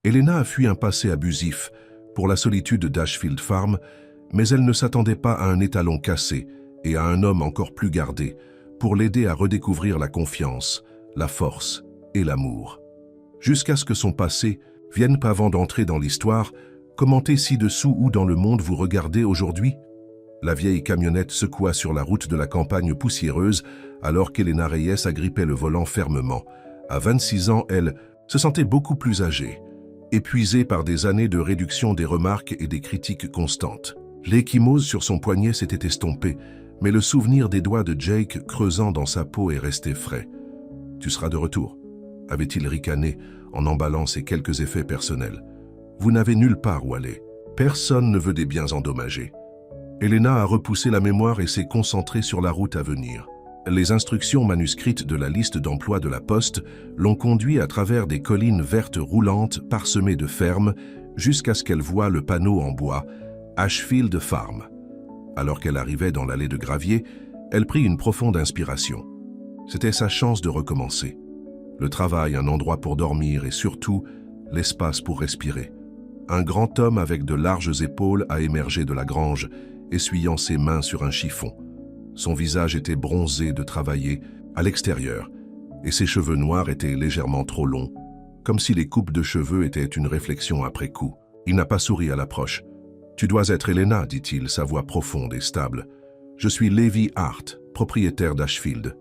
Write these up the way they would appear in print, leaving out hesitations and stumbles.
Elena a fui un passé abusif pour la solitude d'Ashfield Farm, mais elle ne s'attendait pas à un étalon cassé et à un homme encore plus gardé pour l'aider à redécouvrir la confiance, la force et l'amour. Jusqu'à ce que son passé vienne avant d'entrer dans l'histoire, commentez ci-dessous où dans le monde vous regardez aujourd'hui. La vieille camionnette secoua sur la route de la campagne poussiéreuse alors qu'Elena Reyes agrippait le volant fermement. À 26 ans, elle se sentait beaucoup plus âgée, épuisée par des années de réduction des remarques et des critiques constantes. L'ecchymose sur son poignet s'était estompée, mais le souvenir des doigts de Jake creusant dans sa peau est resté frais. « Tu seras de retour », avait-il ricané en emballant ses quelques effets personnels. « Vous n'avez nulle part où aller. Personne ne veut des biens endommagés. » Elena a repoussé la mémoire et s'est concentrée sur la route à venir. Les instructions manuscrites de la liste d'emploi de la Poste l'ont conduit à travers des collines vertes roulantes parsemées de fermes jusqu'à ce qu'elle voie le panneau en bois « Ashfield Farm ». Alors qu'elle arrivait dans l'allée de gravier, elle prit une profonde inspiration. C'était sa chance de recommencer. Le travail, un endroit pour dormir et surtout, l'espace pour respirer. Un grand homme avec de larges épaules a émergé de la grange, essuyant ses mains sur un chiffon. Son visage était bronzé de travailler à l'extérieur, et ses cheveux noirs étaient légèrement trop longs, comme si les coupes de cheveux étaient une réflexion après coup. Il n'a pas souri à l'approche. « Tu dois être Elena, dit-il, sa voix profonde et stable. « Je suis Levi Hart, propriétaire d'Ashfield. »«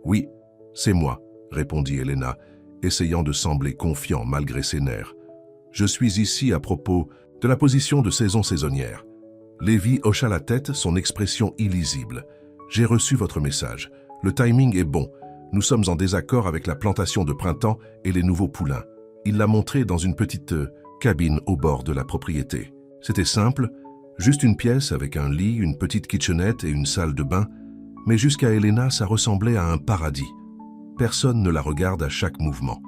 Oui, c'est moi, » répondit Elena, essayant de sembler confiant malgré ses nerfs. « Je suis ici à propos de la position de saison saisonnière. » Levi hocha la tête, son expression illisible. « J'ai reçu votre message. Le timing est bon. Nous sommes en désaccord avec la plantation de printemps et les nouveaux poulains. » Il l'a montré dans une petite cabine au bord de la propriété. C'était simple, juste une pièce avec un lit, une petite kitchenette et une salle de bain, mais jusqu'à Elena, ça ressemblait à un paradis. Personne ne la regarde à chaque mouvement.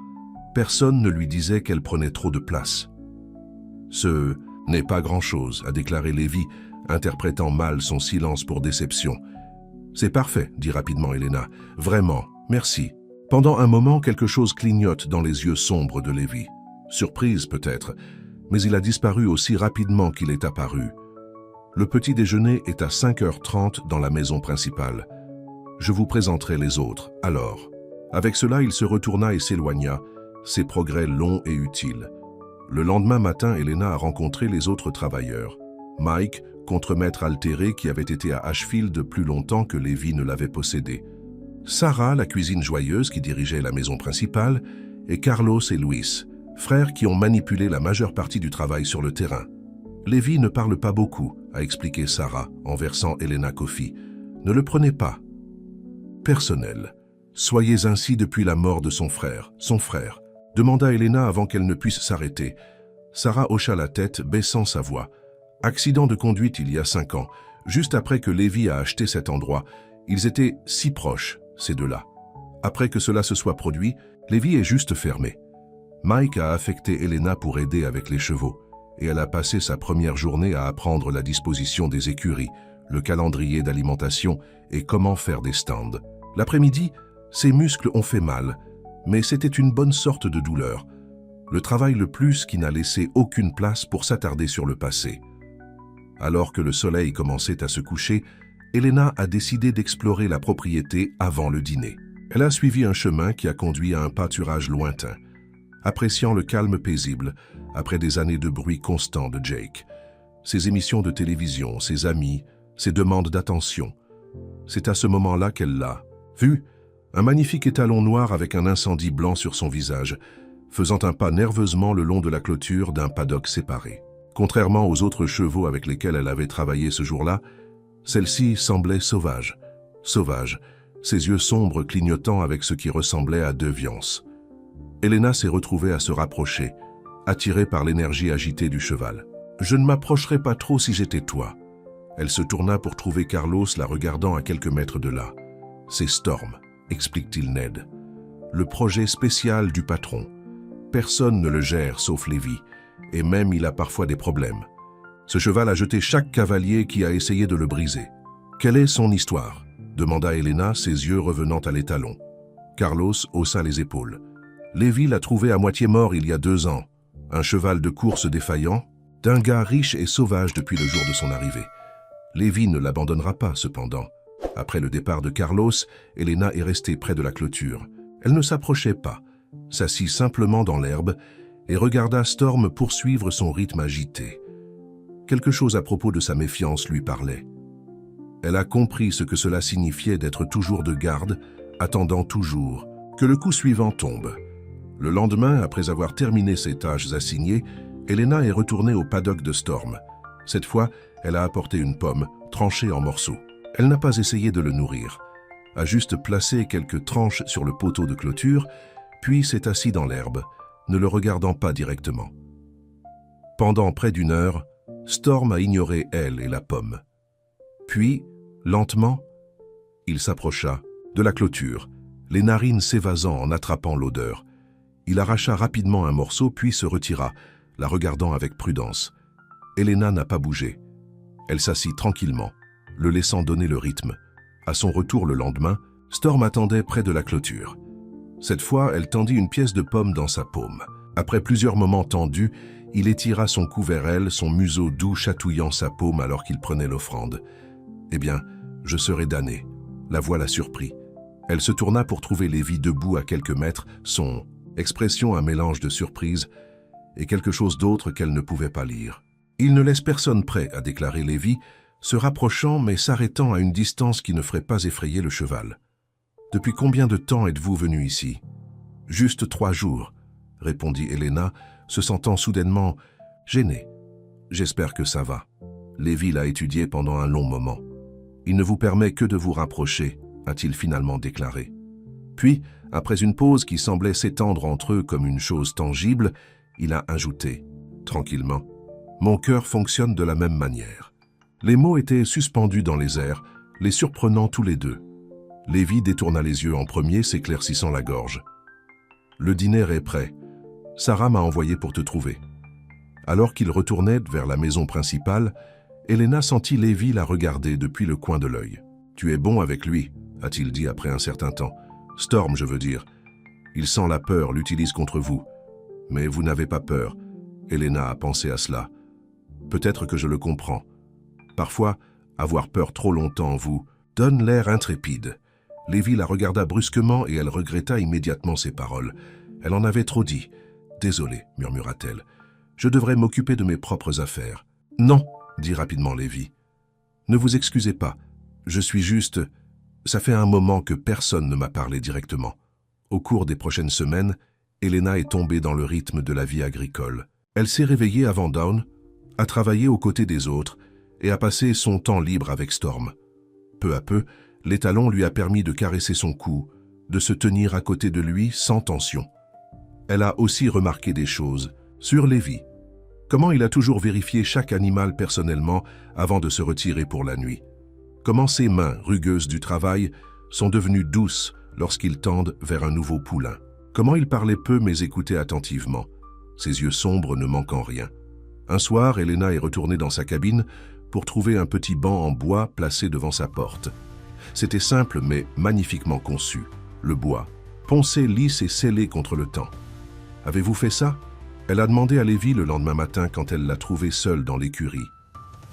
Personne ne lui disait qu'elle prenait trop de place. « Ce n'est pas grand-chose », a déclaré Levi, interprétant mal son silence pour déception. « C'est parfait », dit rapidement Elena. « Vraiment, merci. » Pendant un moment, quelque chose clignote dans les yeux sombres de Levi. Surprise peut-être, mais il a disparu aussi rapidement qu'il est apparu. Le petit déjeuner est à 5h30 dans la maison principale. Je vous présenterai les autres, alors. Avec cela, il se retourna et s'éloigna, ses progrès longs et utiles. Le lendemain matin, Elena a rencontré les autres travailleurs. Mike, contremaître altéré qui avait été à Ashfield plus longtemps que Levi ne l'avait possédé. Sarah, la cuisine joyeuse qui dirigeait la maison principale, et Carlos et Luis, frères qui ont manipulé la majeure partie du travail sur le terrain. Levi ne parle pas beaucoup, a expliqué Sarah en versant Elena Coffee. Ne le prenez pas. Personnel. Soyez ainsi depuis la mort de son frère, demanda Elena avant qu'elle ne puisse s'arrêter. Sarah hocha la tête, baissant sa voix. Accident de conduite il y a 5 ans, juste après que Levi a acheté cet endroit. Ils étaient si proches, ces deux-là. Après que cela se soit produit, Levi est juste fermé. Mike a affecté Elena pour aider avec les chevaux, et elle a passé sa première journée à apprendre la disposition des écuries, le calendrier d'alimentation et comment faire des stands. L'après-midi, ses muscles ont fait mal, mais c'était une bonne sorte de douleur. Le travail le plus qui n'a laissé aucune place pour s'attarder sur le passé. Alors que le soleil commençait à se coucher, Elena a décidé d'explorer la propriété avant le dîner. Elle a suivi un chemin qui a conduit à un pâturage lointain, appréciant le calme paisible après des années de bruit constant de Jake. Ses émissions de télévision, ses amis, ses demandes d'attention. C'est à ce moment-là qu'elle l'a vu, un magnifique étalon noir avec un incendie blanc sur son visage, faisant un pas nerveusement le long de la clôture d'un paddock séparé. Contrairement aux autres chevaux avec lesquels elle avait travaillé ce jour-là, celle-ci semblait sauvage. Sauvage, ses yeux sombres clignotant avec ce qui ressemblait à deux viances. Elena s'est retrouvée à se rapprocher, attirée par l'énergie agitée du cheval. « Je ne m'approcherais pas trop si j'étais toi. » Elle se tourna pour trouver Carlos la regardant à quelques mètres de là. « C'est Storm, » explique-t-il Ned. « Le projet spécial du patron. Personne ne le gère sauf Levi, et même il a parfois des problèmes. Ce cheval a jeté chaque cavalier qui a essayé de le briser. Quelle est son histoire ?» demanda Elena, ses yeux revenant à l'étalon. Carlos haussa les épaules. « Levi l'a trouvé à moitié mort il y a 2 ans. Un cheval de course défaillant, d'un gars riche et sauvage depuis le jour de son arrivée. Lévi ne l'abandonnera pas, cependant. Après le départ de Carlos, Elena est restée près de la clôture. Elle ne s'approchait pas, s'assit simplement dans l'herbe et regarda Storm poursuivre son rythme agité. Quelque chose à propos de sa méfiance lui parlait. Elle a compris ce que cela signifiait d'être toujours de garde, attendant toujours que le coup suivant tombe. Le lendemain, après avoir terminé ses tâches assignées, Elena est retournée au paddock de Storm. Cette fois, elle a apporté une pomme, tranchée en morceaux. Elle n'a pas essayé de le nourrir, a juste placé quelques tranches sur le poteau de clôture, puis s'est assis dans l'herbe, ne le regardant pas directement. Pendant près d'une heure, Storm a ignoré elle et la pomme. Puis, lentement, il s'approcha de la clôture, les narines s'évasant en attrapant l'odeur. Il arracha rapidement un morceau puis se retira, la regardant avec prudence. Elena n'a pas bougé. Elle s'assit tranquillement, le laissant donner le rythme. À son retour le lendemain, Storm attendait près de la clôture. Cette fois, elle tendit une pièce de pomme dans sa paume. Après plusieurs moments tendus, il étira son cou vers elle, son museau doux chatouillant sa paume alors qu'il prenait l'offrande. « Eh bien, je serai damnée. » La voix l'a surpris. Elle se tourna pour trouver Lévi debout à quelques mètres, son expression un mélange de surprise et quelque chose d'autre qu'elle ne pouvait pas lire. « Il ne laisse personne près », a déclaré Lévi, se rapprochant mais s'arrêtant à une distance qui ne ferait pas effrayer le cheval. « Depuis combien de temps êtes-vous venu ici ?»« Juste 3 jours, » répondit Elena, se sentant soudainement gênée. « J'espère que ça va. » Lévi l'a étudié pendant un long moment. « Il ne vous permet que de vous rapprocher, » a-t-il finalement déclaré. Puis, après une pause qui semblait s'étendre entre eux comme une chose tangible, il a ajouté, tranquillement, « Mon cœur fonctionne de la même manière. » Les mots étaient suspendus dans les airs, les surprenant tous les deux. Lévi détourna les yeux en premier, s'éclaircissant la gorge. « Le dîner est prêt. Sarah m'a envoyé pour te trouver. » Alors qu'il retournait vers la maison principale, Elena sentit Lévi la regarder depuis le coin de l'œil. « Tu es bon avec lui, » a-t-il dit après un certain temps. « Storm, je veux dire. Il sent la peur, l'utilise contre vous. Mais vous n'avez pas peur. » Elena a pensé à cela. « Peut-être que je le comprends. Parfois, avoir peur trop longtemps vous donne l'air intrépide. » Lévi la regarda brusquement et elle regretta immédiatement ses paroles. Elle en avait trop dit. « Désolée, murmura-t-elle. Je devrais m'occuper de mes propres affaires. »« Non, » dit rapidement Lévi. « Ne vous excusez pas. Je suis juste... Ça fait un moment que personne ne m'a parlé directement. » Au cours des prochaines semaines, Elena est tombée dans le rythme de la vie agricole. Elle s'est réveillée avant dawn, a travaillé aux côtés des autres et a passé son temps libre avec Storm. Peu à peu, l'étalon lui a permis de caresser son cou, de se tenir à côté de lui sans tension. Elle a aussi remarqué des choses sur Lévi. Comment il a toujours vérifié chaque animal personnellement avant de se retirer pour la nuit. Comment ses mains, rugueuses du travail, sont devenues douces lorsqu'ils tendent vers un nouveau poulain. Comment il parlait peu mais écoutait attentivement, ses yeux sombres ne manquant rien. Un soir, Elena est retournée dans sa cabine pour trouver un petit banc en bois placé devant sa porte. C'était simple mais magnifiquement conçu. Le bois, poncé, lisse et scellé contre le temps. « Avez-vous fait ça ?» Elle a demandé à Lévi le lendemain matin quand elle l'a trouvé seul dans l'écurie.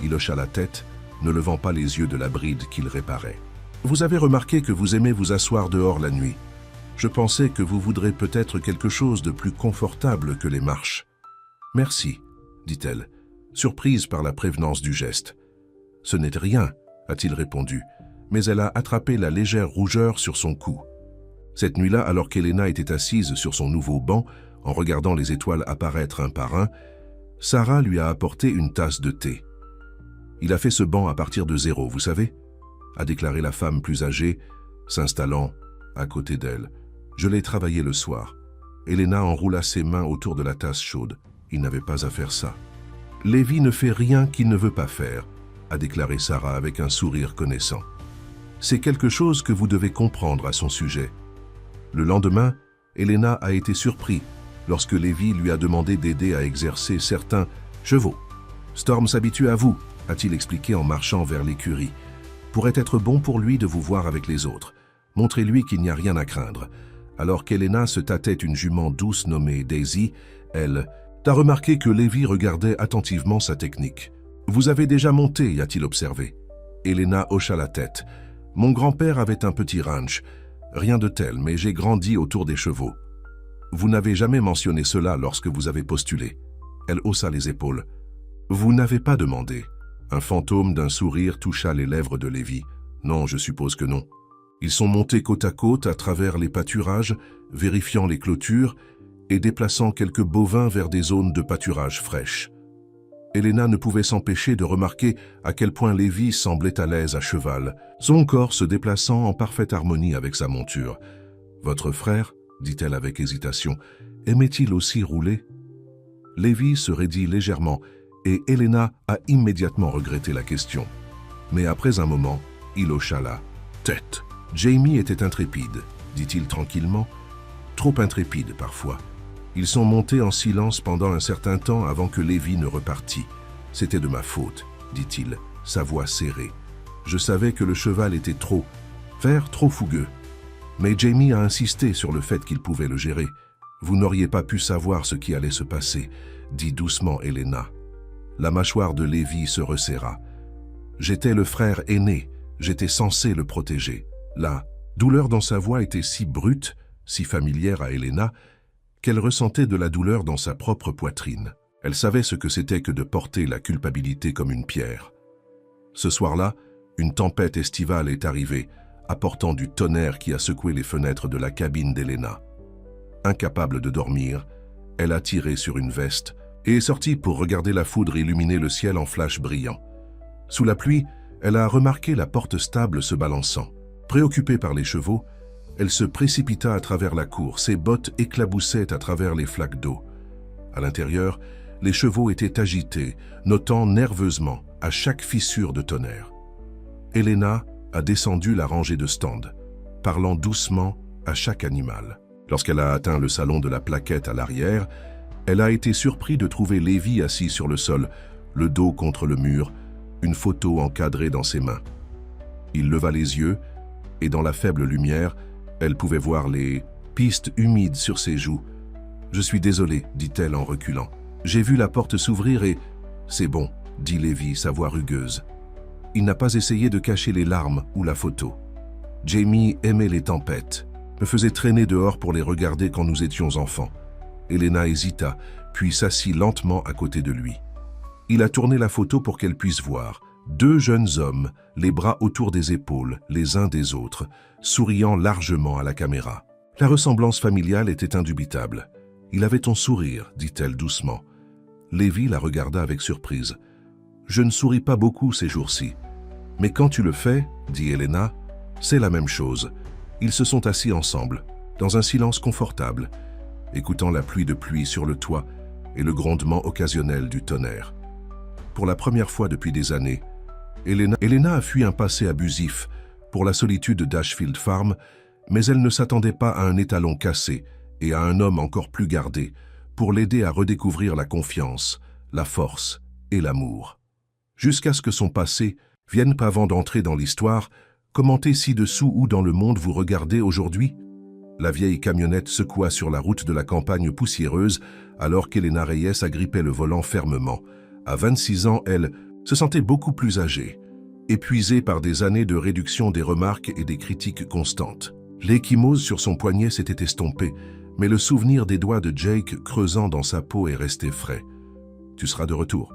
Il hocha la tête, ne levant pas les yeux de la bride qu'il réparait. « Vous avez remarqué que vous aimez vous asseoir dehors la nuit. Je pensais que vous voudrez peut-être quelque chose de plus confortable que les marches. »« Merci, » dit-elle, surprise par la prévenance du geste. « Ce n'était rien, » a-t-il répondu, mais elle a attrapé la légère rougeur sur son cou. Cette nuit-là, alors qu'Elena était assise sur son nouveau banc, en regardant les étoiles apparaître un par un, Sarah lui a apporté une tasse de thé. « Il a fait ce banc à partir de 0, vous savez ?» a déclaré la femme plus âgée, s'installant à côté d'elle. « Je l'ai travaillé le soir. » Elena enroula ses mains autour de la tasse chaude. Il n'avait pas à faire ça. « Lévi ne fait rien qu'il ne veut pas faire, » a déclaré Sarah avec un sourire connaissant. « C'est quelque chose que vous devez comprendre à son sujet. » Le lendemain, Elena a été surpris lorsque Lévi lui a demandé d'aider à exercer certains chevaux. « Storm s'habitue à vous, » a-t-il expliqué en marchant vers l'écurie. « Pourrait être bon pour lui de vous voir avec les autres. Montrez-lui qu'il n'y a rien à craindre. » Alors qu'Elena se tâtait une jument douce nommée Daisy, elle T'as remarqué que Lévi regardait attentivement sa technique. « Vous avez déjà monté » a-t-il observé. Elena hocha la tête. « Mon grand-père avait un petit ranch. Rien de tel, mais j'ai grandi autour des chevaux. » Vous n'avez jamais mentionné cela lorsque vous avez postulé. Elle haussa les épaules. « Vous n'avez pas demandé. » Un fantôme d'un sourire toucha les lèvres de Lévi. « Non, je suppose que non. » Ils sont montés côte à côte à travers les pâturages, vérifiant les clôtures et déplaçant quelques bovins vers des zones de pâturage fraîches. Elena ne pouvait s'empêcher de remarquer à quel point Lévi semblait à l'aise à cheval, son corps se déplaçant en parfaite harmonie avec sa monture. « Votre frère, dit-elle avec hésitation, aimait-il aussi rouler ?» Lévi se raidit légèrement et Elena a immédiatement regretté la question. Mais après un moment, il hocha la tête. Jamie était intrépide, dit-il tranquillement, trop intrépide parfois. Ils sont montés en silence pendant un certain temps avant que Lévi ne repartît. « C'était de ma faute, dit-il, sa voix serrée. Je savais que le cheval était trop fougueux. Mais Jamie a insisté sur le fait qu'il pouvait le gérer. Vous n'auriez pas pu savoir ce qui allait se passer, dit doucement Elena. La mâchoire de Lévi se resserra. J'étais le frère aîné, j'étais censé le protéger. La douleur dans sa voix était si brute, si familière à Elena, qu'elle ressentait de la douleur dans sa propre poitrine. Elle savait ce que c'était que de porter la culpabilité comme une pierre. Ce soir-là, une tempête estivale est arrivée, apportant du tonnerre qui a secoué les fenêtres de la cabine d'Elena. Incapable de dormir, elle a tiré sur une veste et est sortie pour regarder la foudre illuminer le ciel en flashs brillants. Sous la pluie, elle a remarqué la porte stable se balançant. Préoccupée par les chevaux, elle se précipita à travers la cour, ses bottes éclaboussaient à travers les flaques d'eau. À l'intérieur, les chevaux étaient agités, notant nerveusement à chaque fissure de tonnerre. Elena a descendu la rangée de stands, parlant doucement à chaque animal. Lorsqu'elle a atteint le salon de la plaquette à l'arrière, elle a été surprise de trouver Lévi assis sur le sol, le dos contre le mur, une photo encadrée dans ses mains. Il leva les yeux, et dans la faible lumière, elle pouvait voir les pistes humides sur ses joues. « Je suis désolée, dit-elle en reculant. J'ai vu la porte s'ouvrir et... »« C'est bon, dit Lévi, sa voix rugueuse. Il n'a pas essayé de cacher les larmes ou la photo. Jamie aimait les tempêtes, me faisait traîner dehors pour les regarder quand nous étions enfants. Elena hésita, puis s'assit lentement à côté de lui. Il a tourné la photo pour qu'elle puisse voir. 2 jeunes hommes, les bras autour des épaules, les uns des autres, souriant largement à la caméra. La ressemblance familiale était indubitable. « Il avait ton sourire, dit-elle doucement. » Lévi la regarda avec surprise. « Je ne souris pas beaucoup ces jours-ci. Mais quand tu le fais, dit Elena, c'est la même chose. » Ils se sont assis ensemble, dans un silence confortable, écoutant la pluie de pluie sur le toit et le grondement occasionnel du tonnerre. Pour la première fois depuis des années, Elena a fui un passé abusif pour la solitude d'Ashfield Farm, mais elle ne s'attendait pas à un étalon cassé et à un homme encore plus gardé pour l'aider à redécouvrir la confiance, la force et l'amour. Jusqu'à ce que son passé vienne avant d'entrer dans l'histoire, commentez ci-dessous où dans le monde vous regardez aujourd'hui. La vieille camionnette secoua sur la route de la campagne poussiéreuse alors qu'Elena Reyes agrippait le volant fermement. À 26 ans, elle se sentait beaucoup plus âgée, épuisée par des années de réduction des remarques et des critiques constantes. L'échymose sur son poignet s'était estompée, mais le souvenir des doigts de Jake creusant dans sa peau est resté frais. « Tu seras de retour »,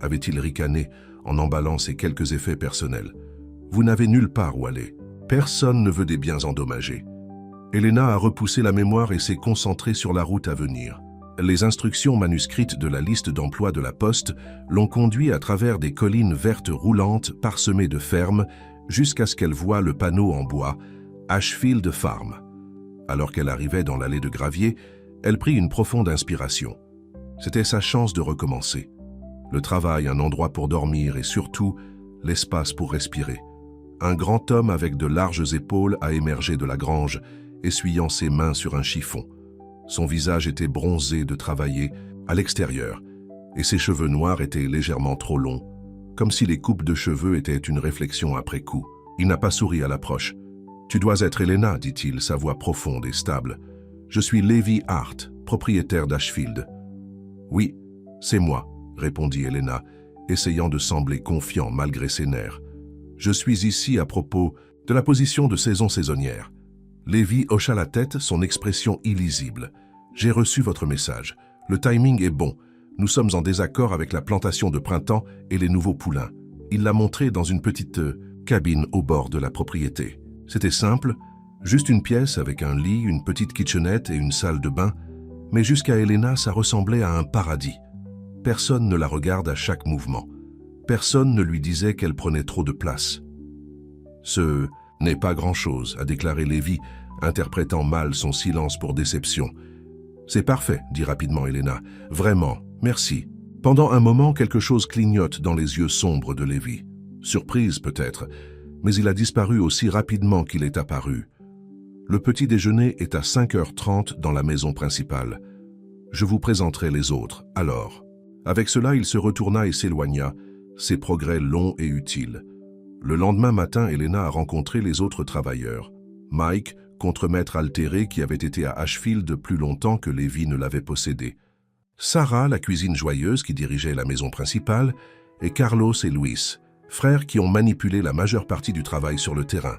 avait-il ricané en emballant ses quelques effets personnels. « Vous n'avez nulle part où aller. Personne ne veut des biens endommagés. » Elena a repoussé la mémoire et s'est concentrée sur la route à venir. Les instructions manuscrites de la liste d'emploi de la Poste l'ont conduit à travers des collines vertes roulantes parsemées de fermes jusqu'à ce qu'elle voie le panneau en bois « Ashfield Farm ». Alors qu'elle arrivait dans l'allée de gravier, elle prit une profonde inspiration. C'était sa chance de recommencer. Le travail, un endroit pour dormir et surtout, l'espace pour respirer. Un grand homme avec de larges épaules a émergé de la grange, essuyant ses mains sur un chiffon. Son visage était bronzé de travailler à l'extérieur, et ses cheveux noirs étaient légèrement trop longs, comme si les coupes de cheveux étaient une réflexion après coup. Il n'a pas souri à l'approche. « Tu dois être Elena, dit-il, sa voix profonde et stable. Je suis Lévi Hart, propriétaire d'Ashfield. » Oui, c'est moi, répondit Elena, essayant de sembler confiant malgré ses nerfs. Je suis ici à propos de la position de saison saisonnière. Lévi hocha la tête, son expression illisible. J'ai reçu votre message. Le timing est bon. Nous sommes en désaccord avec la plantation de printemps et les nouveaux poulains. Il l'a montré dans une petite cabine au bord de la propriété. C'était simple, juste une pièce avec un lit, une petite kitchenette et une salle de bain, mais jusqu'à Elena, ça ressemblait à un paradis. Personne ne la regarde à chaque mouvement. Personne ne lui disait qu'elle prenait trop de place. Ce n'est pas grand-chose, a déclaré Lévi, interprétant mal son silence pour déception. C'est parfait, dit rapidement Elena. Vraiment, merci. Pendant un moment, quelque chose clignote dans les yeux sombres de Lévi. Surprise peut-être, mais il a disparu aussi rapidement qu'il est apparu. Le petit déjeuner est à 5h30 dans la maison principale. Je vous présenterai les autres, alors. Avec cela, il se retourna et s'éloigna, ses progrès longs et utiles. Le lendemain matin, Elena a rencontré les autres travailleurs. Mike, contremaître altéré qui avait été à Ashfield plus longtemps que Lévi ne l'avait possédé. Sarah, la cuisine joyeuse qui dirigeait la maison principale, et Carlos et Luis, frères qui ont manipulé la majeure partie du travail sur le terrain.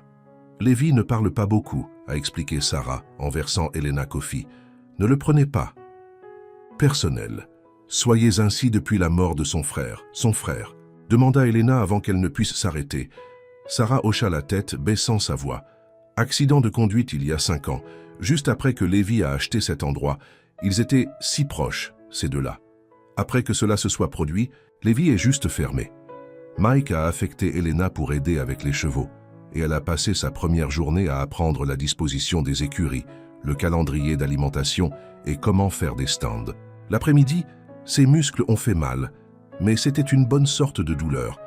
Lévi ne parle pas beaucoup, a expliqué Sarah en versant Elena Coffee. Ne le prenez pas. Personnel. Soyez ainsi depuis la mort de son frère, demanda Elena avant qu'elle ne puisse s'arrêter. Sarah hocha la tête, baissant sa voix. Accident de conduite il y a 5 ans, juste après que Lévi a acheté cet endroit. Ils étaient si proches, ces deux-là. Après que cela se soit produit, Lévi est juste fermé. Mike a affecté Elena pour aider avec les chevaux, et elle a passé sa première journée à apprendre la disposition des écuries, le calendrier d'alimentation et comment faire des stands. L'après-midi, ses muscles ont fait mal, mais c'était une bonne sorte de douleur.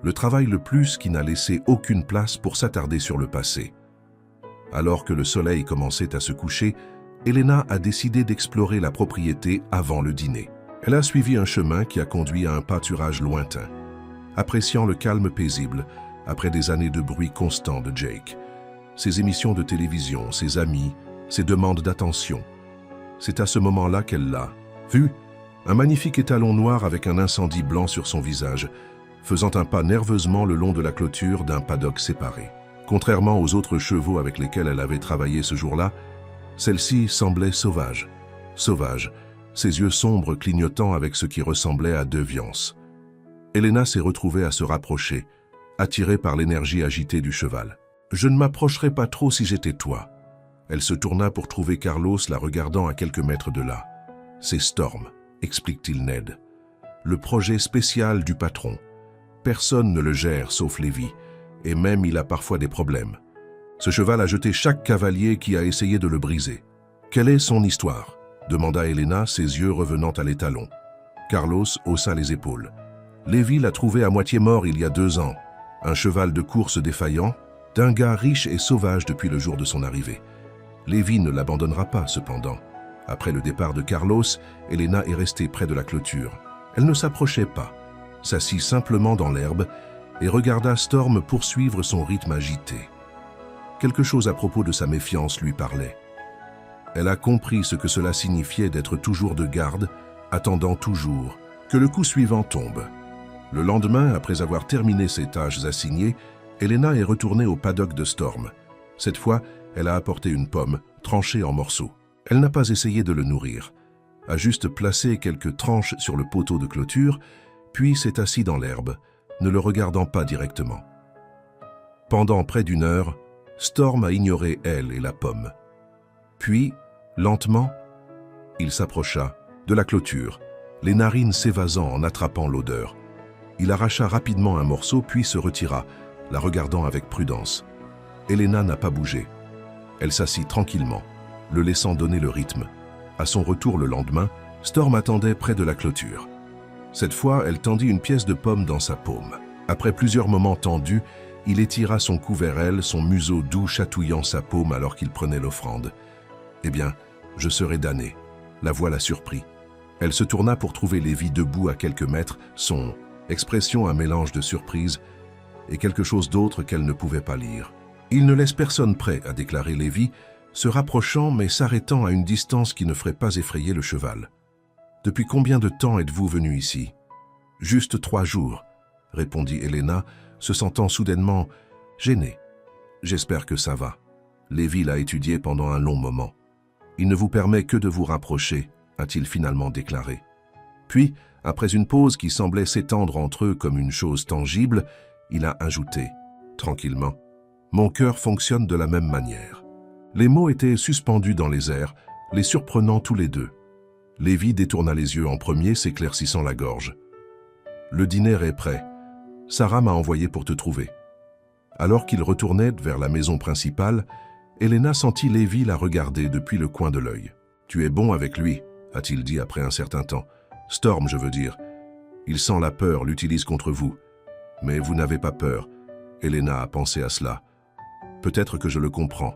Le travail le plus qui n'a laissé aucune place pour s'attarder sur le passé. Alors que le soleil commençait à se coucher, Elena a décidé d'explorer la propriété avant le dîner. Elle a suivi un chemin qui a conduit à un pâturage lointain. Appréciant le calme paisible, après des années de bruit constant de Jake, ses émissions de télévision, ses amis, ses demandes d'attention. C'est à ce moment-là qu'elle l'a vu, un magnifique étalon noir avec un incendie blanc sur son visage, faisant un pas nerveusement le long de la clôture d'un paddock séparé. Contrairement aux autres chevaux avec lesquels elle avait travaillé ce jour-là, celle-ci semblait sauvage. Sauvage, ses yeux sombres clignotant avec ce qui ressemblait à deux viances. Elena s'est retrouvée à se rapprocher, attirée par l'énergie agitée du cheval. « Je ne m'approcherais pas trop si j'étais toi. » Elle se tourna pour trouver Carlos la regardant à quelques mètres de là. « C'est Storm, » explique-t-il Ned. « Le projet spécial du patron. Personne ne le gère sauf Lévi, et même il a parfois des problèmes. Ce cheval a jeté chaque cavalier qui a essayé de le briser. Quelle est son histoire ?» demanda Elena, ses yeux revenant à l'étalon. Carlos haussa les épaules. Lévi l'a trouvé à moitié mort il y a 2 ans. Un cheval de course défaillant, d'un gars riche et sauvage depuis le jour de son arrivée. Lévi ne l'abandonnera pas, cependant. Après le départ de Carlos, Elena est restée près de la clôture. Elle ne s'approchait pas, s'assit simplement dans l'herbe et regarda Storm poursuivre son rythme agité. Quelque chose à propos de sa méfiance lui parlait. Elle a compris ce que cela signifiait d'être toujours de garde, attendant toujours que le coup suivant tombe. Le lendemain, après avoir terminé ses tâches assignées, Elena est retournée au paddock de Storm. Cette fois, elle a apporté une pomme, tranchée en morceaux. Elle n'a pas essayé de le nourrir, a juste placé quelques tranches sur le poteau de clôture, puis s'est assis dans l'herbe, ne le regardant pas directement. Pendant près d'1 heure, Storm a ignoré elle et la pomme. Puis, lentement, il s'approcha de la clôture, les narines s'évasant en attrapant l'odeur. Il arracha rapidement un morceau puis se retira, la regardant avec prudence. Elena n'a pas bougé. Elle s'assit tranquillement, le laissant donner le rythme. À son retour le lendemain, Storm attendait près de la clôture. Cette fois, elle tendit une pièce de pomme dans sa paume. Après plusieurs moments tendus, il étira son cou vers elle, son museau doux chatouillant sa paume alors qu'il prenait l'offrande. « Eh bien, je serai damné. » La voix l'a surpris. Elle se tourna pour trouver Lévi debout à quelques mètres, son expression un mélange de surprise et quelque chose d'autre qu'elle ne pouvait pas lire. « Il ne laisse personne près, » a déclaré Lévi, se rapprochant mais s'arrêtant à une distance qui ne ferait pas effrayer le cheval. « Depuis combien de temps êtes-vous venu ici? Juste 3 jours, répondit Elena, se sentant soudainement gênée. J'espère que ça va. Lévi l'a étudié pendant un long moment. Il ne vous permet que de vous rapprocher, a-t-il finalement déclaré. Puis, après une pause qui semblait s'étendre entre eux comme une chose tangible, il a ajouté, tranquillement, « Mon cœur fonctionne de la même manière. » Les mots étaient suspendus dans les airs, les surprenant tous les deux. Lévi détourna les yeux en premier, s'éclaircissant la gorge. « Le dîner est prêt. Sarah m'a envoyé pour te trouver. » Alors qu'il retournait vers la maison principale, Elena sentit Lévi la regarder depuis le coin de l'œil. « Tu es bon avec lui, » a-t-il dit après un certain temps. « Storm, je veux dire. Il sent la peur, l'utilise contre vous. Mais vous n'avez pas peur. » Elena a pensé à cela. « Peut-être que je le comprends.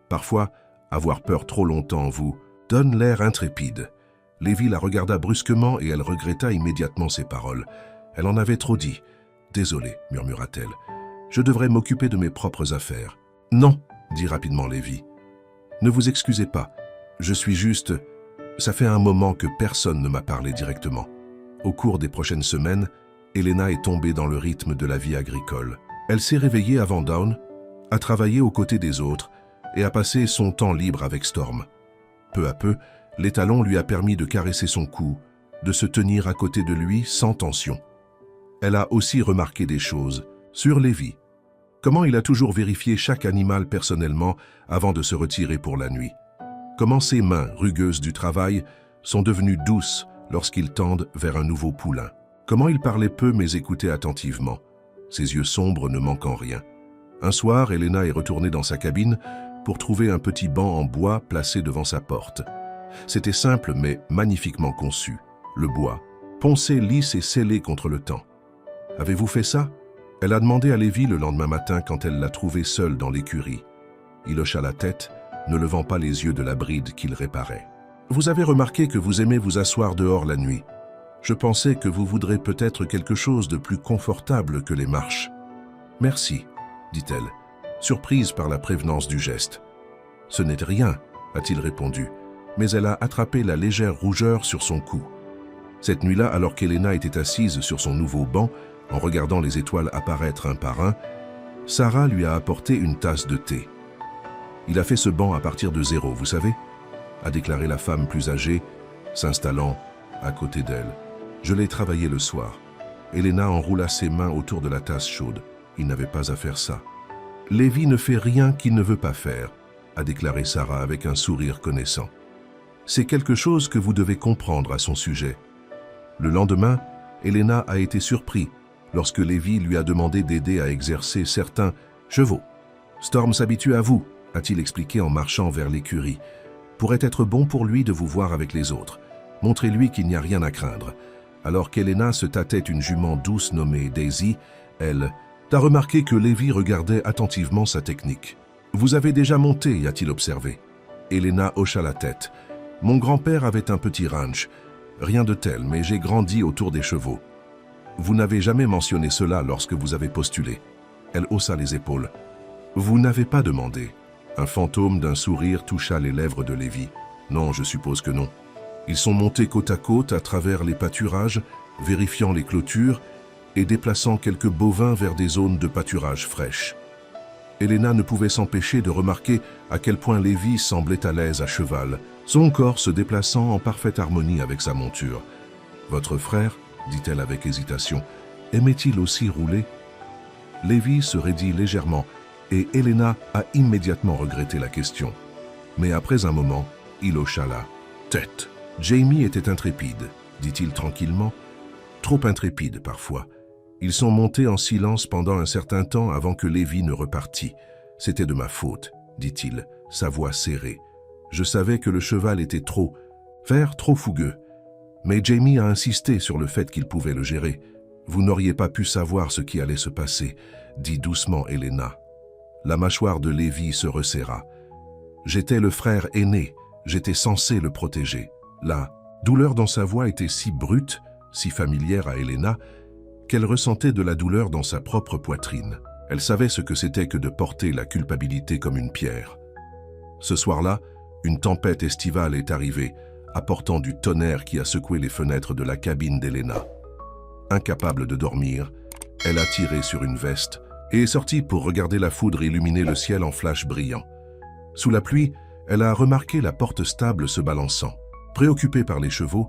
Parfois, avoir peur trop longtemps vous donne l'air intrépide. » Lévi la regarda brusquement et elle regretta immédiatement ses paroles. Elle en avait trop dit. « Désolée, murmura-t-elle. Je devrais m'occuper de mes propres affaires. »« Non, » dit rapidement Lévi. « Ne vous excusez pas. Je suis juste... Ça fait un moment que personne ne m'a parlé directement. » Au cours des prochaines semaines, Elena est tombée dans le rythme de la vie agricole. Elle s'est réveillée avant dawn, a travaillé aux côtés des autres et a passé son temps libre avec Storm. Peu à peu, l'étalon lui a permis de caresser son cou, de se tenir à côté de lui sans tension. Elle a aussi remarqué des choses sur Lévi. Comment il a toujours vérifié chaque animal personnellement avant de se retirer pour la nuit. Comment ses mains, rugueuses du travail, sont devenues douces lorsqu'ils tendent vers un nouveau poulain. Comment il parlait peu mais écoutait attentivement, ses yeux sombres ne manquant rien. Un soir, Elena est retournée dans sa cabine pour trouver un petit banc en bois placé devant sa porte. C'était simple mais magnifiquement conçu. Le bois, poncé, lisse et scellé contre le temps. « Avez-vous fait ça ?» Elle a demandé à Lévi le lendemain matin quand elle l'a trouvé seul dans l'écurie. Il hocha la tête, ne levant pas les yeux de la bride qu'il réparait. « Vous avez remarqué que vous aimez vous asseoir dehors la nuit. Je pensais que vous voudrez peut-être quelque chose de plus confortable que les marches. »« Merci, » dit-elle, surprise par la prévenance du geste. « Ce n'était rien, » a-t-il répondu, mais elle a attrapé la légère rougeur sur son cou. Cette nuit-là, alors qu'Elena était assise sur son nouveau banc, en regardant les étoiles apparaître un par un, Sarah lui a apporté une tasse de thé. « Il a fait ce banc à partir de 0, vous savez ?» a déclaré la femme plus âgée, s'installant à côté d'elle. « Je l'ai travaillé le soir. » Elena enroula ses mains autour de la tasse chaude. Il n'avait pas à faire ça. « Lévi ne fait rien qu'il ne veut pas faire, » a déclaré Sarah avec un sourire connaissant. « C'est quelque chose que vous devez comprendre à son sujet. » Le lendemain, Elena a été surpris lorsque Lévi lui a demandé d'aider à exercer certains chevaux. « Storm s'habitue à vous, » a-t-il expliqué en marchant vers l'écurie. « Pourrait être bon pour lui de vous voir avec les autres. Montrez-lui qu'il n'y a rien à craindre. » Alors qu'Elena se tâtait une jument douce nommée Daisy, elle « T'as remarqué que Lévi regardait attentivement sa technique. »« Vous avez déjà monté, a-t-il observé. » Elena hocha la tête. « Mon grand-père avait un petit ranch. Rien de tel, mais j'ai grandi autour des chevaux. » Vous n'avez jamais mentionné cela lorsque vous avez postulé. Elle haussa les épaules. Vous n'avez pas demandé. Un fantôme d'un sourire toucha les lèvres de Lévi. Non, je suppose que non. Ils sont montés côte à côte à travers les pâturages, vérifiant les clôtures et déplaçant quelques bovins vers des zones de pâturage fraîches. Elena ne pouvait s'empêcher de remarquer à quel point Lévi semblait à l'aise à cheval, son corps se déplaçant en parfaite harmonie avec sa monture. « Votre frère ?» dit-elle avec hésitation. « Aimait-il aussi rouler ?» Lévi se raidit légèrement et Elena a immédiatement regretté la question. Mais après un moment, il hocha la tête. « Jamie était intrépide, » dit-il tranquillement. « Trop intrépide parfois. Ils sont montés en silence pendant un certain temps avant que Lévi ne repartît. C'était de ma faute, dit-il, sa voix serrée. Je savais que le cheval était trop fougueux. Mais Jamie a insisté sur le fait qu'il pouvait le gérer. Vous n'auriez pas pu savoir ce qui allait se passer, dit doucement Elena. La mâchoire de Lévi se resserra. J'étais le frère aîné, j'étais censé le protéger. La douleur dans sa voix était si brute, si familière à Elena, qu'elle ressentait de la douleur dans sa propre poitrine. Elle savait ce que c'était que de porter la culpabilité comme une pierre. Ce soir-là, une tempête estivale est arrivée, apportant du tonnerre qui a secoué les fenêtres de la cabine d'Elena. Incapable de dormir, elle a tiré sur une veste et est sortie pour regarder la foudre illuminer le ciel en flashs brillants. Sous la pluie, elle a remarqué la porte stable se balançant. Préoccupée par les chevaux,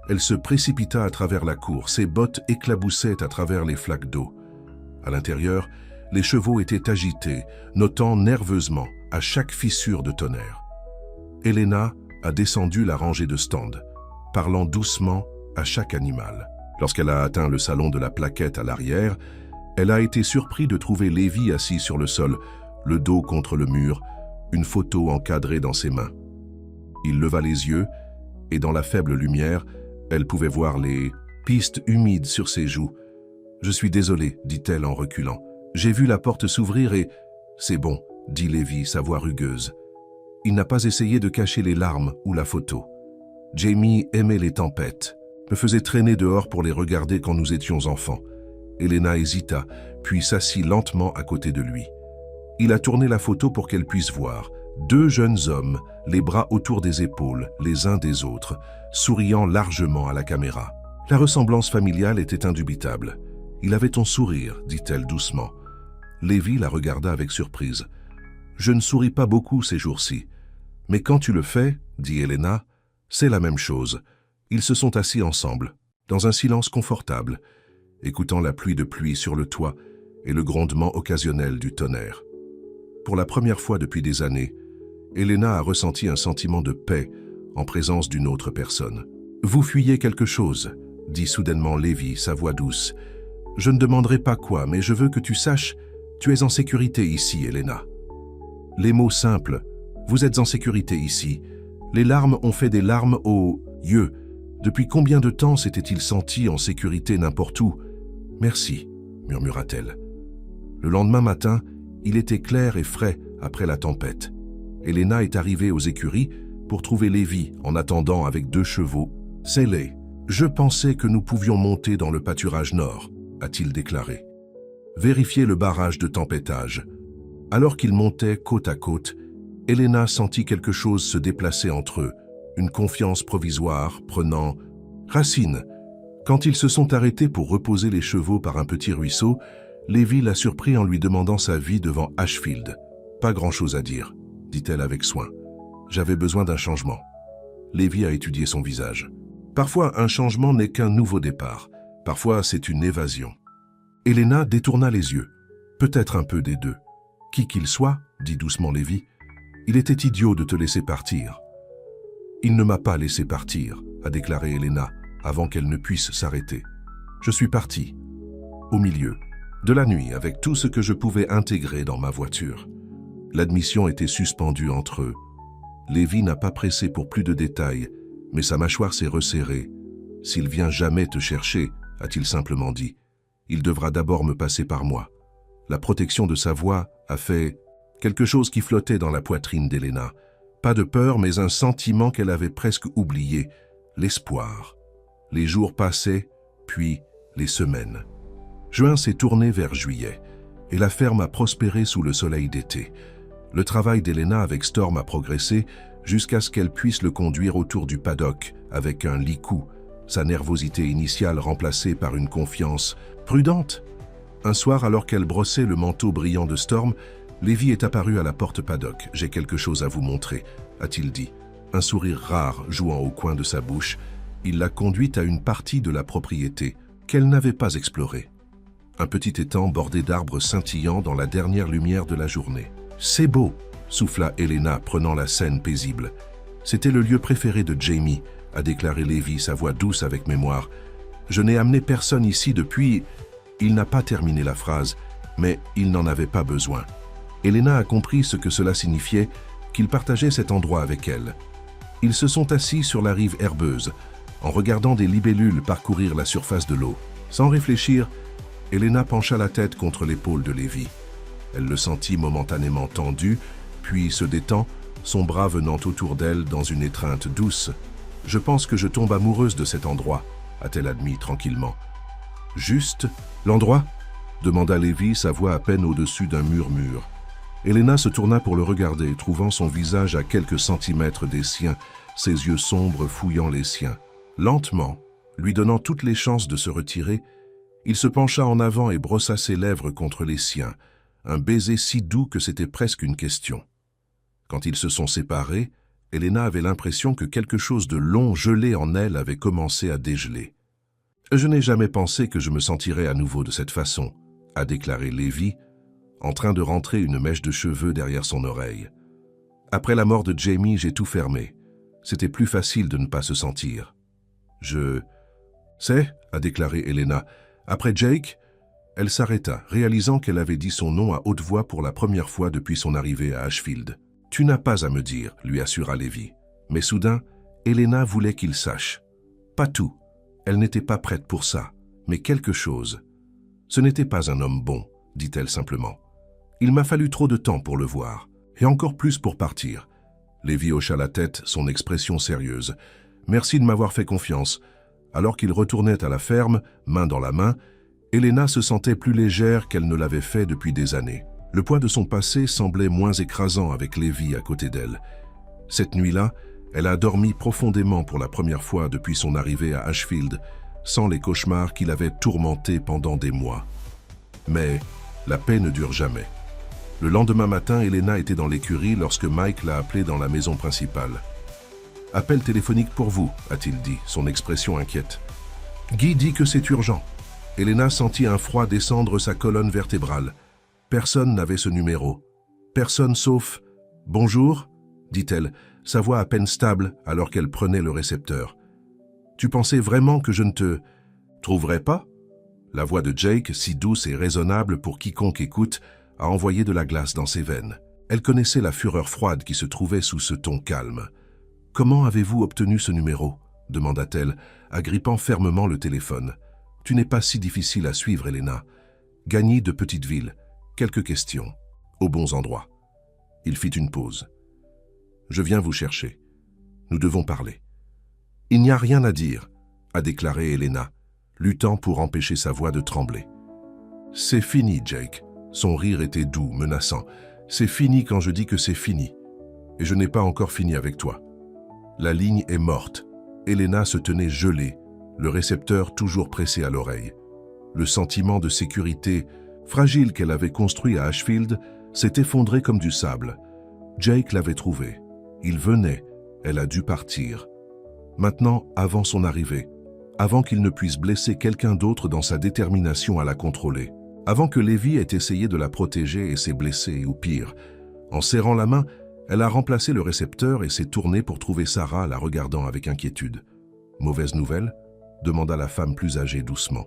elle se précipita à travers la cour, ses bottes éclaboussaient à travers les flaques d'eau. À l'intérieur, les chevaux étaient agités, notant nerveusement à chaque fissure de tonnerre. Elena a descendu la rangée de stands, parlant doucement à chaque animal. Lorsqu'elle a atteint le salon de la plaquette à l'arrière, elle a été surprise de trouver Lévi assis sur le sol, le dos contre le mur, une photo encadrée dans ses mains. Il leva les yeux, et dans la faible lumière, elle pouvait voir les pistes humides sur ses joues. « Je suis désolée, dit-elle en reculant. J'ai vu la porte s'ouvrir et... »« C'est bon, dit Lévi, sa voix rugueuse. Il n'a pas essayé de cacher les larmes ou la photo. Jamie aimait les tempêtes, me faisait traîner dehors pour les regarder quand nous étions enfants. Elena hésita, puis s'assit lentement à côté de lui. Il a tourné la photo pour qu'elle puisse voir. 2 jeunes hommes, les bras autour des épaules, les uns des autres, souriant largement à la caméra. La ressemblance familiale était indubitable. « Il avait ton sourire, dit-elle doucement. » Lévi la regarda avec surprise. « Je ne souris pas beaucoup ces jours-ci. Mais quand tu le fais, dit Elena, c'est la même chose. » Ils se sont assis ensemble, dans un silence confortable, écoutant la pluie de pluie sur le toit et le grondement occasionnel du tonnerre. Pour la première fois depuis des années, Elena a ressenti un sentiment de paix en présence d'une autre personne. « Vous fuyez quelque chose, dit soudainement Lévi, sa voix douce. « Je ne demanderai pas quoi, mais je veux que tu saches, tu es en sécurité ici, Elena. » Les mots simples, « Vous êtes en sécurité ici », les larmes ont fait des larmes aux yeux. Depuis combien de temps s'était-il senti en sécurité n'importe où? « Merci, murmura-t-elle. Le lendemain matin, il était clair et frais après la tempête. Elena est arrivée aux écuries pour trouver Lévi en attendant avec 2 chevaux. « C'est laid. Je pensais que nous pouvions monter dans le pâturage nord, a-t-il déclaré. Vérifiez le barrage de tempêtage. Alors qu'ils montaient côte à côte, Elena sentit quelque chose se déplacer entre eux, une confiance provisoire prenant racine. Quand ils se sont arrêtés pour reposer les chevaux par un petit ruisseau, Lévi l'a surpris en lui demandant sa vie devant Ashfield. « Pas grand-chose à dire, dit-elle avec soin. J'avais besoin d'un changement. » Lévi a étudié son visage. Parfois, un changement n'est qu'un nouveau départ. Parfois, c'est une évasion. Elena détourna les yeux. Peut-être un peu des deux. « Qui qu'il soit, dit doucement Lévi, il était idiot de te laisser partir. » « Il ne m'a pas laissé partir, a déclaré Elena, avant qu'elle ne puisse s'arrêter. Je suis parti, au milieu de la nuit, avec tout ce que je pouvais intégrer dans ma voiture. L'admission était suspendue entre eux. Lévi n'a pas pressé pour plus de détails, mais sa mâchoire s'est resserrée. « S'il vient jamais te chercher, a-t-il simplement dit, il devra d'abord me passer par moi. » La protection de sa voix a fait quelque chose qui flottait dans la poitrine d'Elena. Pas de peur, mais un sentiment qu'elle avait presque oublié, l'espoir. Les jours passaient, puis les semaines. Juin s'est tourné vers juillet, et la ferme a prospéré sous le soleil d'été. Le travail d'Elena avec Storm a progressé jusqu'à ce qu'elle puisse le conduire autour du paddock avec un licou, sa nervosité initiale remplacée par une confiance prudente. Un soir, alors qu'elle brossait le manteau brillant de Storm, Lévi est apparu à la porte paddock. « J'ai quelque chose à vous montrer », a-t-il dit. Un sourire rare jouant au coin de sa bouche, il l'a conduite à une partie de la propriété qu'elle n'avait pas explorée. Un petit étang bordé d'arbres scintillants dans la dernière lumière de la journée. « C'est beau », souffla Elena, prenant la scène paisible. « C'était le lieu préféré de Jamie », a déclaré Lévi, sa voix douce avec mémoire. « Je n'ai amené personne ici depuis... » Il n'a pas terminé la phrase, mais il n'en avait pas besoin. Elena a compris ce que cela signifiait, qu'il partageait cet endroit avec elle. Ils se sont assis sur la rive herbeuse, en regardant des libellules parcourir la surface de l'eau. Sans réfléchir, Elena pencha la tête contre l'épaule de Lévi. Elle le sentit momentanément tendu, puis se détend, son bras venant autour d'elle dans une étreinte douce. « Je pense que je tombe amoureuse de cet endroit », a-t-elle admis tranquillement. « Juste l'endroit ?» demanda Lévi, sa voix à peine au-dessus d'un murmure. Elena se tourna pour le regarder, trouvant son visage à quelques centimètres des siens, ses yeux sombres fouillant les siens. Lentement, lui donnant toutes les chances de se retirer, il se pencha en avant et brossa ses lèvres contre les siens, un baiser si doux que c'était presque une question. Quand ils se sont séparés, Elena avait l'impression que quelque chose de long gelé en elle avait commencé à dégeler. « Je n'ai jamais pensé que je me sentirais à nouveau de cette façon », a déclaré Levi, en train de rentrer une mèche de cheveux derrière son oreille. « Après la mort de Jamie, j'ai tout fermé. C'était plus facile de ne pas se sentir. »« Je sais », a déclaré Elena. « Après Jake ?» Elle s'arrêta, réalisant qu'elle avait dit son nom à haute voix pour la première fois depuis son arrivée à Ashfield. « Tu n'as pas à me dire », lui assura Levi. Mais soudain, Elena voulait qu'il sache. Pas tout. Elle n'était pas prête pour ça, mais quelque chose. « Ce n'était pas un homme bon », dit-elle simplement. « Il m'a fallu trop de temps pour le voir, et encore plus pour partir. » Levi hocha la tête, son expression sérieuse. « Merci de m'avoir fait confiance. » Alors qu'il retournait à la ferme, main dans la main, Elena se sentait plus légère qu'elle ne l'avait fait depuis des années. Le poids de son passé semblait moins écrasant avec Levi à côté d'elle. Cette nuit-là, elle a dormi profondément pour la première fois depuis son arrivée à Ashfield, sans les cauchemars qui l'avaient tourmentée pendant des mois. Mais la paix ne dure jamais. Le lendemain matin, Elena était dans l'écurie lorsque Mike l'a appelée dans la maison principale. « Appel téléphonique pour vous », a-t-il dit, son expression inquiète. « Guy dit que c'est urgent. » Elena sentit un froid descendre sa colonne vertébrale. Personne n'avait ce numéro. Personne sauf « Bonjour », dit-elle, sa voix à peine stable alors qu'elle prenait le récepteur. « Tu pensais vraiment que je ne te trouverais pas ?» La voix de Jake, si douce et raisonnable pour quiconque écoute, a envoyé de la glace dans ses veines. Elle connaissait la fureur froide qui se trouvait sous ce ton calme. « Comment avez-vous obtenu ce numéro ?» demanda-t-elle, agrippant fermement le téléphone. « Tu n'es pas si difficile à suivre, Elena. Gagny de petite ville. Quelques questions. Aux bons endroits. » Il fit une pause. « Je viens vous chercher. Nous devons parler. »« Il n'y a rien à dire, » a déclaré Elena, luttant pour empêcher sa voix de trembler. « C'est fini, Jake. » Son rire était doux, menaçant. « C'est fini quand je dis que c'est fini. Et je n'ai pas encore fini avec toi. » La ligne est morte. Elena se tenait gelée, le récepteur toujours pressé à l'oreille. Le sentiment de sécurité fragile qu'elle avait construit à Ashfield s'est effondré comme du sable. Jake l'avait trouvé. Il venait. Elle a dû partir. Maintenant, avant son arrivée, avant qu'il ne puisse blesser quelqu'un d'autre dans sa détermination à la contrôler, avant que Levi ait essayé de la protéger et s'est blessé, ou pire, en serrant la main, elle a remplacé le récepteur et s'est tournée pour trouver Sarah la regardant avec inquiétude. « Mauvaise nouvelle ?» demanda la femme plus âgée doucement.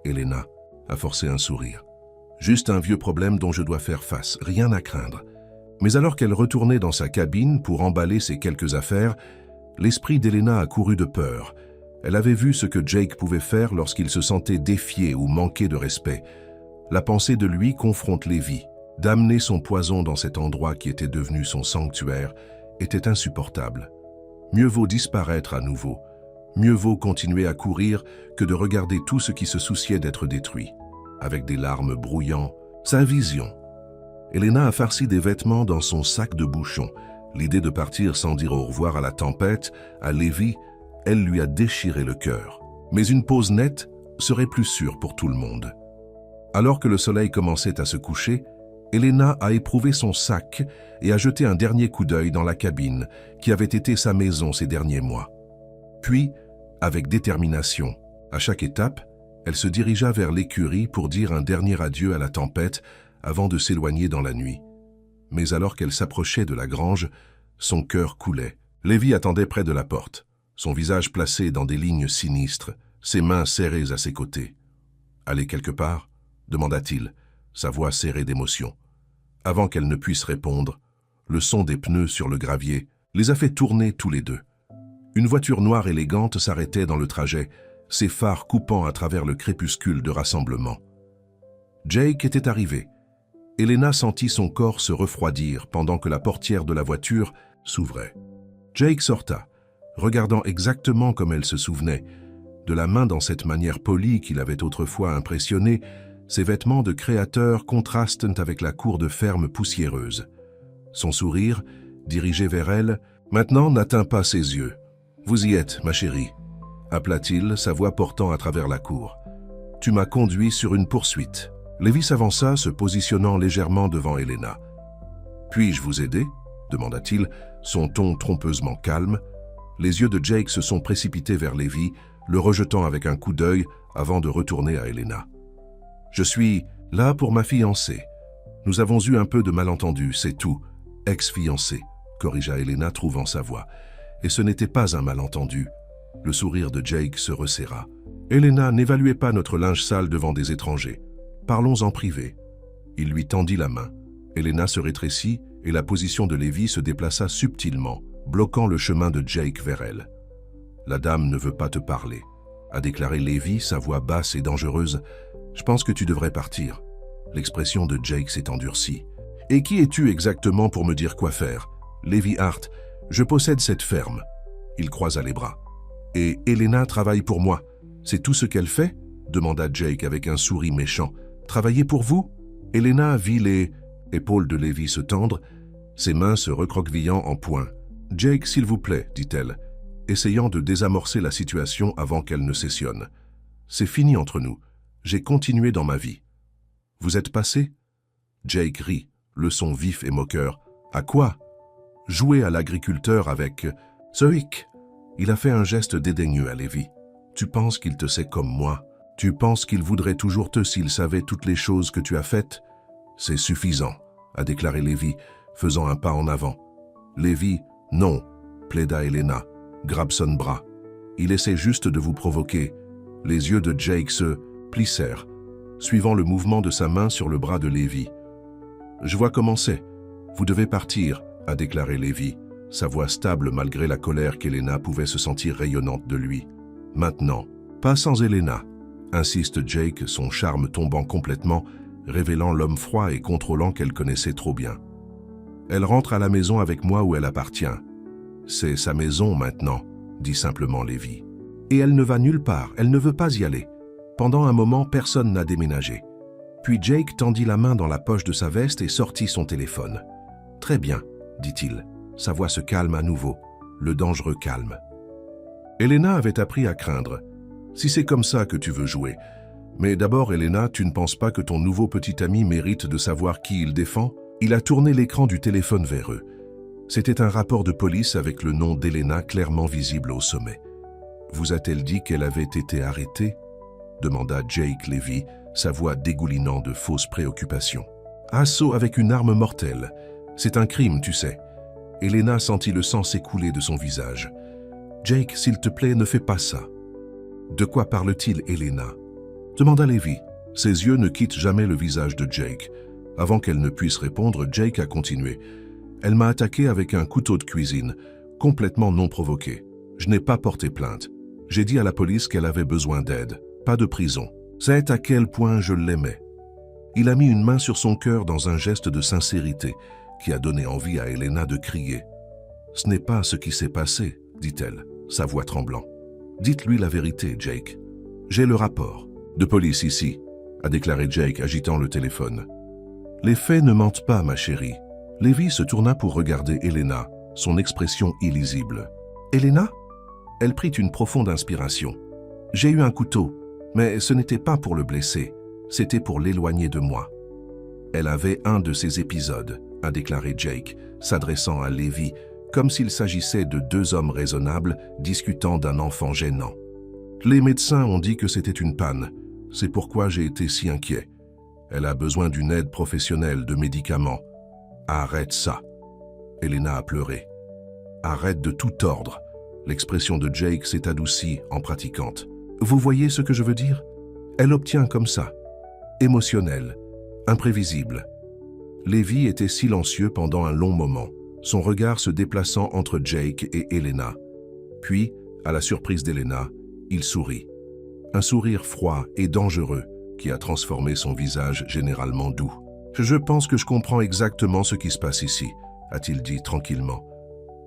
Elena a forcé un sourire. « Juste un vieux problème dont je dois faire face, rien à craindre. » Mais alors qu'elle retournait dans sa cabine pour emballer ses quelques affaires, l'esprit d'Elena a couru de peur. Elle avait vu ce que Jake pouvait faire lorsqu'il se sentait défié ou manqué de respect. La pensée de lui confronte Levi. D'amener son poison dans cet endroit qui était devenu son sanctuaire était insupportable. Mieux vaut disparaître à nouveau. Mieux vaut continuer à courir que de regarder tout ce qui se souciait d'être détruit. Avec des larmes brouillant, sa vision. Elena a farci des vêtements dans son sac de bouchons. L'idée de partir sans dire au revoir à la tempête, à Levi, elle lui a déchiré le cœur. Mais une pause nette serait plus sûre pour tout le monde. Alors que le soleil commençait à se coucher, Elena a éprouvé son sac et a jeté un dernier coup d'œil dans la cabine qui avait été sa maison ces derniers mois. Puis, avec détermination, à chaque étape, elle se dirigea vers l'écurie pour dire un dernier adieu à la tempête avant de s'éloigner dans la nuit. Mais alors qu'elle s'approchait de la grange, son cœur coulait. Levi attendait près de la porte, son visage placé dans des lignes sinistres, ses mains serrées à ses côtés. « Allez quelque part ?» demanda-t-il, sa voix serrée d'émotion. Avant qu'elle ne puisse répondre, le son des pneus sur le gravier les a fait tourner tous les deux. Une voiture noire élégante s'arrêtait dans le trajet, ses phares coupant à travers le crépuscule de rassemblement. Jake était arrivé. Elena sentit son corps se refroidir pendant que la portière de la voiture s'ouvrait. Jake sorta, regardant exactement comme elle se souvenait, de la main dans cette manière polie qui l'avait autrefois impressionnée. Ses vêtements de créateur contrastent avec la cour de ferme poussiéreuse. Son sourire, dirigé vers elle, Maintenant, n'atteins pas ses yeux. Vous y êtes, ma chérie, appela-t-il, sa voix portant à travers la cour. Tu m'as conduit sur une poursuite. Lévi s'avança, se positionnant légèrement devant Elena. Puis-je vous aider? Demanda-t-il, son ton trompeusement calme. Les yeux de Jake se sont précipités vers Lévi, le rejetant avec un coup d'œil avant de retourner à Elena. Je suis là pour ma fiancée. Nous avons eu un peu de malentendu, c'est tout. Ex-fiancée, corrigea Elena, trouvant sa voix. Et ce n'était pas un malentendu. Le sourire de Jake se resserra. Elena, n'évaluez pas notre linge sale devant des étrangers. Parlons en privé. Il lui tendit la main. Elena se rétrécit et la position de Lévi se déplaça subtilement, bloquant le chemin de Jake vers elle. « La dame ne veut pas te parler », a déclaré Lévi, sa voix basse et dangereuse. « Je pense que tu devrais partir. » L'expression de Jake s'est endurcie. « Et qui es-tu exactement pour me dire quoi faire ?»« Lévi Hart, je possède cette ferme. » Il croisa les bras. « Et Elena travaille pour moi. C'est tout ce qu'elle fait ?» demanda Jake avec un sourire méchant. « Travailler pour vous ?» Elena vit les épaules de Lévi se tendre, ses mains se recroquevillant en poing. « Jake, s'il vous plaît, dit-elle, essayant de désamorcer la situation avant qu'elle ne cessionne. « C'est fini entre nous. J'ai continué dans ma vie. »« Vous êtes passé ?» Jake rit, le son vif et moqueur. « À quoi ?»« Jouer à l'agriculteur avec... Zoïc !» Il a fait un geste dédaigneux à Lévi. « Tu penses qu'il te sait comme moi ? Tu penses qu'il voudrait toujours te s'il savait toutes les choses que tu as faites ? C'est suffisant, a déclaré Lévi, faisant un pas en avant. Lévi, non, plaida Elena, grappe son bras. Il essaie juste de vous provoquer. Les yeux de Jake se plissèrent, suivant le mouvement de sa main sur le bras de Lévi. Je vois comment c'est. Vous devez partir, a déclaré Lévi, sa voix stable malgré la colère qu'Elena pouvait se sentir rayonnante de lui. Maintenant, pas sans Elena, insiste Jake, son charme tombant complètement, révélant l'homme froid et contrôlant qu'elle connaissait trop bien. Elle rentre à la maison avec moi où elle appartient. C'est sa maison maintenant, dit simplement Lévi. Et elle ne va nulle part, elle ne veut pas y aller. Pendant un moment, personne n'a déménagé. Puis Jake tendit la main dans la poche de sa veste et sortit son téléphone. Très bien, dit-il. Sa voix se calme à nouveau, le dangereux calme. Elena avait appris à craindre. Si c'est comme ça que tu veux jouer. Mais d'abord, Elena, tu ne penses pas que ton nouveau petit ami mérite de savoir qui il défend? Il a tourné l'écran du téléphone vers eux. C'était un rapport de police avec le nom d'Elena clairement visible au sommet. Vous a-t-elle dit qu'elle avait été arrêtée? Demanda Jake Lévi, sa voix dégoulinant de fausses préoccupations. Assaut avec une arme mortelle. C'est un crime, tu sais. Elena sentit le sang s'écouler de son visage. Jake, s'il te plaît, ne fais pas ça. De quoi parle-t-il, Elena? Demanda Lévi. Ses yeux ne quittent jamais le visage de Jake. Avant qu'elle ne puisse répondre, Jake a continué. Elle m'a attaqué avec un couteau de cuisine, complètement non provoqué. Je n'ai pas porté plainte. J'ai dit à la police qu'elle avait besoin d'aide, pas de prison. C'est à quel point je l'aimais. Il a mis une main sur son cœur dans un geste de sincérité qui a donné envie à Elena de crier. Ce n'est pas ce qui s'est passé, dit-elle, sa voix tremblant. Dites-lui la vérité, Jake. J'ai le rapport. De police ici, a déclaré Jake, agitant le téléphone. Les faits ne mentent pas, ma chérie. Lévi se tourna pour regarder Elena, son expression illisible. Elena? Elle prit une profonde inspiration. J'ai eu un couteau, mais ce n'était pas pour le blesser, c'était pour l'éloigner de moi. Elle avait un de ces épisodes, a déclaré Jake, s'adressant à Lévi, comme s'il s'agissait de deux hommes raisonnables discutant d'un enfant gênant. Les médecins ont dit que c'était une panne. C'est pourquoi j'ai été si inquiet. Elle a besoin d'une aide professionnelle de médicaments. Arrête ça. Elena a pleuré. Arrête de tout ordre. L'expression de Jake s'est adoucie en pratiquant. Vous voyez ce que je veux dire? Elle obtient comme ça. Émotionnelle, imprévisible. Lévi était silencieux pendant un long moment, son regard se déplaçant entre Jake et Elena. Puis, à la surprise d'Elena, il sourit. Un sourire froid et dangereux qui a transformé son visage généralement doux. « Je pense que je comprends exactement ce qui se passe ici », a-t-il dit tranquillement.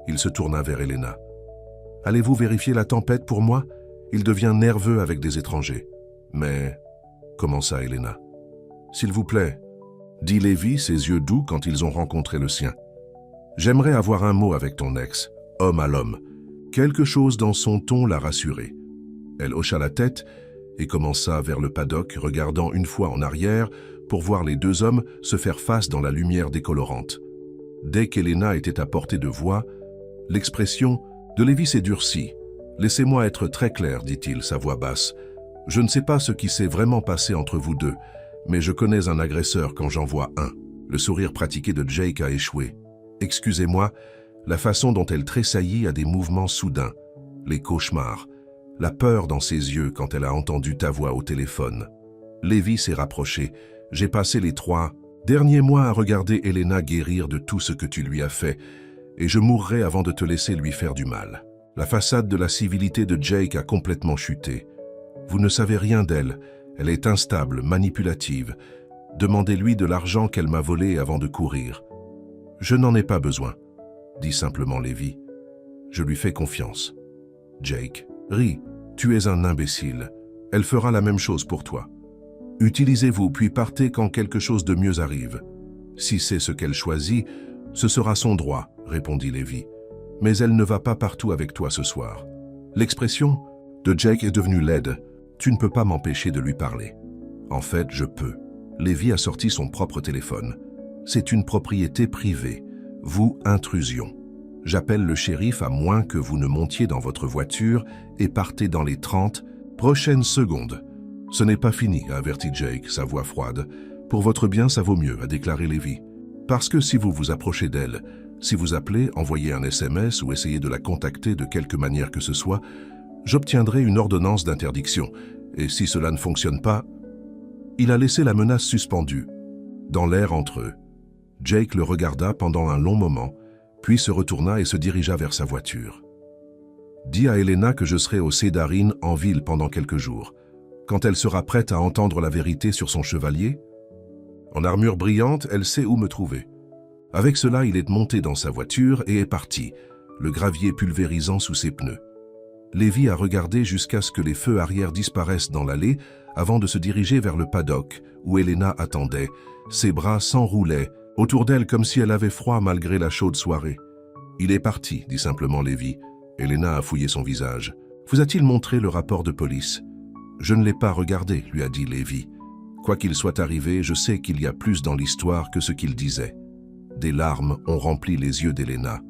Il se tourna vers Elena. « Allez-vous vérifier la tempête pour moi? Il devient nerveux avec des étrangers. »« Mais... » commença Elena. « S'il vous plaît, » dit Lévi, ses yeux doux quand ils ont rencontré le sien. « J'aimerais avoir un mot avec ton ex. homme à l'homme. Quelque chose dans son ton l'a rassurée. Elle hocha la tête et commença vers le paddock, regardant une fois en arrière pour voir les deux hommes se faire face dans la lumière décolorante. Dès qu'Elena était à portée de voix, l'expression de Lévi s'est durcie. « Laissez-moi être très clair, dit-il, sa voix basse. Je ne sais pas ce qui s'est vraiment passé entre vous deux, mais je connais un agresseur quand j'en vois un. » Le sourire pratiqué de Jake a échoué. « Excusez-moi, la façon dont elle tressaillit a des mouvements soudains, les cauchemars, la peur dans ses yeux quand elle a entendu ta voix au téléphone. » Lévi s'est rapproché. « J'ai passé les 3 derniers mois à regarder Elena guérir de tout ce que tu lui as fait, et je mourrai avant de te laisser lui faire du mal. » La façade de la civilité de Jake a complètement chuté. « Vous ne savez rien d'elle, elle est instable, manipulative. Demandez-lui de l'argent qu'elle m'a volé avant de courir. »« Je n'en ai pas besoin, » dit simplement Lévi. « Je lui fais confiance. » Jake rit. « Tu es un imbécile. Elle fera la même chose pour toi. Utilisez-vous puis partez quand quelque chose de mieux arrive. Si c'est ce qu'elle choisit, ce sera son droit, » répondit Lévi. « Mais elle ne va pas partout avec toi ce soir. » L'expression de Jake est devenue laide. « Tu ne peux pas m'empêcher de lui parler. » « En fait, je peux. » Lévi a sorti son propre téléphone. « C'est une propriété privée. Vous, intrusion. J'appelle le shérif à moins que vous ne montiez dans votre voiture et partez dans les 30 prochaines secondes. » « Ce n'est pas fini, » a averti Jake, sa voix froide. « Pour votre bien, ça vaut mieux, » a déclaré Lévi. « Parce que si vous vous approchez d'elle, si vous appelez, envoyez un SMS ou essayez de la contacter de quelque manière que ce soit, j'obtiendrai une ordonnance d'interdiction. Et si cela ne fonctionne pas... » Il a laissé la menace suspendue, dans l'air entre eux. Jake le regarda pendant un long moment, puis se retourna et se dirigea vers sa voiture. « Dis à Elena que je serai au Cédarine en ville pendant quelques jours. Quand elle sera prête à entendre la vérité sur son chevalier, en armure brillante, elle sait où me trouver. » Avec cela, il est monté dans sa voiture et est parti, le gravier pulvérisant sous ses pneus. Lévi a regardé jusqu'à ce que les feux arrière disparaissent dans l'allée avant de se diriger vers le paddock où Elena attendait. Ses bras s'enroulaient autour d'elle comme si elle avait froid malgré la chaude soirée. « Il est parti, » dit simplement Lévi. Elena a fouillé son visage. « Vous a-t-il montré le rapport de police ?»« Je ne l'ai pas regardé, » lui a dit Lévi. « Quoi qu'il soit arrivé, je sais qu'il y a plus dans l'histoire que ce qu'il disait. » Des larmes ont rempli les yeux d'Elena.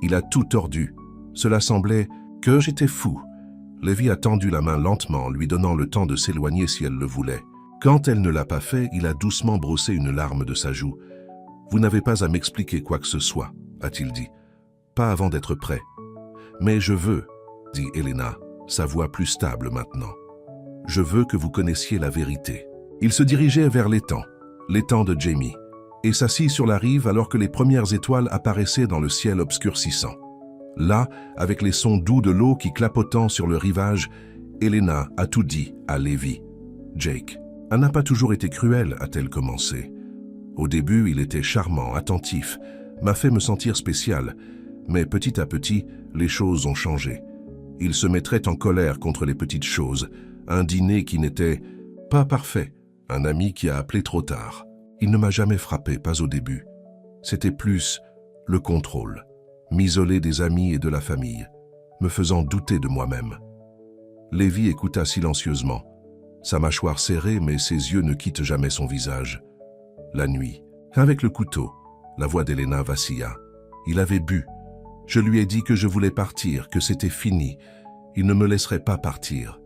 Il a tout tordu. Cela semblait que j'étais fou. Lévi a tendu la main lentement, lui donnant le temps de s'éloigner si elle le voulait. Quand elle ne l'a pas fait, il a doucement brossé une larme de sa joue. « Vous n'avez pas à m'expliquer quoi que ce soit, » a-t-il dit. « Pas avant d'être prêt. »« Mais je veux, » dit Elena, sa voix plus stable maintenant. « Je veux que vous connaissiez la vérité. » Il se dirigeait vers l'étang de Jamie, et s'assit sur la rive alors que les premières étoiles apparaissaient dans le ciel obscurcissant. Là, avec les sons doux de l'eau qui clapotant sur le rivage, Elena a tout dit à Lévi. « Jake, elle n'a pas toujours été cruelle, a-t-elle commencé. Au début, il était charmant, attentif, m'a fait me sentir spécial, mais petit à petit, les choses ont changé. Il se mettrait en colère contre les petites choses, un dîner qui n'était pas parfait, un ami qui a appelé trop tard. Il ne m'a jamais frappé, pas au début. C'était plus le contrôle, m'isoler des amis et de la famille, me faisant douter de moi-même. » Lévi écouta silencieusement, sa mâchoire serrée, mais ses yeux ne quittent jamais son visage. La nuit, avec le couteau, la voix d'Elena vacilla. Il avait bu. Je lui ai dit que je voulais partir, que c'était fini. Il ne me laisserait pas partir.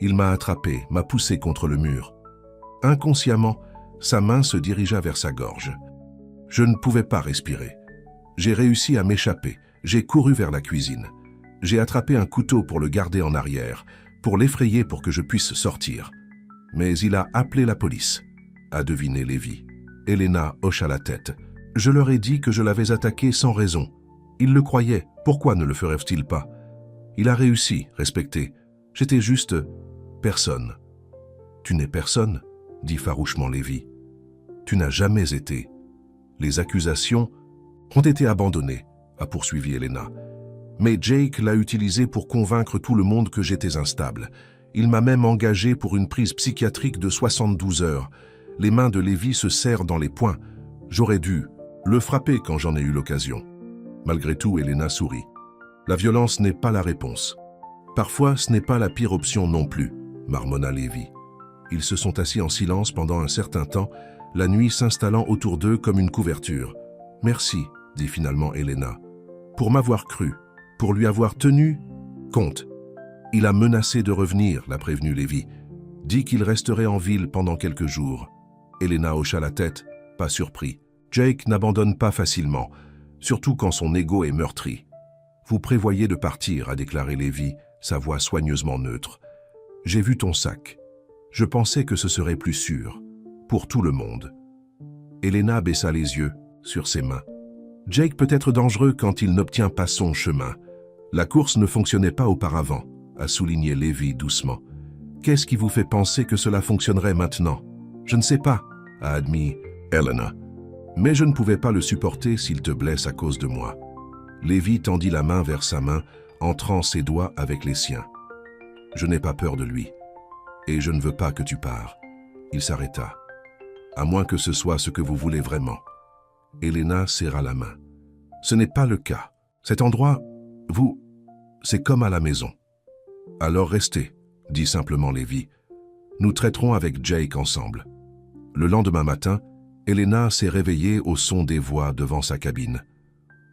Il m'a attrapé, m'a poussé contre le mur. Inconsciemment, sa main se dirigea vers sa gorge. Je ne pouvais pas respirer. J'ai réussi à m'échapper. J'ai couru vers la cuisine. J'ai attrapé un couteau pour le garder en arrière, pour l'effrayer pour que je puisse sortir. Mais il a appelé la police, a deviné Lévi. Elena hocha la tête. Je leur ai dit que je l'avais attaqué sans raison. Ils le croyaient. Pourquoi ne le ferait-il pas? Il a réussi, respecté. J'étais juste personne. Tu n'es personne, dit farouchement Lévi. Tu n'as jamais été. Les accusations ont été abandonnées, a poursuivi Elena. Mais Jake l'a utilisé pour convaincre tout le monde que j'étais instable. Il m'a même engagé pour une prise psychiatrique de 72 heures. Les mains de Lévi se serrent dans les poings. J'aurais dû le frapper quand j'en ai eu l'occasion. Malgré tout, Elena sourit. La violence n'est pas la réponse. Parfois, ce n'est pas la pire option non plus, marmonna Lévi. Ils se sont assis en silence pendant un certain temps, la nuit s'installant autour d'eux comme une couverture. « Merci », dit finalement Elena, « pour m'avoir cru, pour lui avoir tenu compte. Il a menacé de revenir, l'a prévenu Lévi. Dit qu'il resterait en ville pendant quelques jours. » Elena hocha la tête, pas surpris. Jake n'abandonne pas facilement, surtout quand son ego est meurtri. « Vous prévoyez de partir », a déclaré Lévi, sa voix soigneusement neutre. « J'ai vu ton sac. Je pensais que ce serait plus sûr, pour tout le monde. » Elena baissa les yeux, sur ses mains. Jake peut être dangereux quand il n'obtient pas son chemin. La course ne fonctionnait pas auparavant, a souligné Lévi doucement. Qu'est-ce qui vous fait penser que cela fonctionnerait maintenant? Je ne sais pas, a admis Elena. Mais je ne pouvais pas le supporter s'il te blesse à cause de moi. Lévi tendit la main vers sa main, entrant ses doigts avec les siens. Je n'ai pas peur de lui. Et je ne veux pas que tu pars. Il s'arrêta. À moins que ce soit ce que vous voulez vraiment. Elena serra la main. Ce n'est pas le cas. Cet endroit, c'est comme à la maison. Alors restez, dit simplement Lévi. Nous traiterons avec Jake ensemble. Le lendemain matin, Elena s'est réveillée au son des voix devant sa cabine.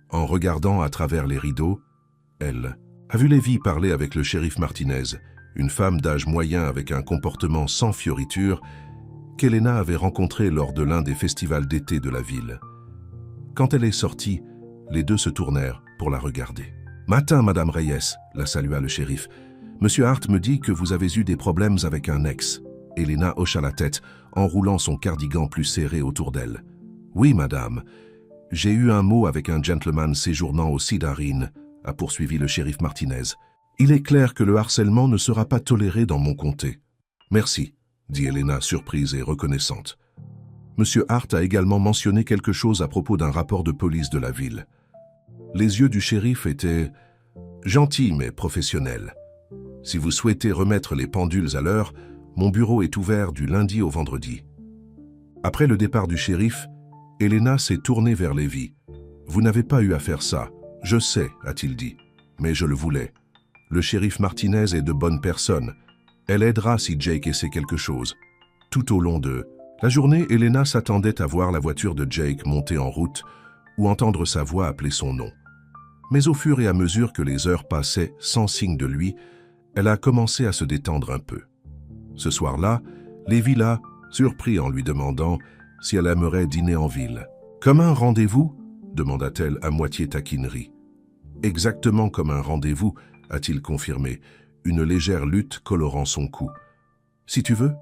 En regardant à travers les rideaux, elle a vu Lévi parler avec le shérif Martinez, une femme d'âge moyen avec un comportement sans fioriture qu'Elena avait rencontré lors de l'un des festivals d'été de la ville. Quand elle est sortie, les deux se tournèrent pour la regarder. « Matin, Madame Reyes », la salua le shérif. « Monsieur Hart me dit que vous avez eu des problèmes avec un ex. » Elena hocha la tête, enroulant son cardigan plus serré autour d'elle. « Oui, madame. J'ai eu un mot avec un gentleman séjournant au Cedar Inn », a poursuivi le shérif Martinez. « Il est clair que le harcèlement ne sera pas toléré dans mon comté. »« Merci », dit Elena, surprise et reconnaissante. Monsieur Hart a également mentionné quelque chose à propos d'un rapport de police de la ville. Les yeux du shérif étaient gentils mais professionnels. « Si vous souhaitez remettre les pendules à l'heure, mon bureau est ouvert du lundi au vendredi. » Après le départ du shérif, Elena s'est tournée vers Lévi. « Vous n'avez pas eu à faire ça, je sais, a-t-il dit, mais je le voulais. Le shérif Martinez est de bonne personne. Elle aidera si Jake essaie quelque chose. » Tout au long de la journée, Elena s'attendait à voir la voiture de Jake monter en route ou entendre sa voix appeler son nom. Mais au fur et à mesure que les heures passaient sans signe de lui, elle a commencé à se détendre un peu. Ce soir-là, Lévi l'a surpris en lui demandant si elle aimerait dîner en ville. « Comme un rendez-vous » demanda-t-elle à moitié taquinerie. « Exactement comme un rendez-vous » a-t-il confirmé, une légère lutte colorant son cou. « Si tu veux ?»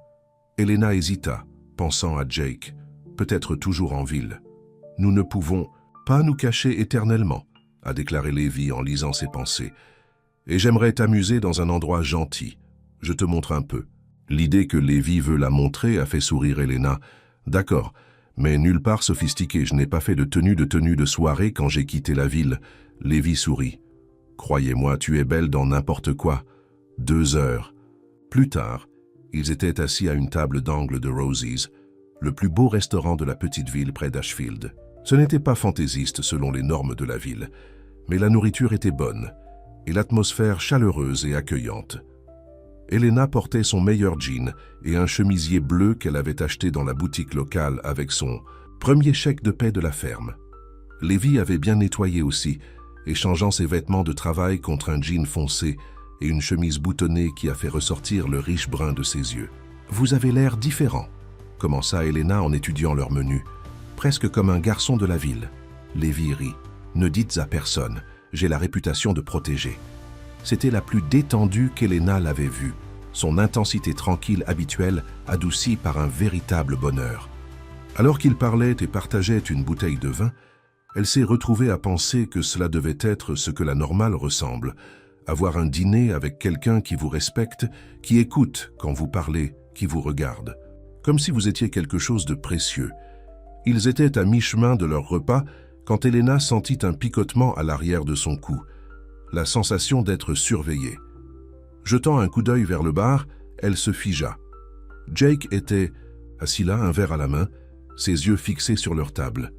Elena hésita, pensant à Jake, peut-être toujours en ville. « Nous ne pouvons pas nous cacher éternellement », a déclaré Lévi en lisant ses pensées. « Et j'aimerais t'amuser dans un endroit gentil. Je te montre un peu. » L'idée que Lévi veut la montrer a fait sourire Elena. « D'accord, mais nulle part sophistiqué. Je n'ai pas fait de tenue de soirée quand j'ai quitté la ville. » Lévi sourit. « Croyez-moi, tu es belle dans n'importe quoi. » 2 heures. Plus tard, ils étaient assis à une table d'angle de Rosie's, le plus beau restaurant de la petite ville près d'Ashfield. Ce n'était pas fantaisiste selon les normes de la ville, mais la nourriture était bonne et l'atmosphère chaleureuse et accueillante. Elena portait son meilleur jean et un chemisier bleu qu'elle avait acheté dans la boutique locale avec son premier chèque de paie de la ferme. Lévi avait bien nettoyé aussi, échangeant ses vêtements de travail contre un jean foncé et une chemise boutonnée qui a fait ressortir le riche brun de ses yeux. « Vous avez l'air différent », commença Elena en étudiant leur menu, presque comme un garçon de la ville. Lévi rit. « Ne dites à personne, j'ai la réputation de protéger. » C'était la plus détendue qu'Elena l'avait vue, son intensité tranquille habituelle adoucie par un véritable bonheur. Alors qu'ils parlaient et partageaient une bouteille de vin, elle s'est retrouvée à penser que cela devait être ce que la normale ressemble, avoir un dîner avec quelqu'un qui vous respecte, qui écoute quand vous parlez, qui vous regarde, comme si vous étiez quelque chose de précieux. Ils étaient à mi-chemin de leur repas quand Elena sentit un picotement à l'arrière de son cou, la sensation d'être surveillée. Jetant un coup d'œil vers le bar, elle se figea. Jake était assis là, un verre à la main, ses yeux fixés sur leur table.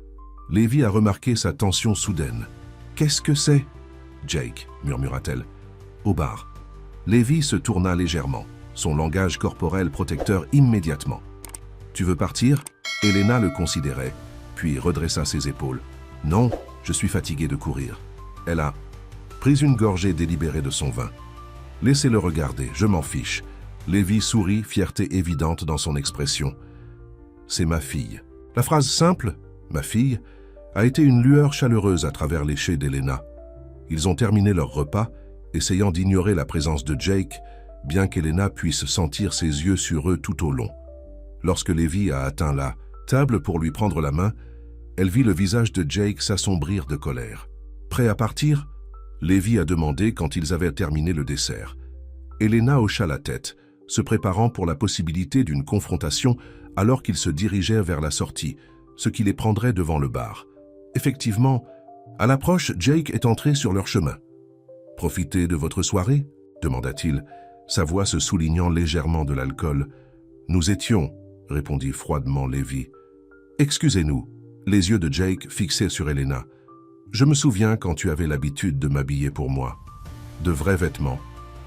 Lévi a remarqué sa tension soudaine. « Qu'est-ce que c'est » Jake, murmura-t-elle. Au bar. Lévi se tourna légèrement, son langage corporel protecteur immédiatement. Tu veux partir? Elena le considérait, puis redressa ses épaules. Non, je suis fatigué de courir. Elle a pris une gorgée délibérée de son vin. Laissez-le regarder, je m'en fiche. Lévi sourit, fierté évidente dans son expression. C'est ma fille. La phrase simple, ma fille, a été une lueur chaleureuse à travers les chais d'Elena. Ils ont terminé leur repas, essayant d'ignorer la présence de Jake, bien qu'Elena puisse sentir ses yeux sur eux tout au long. Lorsque Lévi a atteint la table pour lui prendre la main, elle vit le visage de Jake s'assombrir de colère. Prêt à partir? Lévi a demandé quand ils avaient terminé le dessert. Elena hocha la tête, se préparant pour la possibilité d'une confrontation alors qu'ils se dirigeaient vers la sortie, ce qui les prendrait devant le bar. Effectivement, à l'approche, Jake est entré sur leur chemin. « Profitez de votre soirée ?» demanda-t-il, sa voix se soulignant légèrement de l'alcool. « Nous étions, » répondit froidement Lévi. « Excusez-nous. » Les yeux de Jake fixés sur Elena. « Je me souviens quand tu avais l'habitude de m'habiller pour moi. De vrais vêtements.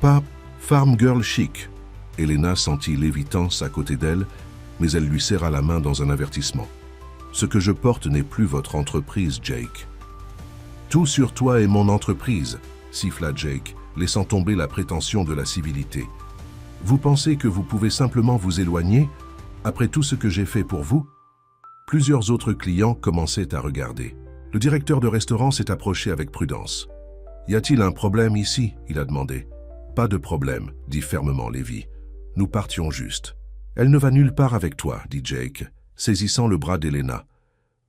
Pas farm girl chic. » Elena sentit l'évitance à côté d'elle, mais elle lui serra la main dans un avertissement. « Ce que je porte n'est plus votre entreprise, Jake. »« Tout sur toi est mon entreprise, » siffla Jake, laissant tomber la prétention de la civilité. « Vous pensez que vous pouvez simplement vous éloigner, après tout ce que j'ai fait pour vous ?» Plusieurs autres clients commençaient à regarder. Le directeur de restaurant s'est approché avec prudence. « Y a-t-il un problème ici ?» il a demandé. « Pas de problème, » dit fermement Lévi. « Nous partions juste. »« Elle ne va nulle part avec toi, » dit Jake, saisissant le bras d'Elena.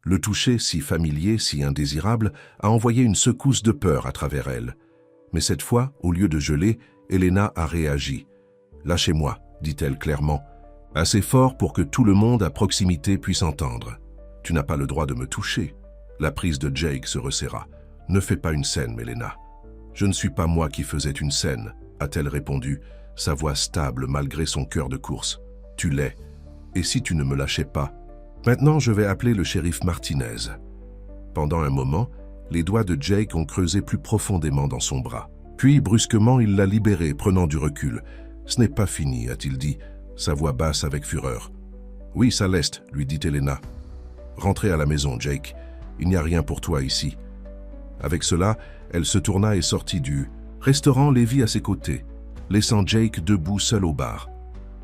Le toucher si familier, si indésirable, a envoyé une secousse de peur à travers elle. Mais cette fois, au lieu de geler, Elena a réagi. « Lâchez-moi, » dit-elle clairement, assez fort pour que tout le monde à proximité puisse entendre. « Tu n'as pas le droit de me toucher. » La prise de Jake se resserra. « Ne fais pas une scène, Elena. »« Je ne suis pas moi qui faisais une scène, » a-t-elle répondu, sa voix stable malgré son cœur de course. « Tu l'es. Et si tu ne me lâchais pas? Maintenant, je vais appeler le shérif Martinez. » Pendant un moment, les doigts de Jake ont creusé plus profondément dans son bras. Puis, brusquement, il l'a libéré, prenant du recul. « Ce n'est pas fini, » a-t-il dit, sa voix basse avec fureur. « Oui, ça l'est, » lui dit Elena. « Rentrez à la maison, Jake. Il n'y a rien pour toi ici. » Avec cela, elle se tourna et sortit du restaurant, Lévi à ses côtés, laissant Jake debout seul au bar.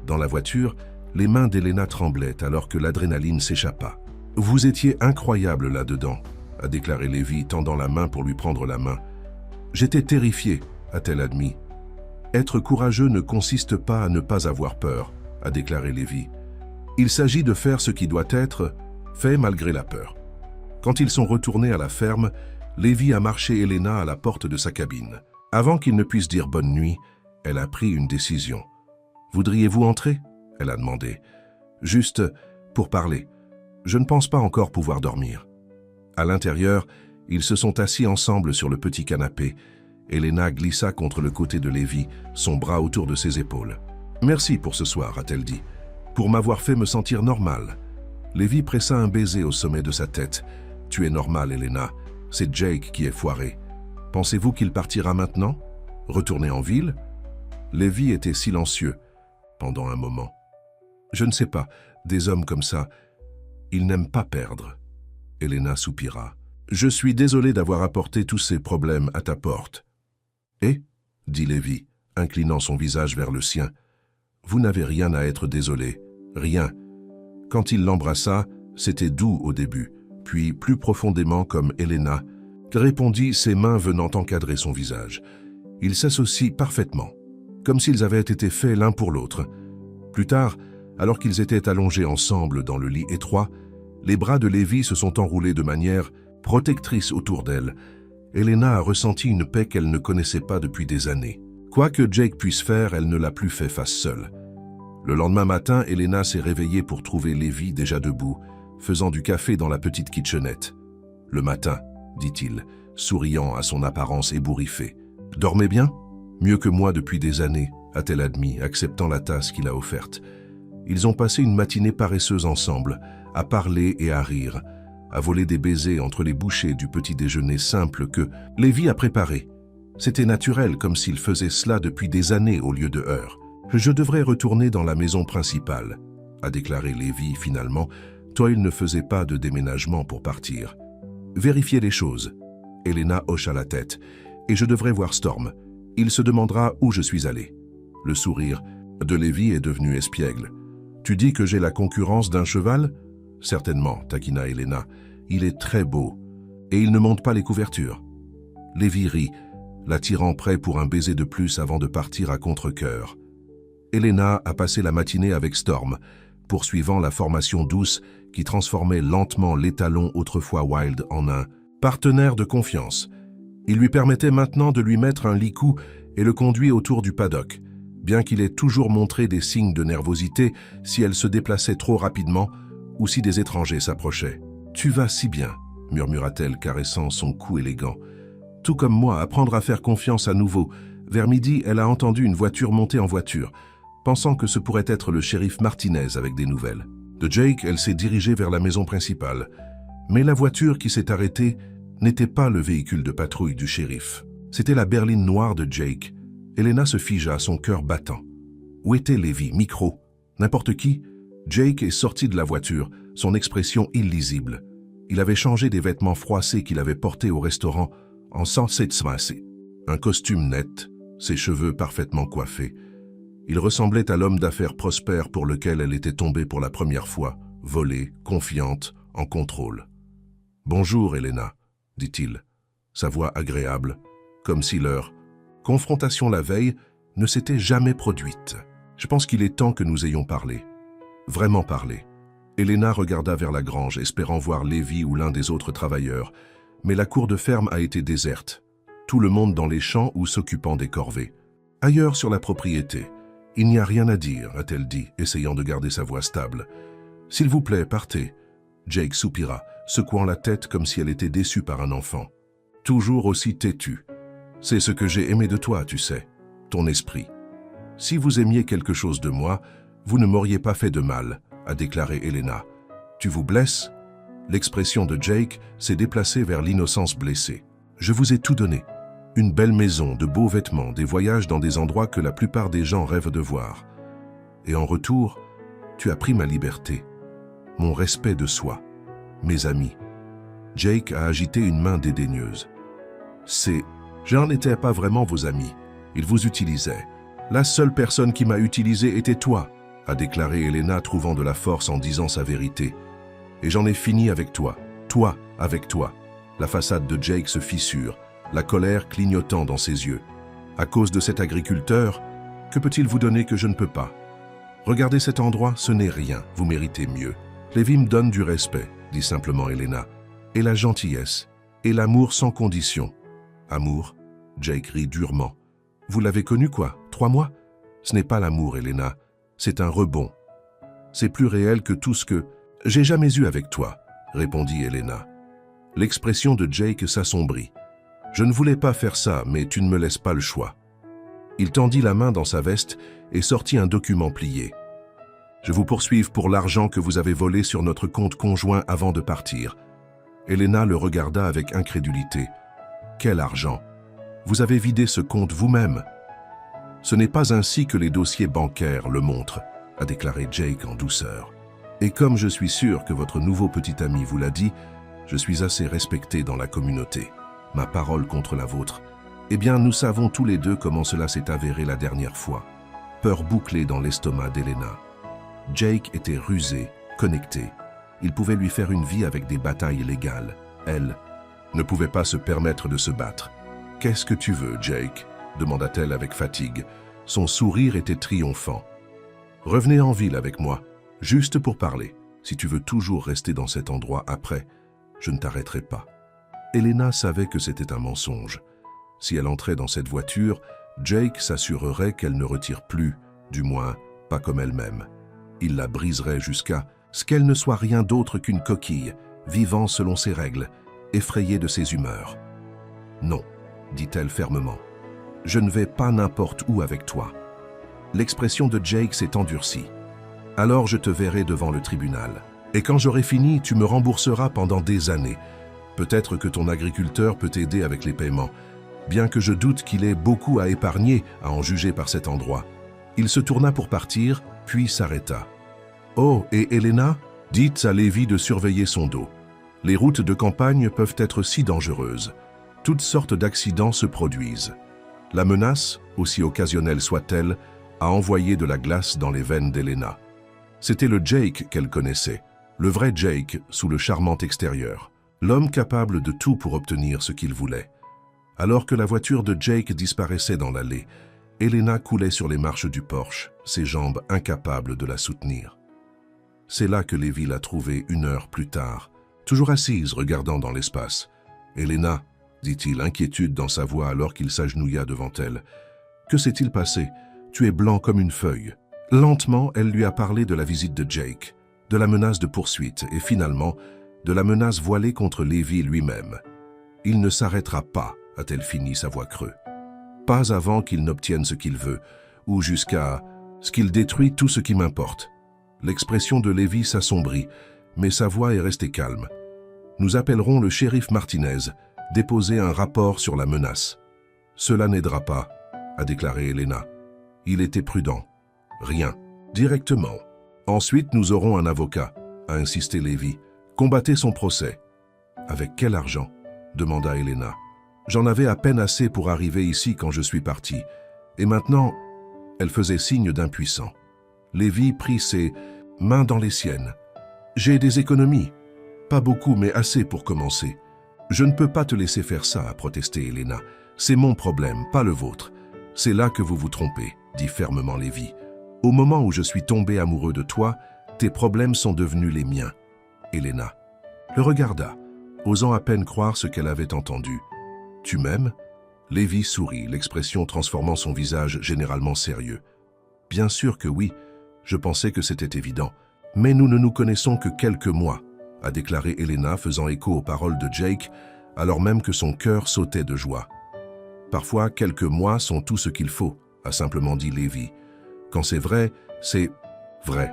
Dans la voiture, les mains d'Elena tremblaient alors que l'adrénaline s'échappa. « Vous étiez incroyable là-dedans, » a déclaré Lévi, tendant la main pour lui prendre la main. « J'étais terrifié, » a-t-elle admis. « Être courageux ne consiste pas à ne pas avoir peur, » a déclaré Lévi. « Il s'agit de faire ce qui doit être fait malgré la peur. » Quand ils sont retournés à la ferme, Lévi a marché Elena à la porte de sa cabine. Avant qu'il ne puisse dire bonne nuit, elle a pris une décision. « Voudriez-vous entrer ?» elle a demandé. « Juste pour parler. Je ne pense pas encore pouvoir dormir. » À l'intérieur, ils se sont assis ensemble sur le petit canapé. Elena glissa contre le côté de Lévi, son bras autour de ses épaules. « Merci pour ce soir, » a-t-elle dit, « pour m'avoir fait me sentir normale. » Lévi pressa un baiser au sommet de sa tête. « Tu es normale, Elena. C'est Jake qui est foiré. Pensez-vous qu'il partira maintenant? Retourner en ville ?» Lévi était silencieux pendant un moment. « Je ne sais pas, des hommes comme ça, ils n'aiment pas perdre. » Elena soupira. « Je suis désolé d'avoir apporté tous ces problèmes à ta porte. »« Et ?» dit Lévi, inclinant son visage vers le sien. « Vous n'avez rien à être désolé, rien. » Quand il l'embrassa, c'était doux au début, puis plus profondément comme Elena, répondit, ses mains venant encadrer son visage. Ils s'associent parfaitement, comme s'ils avaient été faits l'un pour l'autre. Plus tard, alors qu'ils étaient allongés ensemble dans le lit étroit, les bras de Lévi se sont enroulés de manière protectrice autour d'elle. Elena a ressenti une paix qu'elle ne connaissait pas depuis des années. Quoi que Jake puisse faire, elle ne l'a plus fait face seule. Le lendemain matin, Elena s'est réveillée pour trouver Lévi déjà debout, faisant du café dans la petite kitchenette. « Le matin », dit-il, souriant à son apparence ébouriffée. « Dormez bien ?»« Mieux que moi depuis des années », a-t-elle admis, acceptant la tasse qu'il a offerte. Ils ont passé une matinée paresseuse ensemble, à parler et à rire, à voler des baisers entre les bouchées du petit déjeuner simple que Lévi a préparé, C'était naturel, comme s'il faisait cela depuis des années au lieu de heures. « Je devrais retourner dans la maison principale », a déclaré Lévi finalement. Toyle ne faisait pas de déménagement pour partir. « Vérifiez les choses. » Elena hocha la tête. « Et je devrais voir Storm. Il se demandera où je suis allé. » Le sourire de Lévi est devenu espiègle. « Tu dis que j'ai la concurrence d'un cheval ?»« Certainement, taquina Elena. Il est très beau. Et il ne monte pas les couvertures. » Lévi rit, l'attirant prêt pour un baiser de plus avant de partir à contre-cœur. Elena a passé la matinée avec Storm, poursuivant la formation douce qui transformait lentement l'étalon autrefois Wild en un partenaire de confiance. Il lui permettait maintenant de lui mettre un licou et le conduit autour du paddock, bien qu'il ait toujours montré des signes de nervosité si elle se déplaçait trop rapidement ou si des étrangers s'approchaient. « Tu vas si bien », murmura-t-elle, caressant son cou élégant. « Tout comme moi, apprendre à faire confiance à nouveau. » Vers midi, elle a entendu une voiture monter en voiture, pensant que ce pourrait être le shérif Martinez avec des nouvelles. De Jake, elle s'est dirigée vers la maison principale. Mais la voiture qui s'est arrêtée n'était pas le véhicule de patrouille du shérif. C'était la berline noire de Jake. Elena se figea, son cœur battant. Où était Lévi? Micro? N'importe qui? Jake est sorti de la voiture, son expression illisible. Il avait changé des vêtements froissés qu'il avait portés au restaurant en Sansetsmassé. Un costume net, ses cheveux parfaitement coiffés. Il ressemblait à l'homme d'affaires prospère pour lequel elle était tombée pour la première fois, volée, confiante, en contrôle. « Bonjour, Elena », dit-il, sa voix agréable, comme si leur confrontation la veille ne s'était jamais produite. « Je pense qu'il est temps que nous ayons parlé. Vraiment parlé. » Elena regarda vers la grange, espérant voir Lévi ou l'un des autres travailleurs, mais la cour de ferme a été déserte, tout le monde dans les champs ou s'occupant des corvées. Ailleurs sur la propriété, « Il n'y a rien à dire », a-t-elle dit, essayant de garder sa voix stable. « S'il vous plaît, partez. » Jake soupira, secouant la tête comme si elle était déçue par un enfant. « Toujours aussi têtu. C'est ce que j'ai aimé de toi, tu sais, ton esprit. Si vous aimiez quelque chose de moi, vous ne m'auriez pas fait de mal, » a déclaré Elena. « Tu vous blesses ?» L'expression de Jake s'est déplacée vers l'innocence blessée. « Je vous ai tout donné. Une belle maison, de beaux vêtements, des voyages dans des endroits que la plupart des gens rêvent de voir. Et en retour, tu as pris ma liberté, mon respect de soi, mes amis. » Jake a agité une main dédaigneuse. « Je n'en étais pas vraiment vos amis. Ils vous utilisaient. La seule personne qui m'a utilisé était toi, » a déclaré Elena, trouvant de la force en disant sa vérité. « Et j'en ai fini avec toi, avec toi. » La façade de Jake se fissure, la colère clignotant dans ses yeux. « À cause de cet agriculteur, que peut-il vous donner que je ne peux pas? Regardez cet endroit, ce n'est rien, vous méritez mieux. Lévi me donne du respect, » dit simplement Elena, « et la gentillesse, et l'amour sans condition. » « Amour ?» Jake rit durement. « Vous l'avez connu quoi? 3 mois? Ce n'est pas l'amour, Elena, c'est un rebond. C'est plus réel que tout ce que j'ai jamais eu avec toi, » répondit Elena. L'expression de Jake s'assombrit. « Je ne voulais pas faire ça, mais tu ne me laisses pas le choix. » Il tendit la main dans sa veste et sortit un document plié. « Je vous poursuive pour l'argent que vous avez volé sur notre compte conjoint avant de partir. » Elena le regarda avec incrédulité. « Quel argent? Vous avez vidé ce compte vous-même. » « Ce n'est pas ainsi que les dossiers bancaires le montrent, » a déclaré Jake en douceur. « Et comme je suis sûr que votre nouveau petit ami vous l'a dit, je suis assez respecté dans la communauté. Ma parole contre la vôtre. Eh bien, nous savons tous les deux comment cela s'est avéré la dernière fois. » Peur bouclée dans l'estomac d'Elena. Jake était rusé, connecté. Il pouvait lui faire une vie avec des batailles légales. Elle ne pouvait pas se permettre de se battre. « Qu'est-ce que tu veux, Jake ?» demanda-t-elle avec fatigue. Son sourire était triomphant. « Revenez en ville avec moi, juste pour parler. Si tu veux toujours rester dans cet endroit après, je ne t'arrêterai pas. » Elena savait que c'était un mensonge. Si elle entrait dans cette voiture, Jake s'assurerait qu'elle ne retire plus, du moins pas comme elle-même. Il la briserait jusqu'à ce qu'elle ne soit rien d'autre qu'une coquille, vivant selon ses règles, effrayée de ses humeurs. « Non, » dit-elle fermement. « Je ne vais pas n'importe où avec toi. » L'expression de Jake s'est endurcie. « Alors je te verrai devant le tribunal. Et quand j'aurai fini, tu me rembourseras pendant des années. Peut-être que ton agriculteur peut t'aider avec les paiements. bien que je doute qu'il ait beaucoup à épargner à en juger par cet endroit. Il se tourna pour partir, puis s'arrêta. « Oh, et Elena, dites à Lévi de surveiller son dos. Les routes de campagne peuvent être si dangereuses. Toutes sortes d'accidents se produisent. » La menace, aussi occasionnelle soit-elle, a envoyé de la glace dans les veines d'Elena. C'était le Jake qu'elle connaissait, le vrai Jake sous le charmant extérieur, l'homme capable de tout pour obtenir ce qu'il voulait. Alors que la voiture de Jake disparaissait dans l'allée, Elena coulait sur les marches du Porsche, ses jambes incapables de la soutenir. C'est là que Lévi l'a trouvée 1 heure plus tard, toujours assise, regardant dans l'espace. « Elena, dit-il, inquiétude dans sa voix alors qu'il s'agenouilla devant elle. « Que s'est-il passé? Tu es blanc comme une feuille. » Lentement, elle lui a parlé de la visite de Jake, de la menace de poursuite et finalement, de la menace voilée contre Lévi lui-même. « Il ne s'arrêtera pas, a-t-elle fini, sa voix creux. Pas avant qu'il n'obtienne ce qu'il veut, ou jusqu'à ce qu'il détruit tout ce qui m'importe. » L'expression de Lévi s'assombrit, mais sa voix est restée calme. « Nous appellerons le shérif Martinez, déposer un rapport sur la menace. »« Cela n'aidera pas, » a déclaré Elena. Il était prudent. « Rien. Directement. Ensuite, nous aurons un avocat, » a insisté Lévi. « Combattez son procès. »« Avec quel argent ?» demanda Elena. « J'en avais à peine assez pour arriver ici quand je suis parti. Et maintenant, elle faisait signe d'impuissant. Lévi prit ses mains dans les siennes. « J'ai des économies. Pas beaucoup, mais assez pour commencer. Je ne peux pas te laisser faire ça, » a protesté Elena. « C'est mon problème, pas le vôtre. C'est là que vous vous trompez, » dit fermement Lévi. « Au moment où je suis tombé amoureux de toi, tes problèmes sont devenus les miens. » Elena le regarda, osant à peine croire ce qu'elle avait entendu. « Tu m'aimes » Lévi sourit, l'expression transformant son visage généralement sérieux. « Bien sûr que oui, je pensais que c'était évident. Mais nous ne nous connaissons que quelques mois, » a déclaré Elena, faisant écho aux paroles de Jake, alors même que son cœur sautait de joie. « Parfois, quelques mois sont tout ce qu'il faut, » a simplement dit Lévi. « Quand c'est vrai, c'est vrai. »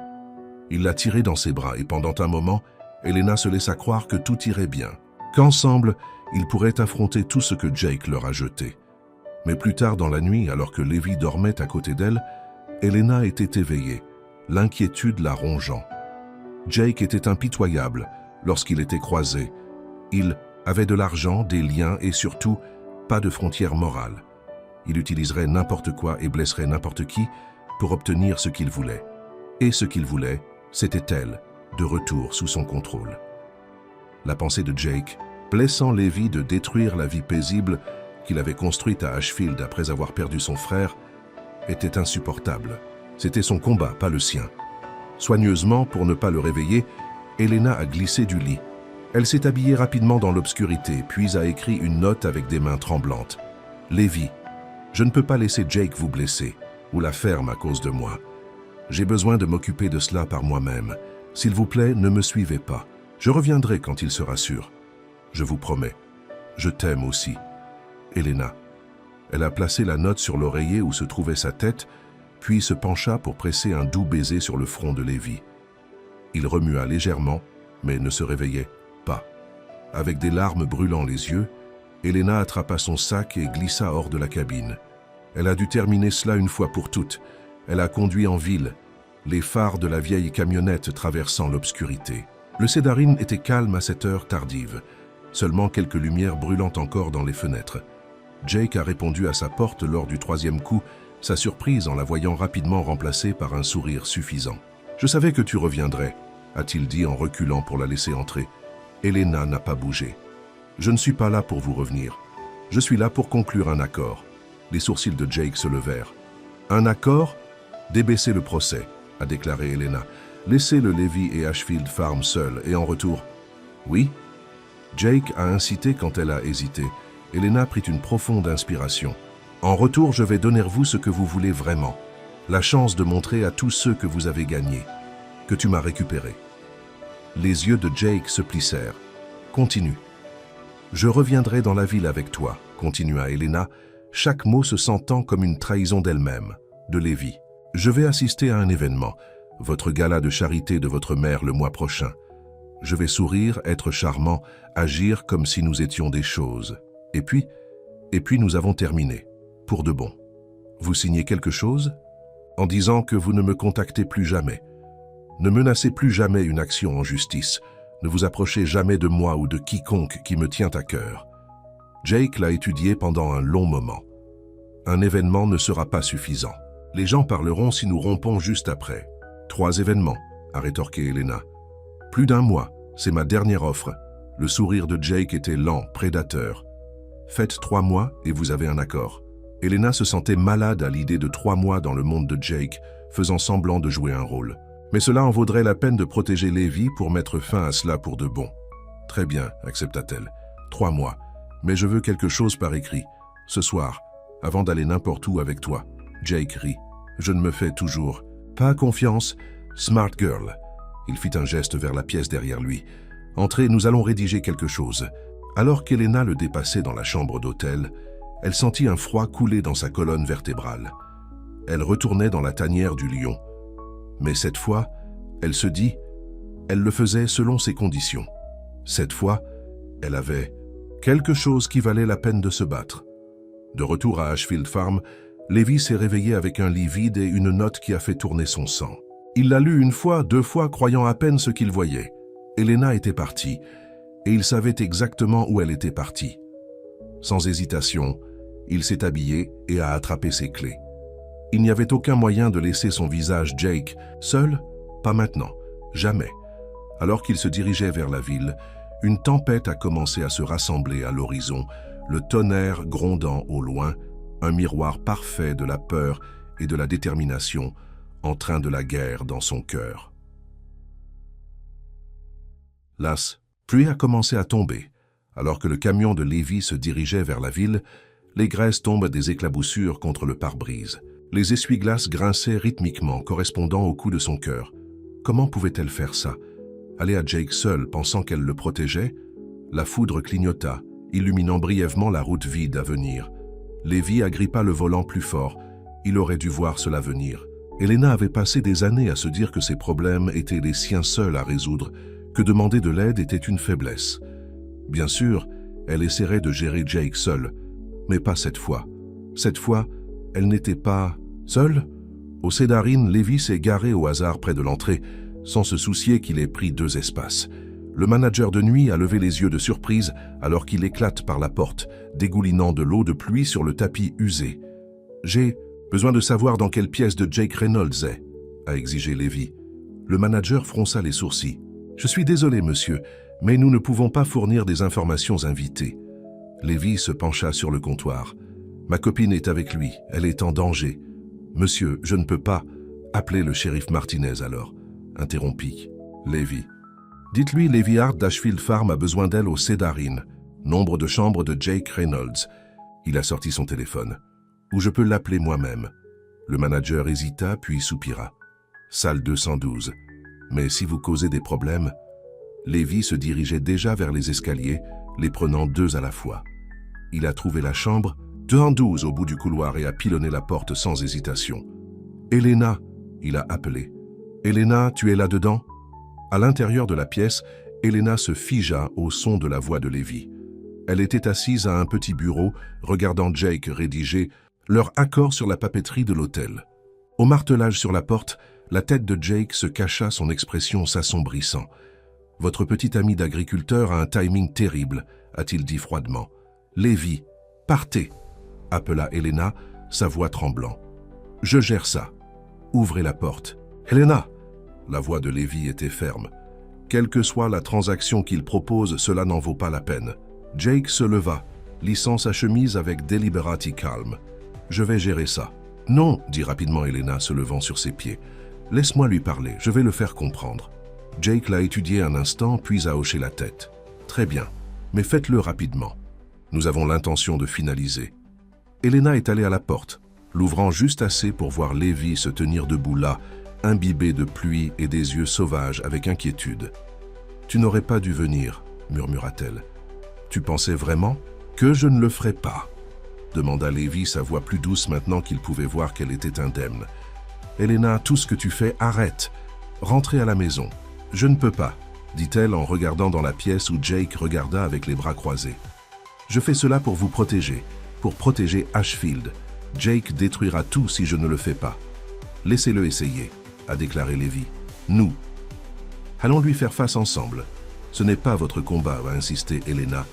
Il l'a tirée dans ses bras et pendant un moment, Elena se laissa croire que tout irait bien, qu'ensemble, ils pourraient affronter tout ce que Jake leur a jeté. Mais plus tard dans la nuit, alors que Lévi dormait à côté d'elle, Elena était éveillée, l'inquiétude la rongeant. Jake était impitoyable lorsqu'il était croisé. Il avait de l'argent, des liens et surtout, pas de frontières morales. Il utiliserait n'importe quoi et blesserait n'importe qui pour obtenir ce qu'il voulait. Et ce qu'il voulait, c'était elle, de retour sous son contrôle. La pensée de Jake, blessant Lévi de détruire la vie paisible qu'il avait construite à Ashfield après avoir perdu son frère, était insupportable. C'était son combat, pas le sien. Soigneusement, pour ne pas le réveiller, Elena a glissé du lit. Elle s'est habillée rapidement dans l'obscurité, puis a écrit une note avec des mains tremblantes. « Lévi, je ne peux pas laisser Jake vous blesser, ou la ferme à cause de moi. J'ai besoin de m'occuper de cela par moi-même. S'il vous plaît, ne me suivez pas. Je reviendrai quand il sera sûr. Je vous promets. Je t'aime aussi. Elena. » Elle a placé la note sur l'oreiller où se trouvait sa tête, puis se pencha pour presser un doux baiser sur le front de Lévi. Il remua légèrement, mais ne se réveillait pas. Avec des larmes brûlant les yeux, Elena attrapa son sac et glissa hors de la cabine. Elle a dû terminer cela une fois pour toutes. Elle a conduit en ville, les phares de la vieille camionnette traversant l'obscurité. Le Cédarine était calme à cette heure tardive, seulement quelques lumières brûlant encore dans les fenêtres. Jake a répondu à sa porte lors du 3e coup, sa surprise en la voyant rapidement remplacée par un sourire suffisant. « Je savais que tu reviendrais », a-t-il dit en reculant pour la laisser entrer. Elena n'a pas bougé. « Je ne suis pas là pour vous revenir. Je suis là pour conclure un accord. » Les sourcils de Jake se levèrent. « Un accord ? Débaissez le procès, » a déclaré Elena. « Laissez le Lévi et Ashfield Farm seuls, et en retour... » « Oui ?» Jake a incité quand elle a hésité. Elena prit une profonde inspiration. « En retour, je vais donner vous ce que vous voulez vraiment. La chance de montrer à tous ceux que vous avez gagnés, que tu m'as récupéré. » Les yeux de Jake se plissèrent. « Continue. »« Je reviendrai dans la ville avec toi, » continua Elena, chaque mot se sentant comme une trahison d'elle-même, de Lévi. « Je vais assister à un événement, votre gala de charité de votre mère le mois prochain. Je vais sourire, être charmant, agir comme si nous étions des choses. Et puis, Et puis nous avons terminé. Pour de bon. Vous signez quelque chose? En disant que vous ne me contactez plus jamais. Ne menacez plus jamais une action en justice. Ne vous approchez jamais de moi ou de quiconque qui me tient à cœur. Jake l'a étudié pendant un long moment. Un événement ne sera pas suffisant. Les gens parleront si nous rompons juste après. 3 événements, a rétorqué Elena. Plus d'1 mois, c'est ma dernière offre. Le sourire de Jake était lent, prédateur. Faites 3 mois et vous avez un accord. Elena se sentait malade à l'idée de 3 mois dans le monde de Jake, faisant semblant de jouer un rôle. Mais cela en vaudrait la peine de protéger Levi pour mettre fin à cela pour de bon. Très bien, accepta-t-elle. 3 mois. Mais je veux quelque chose par écrit. Ce soir, avant d'aller n'importe où avec toi. Jake rit. Je ne me fais toujours pas confiance. Smart girl. Il fit un geste vers la pièce derrière lui. Entrez, nous allons rédiger quelque chose. Alors qu'Elena le dépassait dans la chambre d'hôtel, elle sentit un froid couler dans sa colonne vertébrale. Elle retournait dans la tanière du lion. Mais cette fois, elle se dit, elle le faisait selon ses conditions. Cette fois, elle avait quelque chose qui valait la peine de se battre. De retour à Ashfield Farm, Levi s'est réveillé avec un lit vide et une note qui a fait tourner son sang. Il l'a lue 1 fois, 2 fois, croyant à peine ce qu'il voyait. Elena était partie, et il savait exactement où elle était partie. Sans hésitation, il s'est habillé et a attrapé ses clés. Il n'y avait aucun moyen de laisser son visage Jake seul, pas maintenant, jamais. Alors qu'il se dirigeait vers la ville, une tempête a commencé à se rassembler à l'horizon, le tonnerre grondant au loin, un miroir parfait de la peur et de la détermination, en train de la guerre dans son cœur. Las, pluie a commencé à tomber. Alors que le camion de Levi se dirigeait vers la ville, les graisses tombent des éclaboussures contre le pare-brise. Les essuie-glaces grinçaient rythmiquement, correspondant au coup de son cœur. Comment pouvait-elle faire ça? Aller à Jake seule, pensant qu'elle le protégeait? La foudre clignota, illuminant brièvement la route vide à venir. Levi agrippa le volant plus fort. Il aurait dû voir cela venir. Elena avait passé des années à se dire que ses problèmes étaient les siens seuls à résoudre, que demander de l'aide était une faiblesse. Bien sûr, elle essaierait de gérer Jake seule, mais pas cette fois. Cette fois, elle n'était pas seule. Au Cédarine, Levi s'est garé au hasard près de l'entrée, sans se soucier qu'il ait pris 2 espaces. Le manager de nuit a levé les yeux de surprise alors qu'il éclate par la porte, dégoulinant de l'eau de pluie sur le tapis usé. « J'ai besoin de savoir dans quelle pièce de Jake Reynolds est », a exigé Levi. Le manager fronça les sourcils. « Je suis désolé, monsieur, mais nous ne pouvons pas fournir des informations invitées. » Levi se pencha sur le comptoir. « Ma copine est avec lui, elle est en danger. »« Monsieur, je ne peux pas. » »« Appelez le shérif Martinez alors, » interrompit Levi. « Dites-lui, Levi Hart d'Ashfield Farm a besoin d'elle au Cédarine. Nombre de chambres de Jake Reynolds. » Il a sorti son téléphone. « Ou je peux l'appeler moi-même. » Le manager hésita puis soupira. « Salle 212. Mais si vous causez des problèmes... » Levi se dirigeait déjà vers les escaliers, les prenant 2 à la fois. Il a trouvé la chambre 212 au bout du couloir et a pilonné la porte sans hésitation. « Elena !» il a appelé. « Elena, tu es là-dedans ?» À l'intérieur de la pièce, Elena se figea au son de la voix de Levi. Elle était assise à un petit bureau, regardant Jake rédiger leur accord sur la papeterie de l'hôtel. Au martelage sur la porte, la tête de Jake se cacha, son expression s'assombrissant. « Votre petit ami d'agriculteur a un timing terrible, » a-t-il dit froidement. « Levi, partez !» appela Elena, sa voix tremblant. « Je gère ça. Ouvrez la porte. »« Elena !» La voix de Levi était ferme. « Quelle que soit la transaction qu'il propose, cela n'en vaut pas la peine. » Jake se leva, lissant sa chemise avec deliberati calme. « Je vais gérer ça. »« Non !» dit rapidement Elena, se levant sur ses pieds. « Laisse-moi lui parler, je vais le faire comprendre. » Jake l'a étudié un instant, puis a hoché la tête. « Très bien, mais faites-le rapidement. Nous avons l'intention de finaliser. » Elena est allée à la porte, l'ouvrant juste assez pour voir Levi se tenir debout là, imbibé de pluie et des yeux sauvages avec inquiétude. « Tu n'aurais pas dû venir, » murmura-t-elle. « Tu pensais vraiment que je ne le ferais pas ?» demanda Levi, sa voix plus douce maintenant qu'il pouvait voir qu'elle était indemne. « Elena, tout ce que tu fais, arrête. Rentrez à la maison. »« Je ne peux pas, » dit-elle en regardant dans la pièce où Jake regarda avec les bras croisés. « Je fais cela pour vous protéger. Pour protéger Ashfield, Jake détruira tout si je ne le fais pas. Laissez-le essayer, a déclaré Levi. Nous. Allons lui faire face ensemble. Ce n'est pas votre combat, a insisté Elena.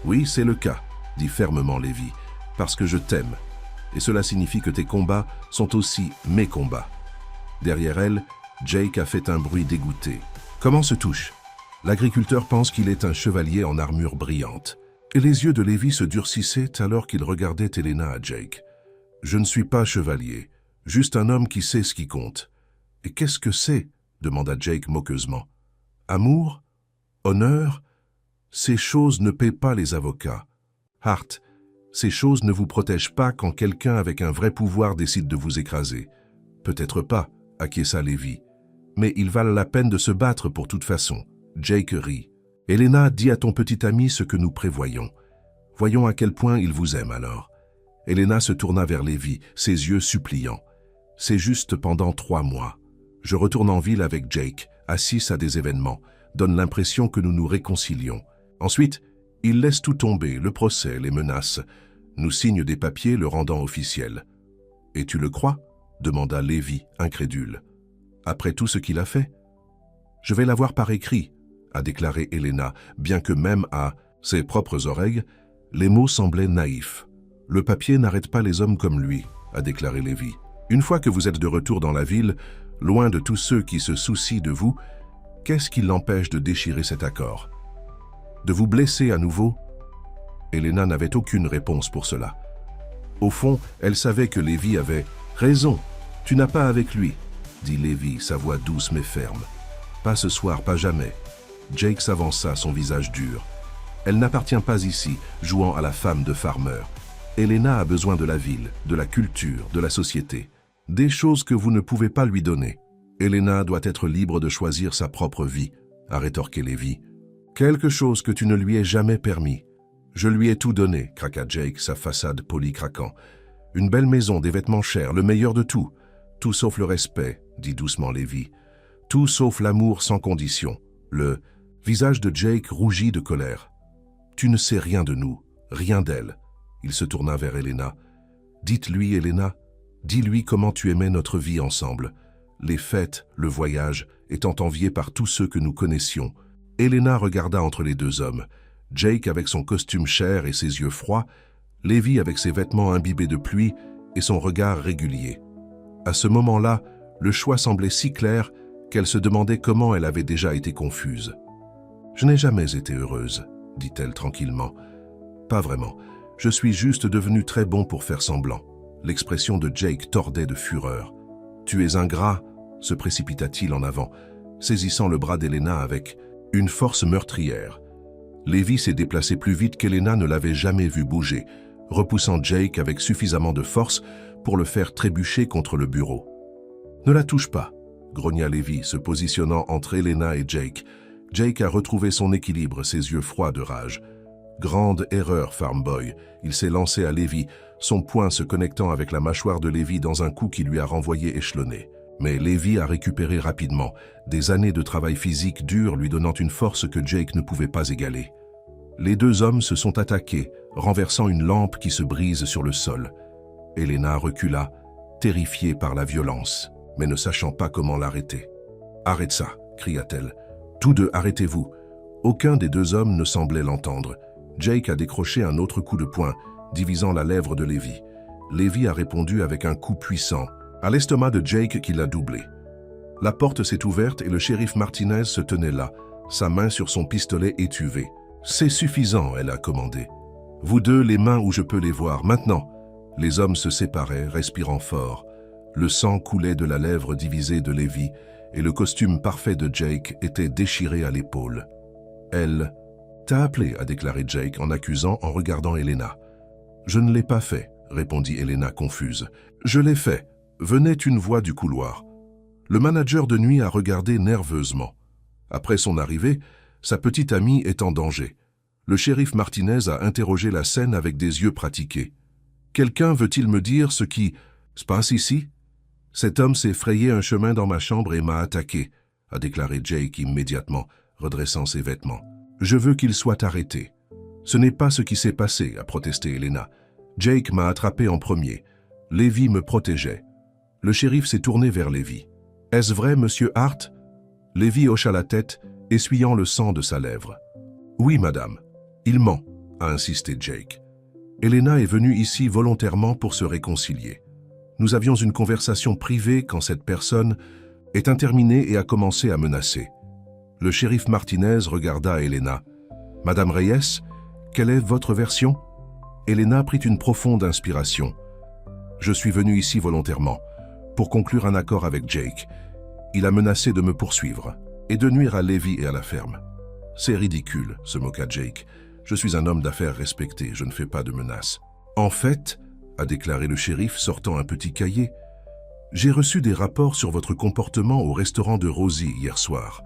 Oui, c'est le cas, dit fermement Levi, parce que je t'aime. Et cela signifie que tes combats sont aussi mes combats. Derrière elle, Jake a fait un bruit dégoûté. Comment se touche? L'agriculteur pense qu'il est un chevalier en armure brillante. Et les yeux de Levi se durcissaient alors qu'il regardait Elena à Jake. Je ne suis pas chevalier, juste un homme qui sait ce qui compte. Et qu'est-ce que c'est? Demanda Jake moqueusement. Amour? Honneur? Ces choses ne paient pas les avocats. Hart, ces choses ne vous protègent pas quand quelqu'un avec un vrai pouvoir décide de vous écraser. Peut-être pas, acquiesça Levi. Mais ils valent la peine de se battre pour toute façon. Jake rit. Elena, dis à ton petit ami ce que nous prévoyons. Voyons à quel point il vous aime alors. Elena se tourna vers Levi, ses yeux suppliants. C'est juste pendant 3 mois. Je retourne en ville avec Jake, assiste à des événements, donne l'impression que nous nous réconcilions. Ensuite, il laisse tout tomber, le procès, les menaces, nous signe des papiers le rendant officiel. Et tu le crois? Demanda Levi, incrédule. Après tout ce qu'il a fait? Je vais l'avoir par écrit, a déclaré Elena, bien que même à ses propres oreilles, les mots semblaient naïfs. Le papier n'arrête pas les hommes comme lui, a déclaré Levi. Une fois que vous êtes de retour dans la ville, loin de tous ceux qui se soucient de vous, qu'est-ce qui l'empêche de déchirer cet accord? De vous blesser à nouveau? Elena n'avait aucune réponse pour cela. Au fond, elle savait que Levi avait raison. Tu n'as pas avec lui, dit Levi, sa voix douce mais ferme. Pas ce soir, pas jamais. Jake s'avança, son visage dur. Elle n'appartient pas ici, jouant à la femme de farmer. Elena a besoin de la ville, de la culture, de la société. Des choses que vous ne pouvez pas lui donner. Elena doit être libre de choisir sa propre vie, a rétorqué Levi. Quelque chose que tu ne lui aies jamais permis. Je lui ai tout donné, craqua Jake, sa façade polie craquant. Une belle maison, des vêtements chers, le meilleur de tout. Tout sauf le respect, dit doucement Levi. Tout sauf l'amour sans condition. Le visage de Jake rougit de colère. Tu ne sais rien de nous, rien d'elle. Il se tourna vers Elena. Dites-lui, Elena, dis-lui comment tu aimais notre vie ensemble. Les fêtes, le voyage, étant enviés par tous ceux que nous connaissions. Elena regarda entre les deux hommes. Jake avec son costume cher et ses yeux froids, Levi avec ses vêtements imbibés de pluie et son regard régulier. À ce moment-là, le choix semblait si clair qu'elle se demandait comment elle avait déjà été confuse. « Je n'ai jamais été heureuse, » dit-elle tranquillement. « Pas vraiment. Je suis juste devenue très bon pour faire semblant. » L'expression de Jake tordait de fureur. « Tu es ingrat » se précipita-t-il en avant, saisissant le bras d'Elena avec une force meurtrière. Levi s'est déplacé plus vite qu'Elena ne l'avait jamais vu bouger, repoussant Jake avec suffisamment de force pour le faire trébucher contre le bureau. « Ne la touche pas !» grogna Levi, se positionnant entre Elena et Jake. Jake a retrouvé son équilibre, ses yeux froids de rage. Grande erreur, Farmboy. Il s'est lancé à Levi, son poing se connectant avec la mâchoire de Levi dans un coup qui lui a renvoyé échelonné. Mais Levi a récupéré rapidement, des années de travail physique dur lui donnant une force que Jake ne pouvait pas égaler. Les deux hommes se sont attaqués, renversant une lampe qui se brise sur le sol. Elena recula, terrifiée par la violence, mais ne sachant pas comment l'arrêter. « Arrête ça !» cria-t-elle. « Tous deux, arrêtez-vous !» Aucun des deux hommes ne semblait l'entendre. Jake a décroché un autre coup de poing, divisant la lèvre de Levi. Levi a répondu avec un coup puissant, à l'estomac de Jake qui l'a doublé. La porte s'est ouverte et le shérif Martinez se tenait là, sa main sur son pistolet étuvé. « C'est suffisant, » elle a commandé. « Vous deux, les mains où je peux les voir, maintenant !» Les hommes se séparaient, respirant fort. Le sang coulait de la lèvre divisée de Levi et le costume parfait de Jake était déchiré à l'épaule. Elle... « T'as appelé » a déclaré Jake en accusant en regardant Elena. « Je ne l'ai pas fait » répondit Elena confuse. « Je l'ai fait. Venait une voix du couloir. » Le manager de nuit a regardé nerveusement. Après son arrivée, sa petite amie est en danger. Le shérif Martinez a interrogé la scène avec des yeux pratiqués. « Quelqu'un veut-il me dire ce qui se passe ici ?»« Cet homme s'est frayé un chemin dans ma chambre et m'a attaqué » a déclaré Jake immédiatement, redressant ses vêtements. « Je veux qu'il soit arrêté. »« Ce n'est pas ce qui s'est passé » a protesté Elena. Jake m'a attrapé en premier. Lévi me protégeait. Le shérif s'est tourné vers Lévi. « Est-ce vrai, monsieur Hart ?» Lévi hocha la tête, essuyant le sang de sa lèvre. « Oui, madame. Il ment », a insisté Jake. « Elena est venue ici volontairement pour se réconcilier. Nous avions une conversation privée quand cette personne est interminée et a commencé à menacer. » Le shérif Martinez regarda Elena. « Madame Reyes, quelle est votre version ?» Elena prit une profonde inspiration. « Je suis venu ici volontairement, pour conclure un accord avec Jake. Il a menacé de me poursuivre et de nuire à Lévi et à la ferme. »« C'est ridicule, » se moqua Jake. « Je suis un homme d'affaires respecté, je ne fais pas de menaces. »« En fait, » a déclaré le shérif, sortant un petit cahier, « j'ai reçu des rapports sur votre comportement au restaurant de Rosie hier soir.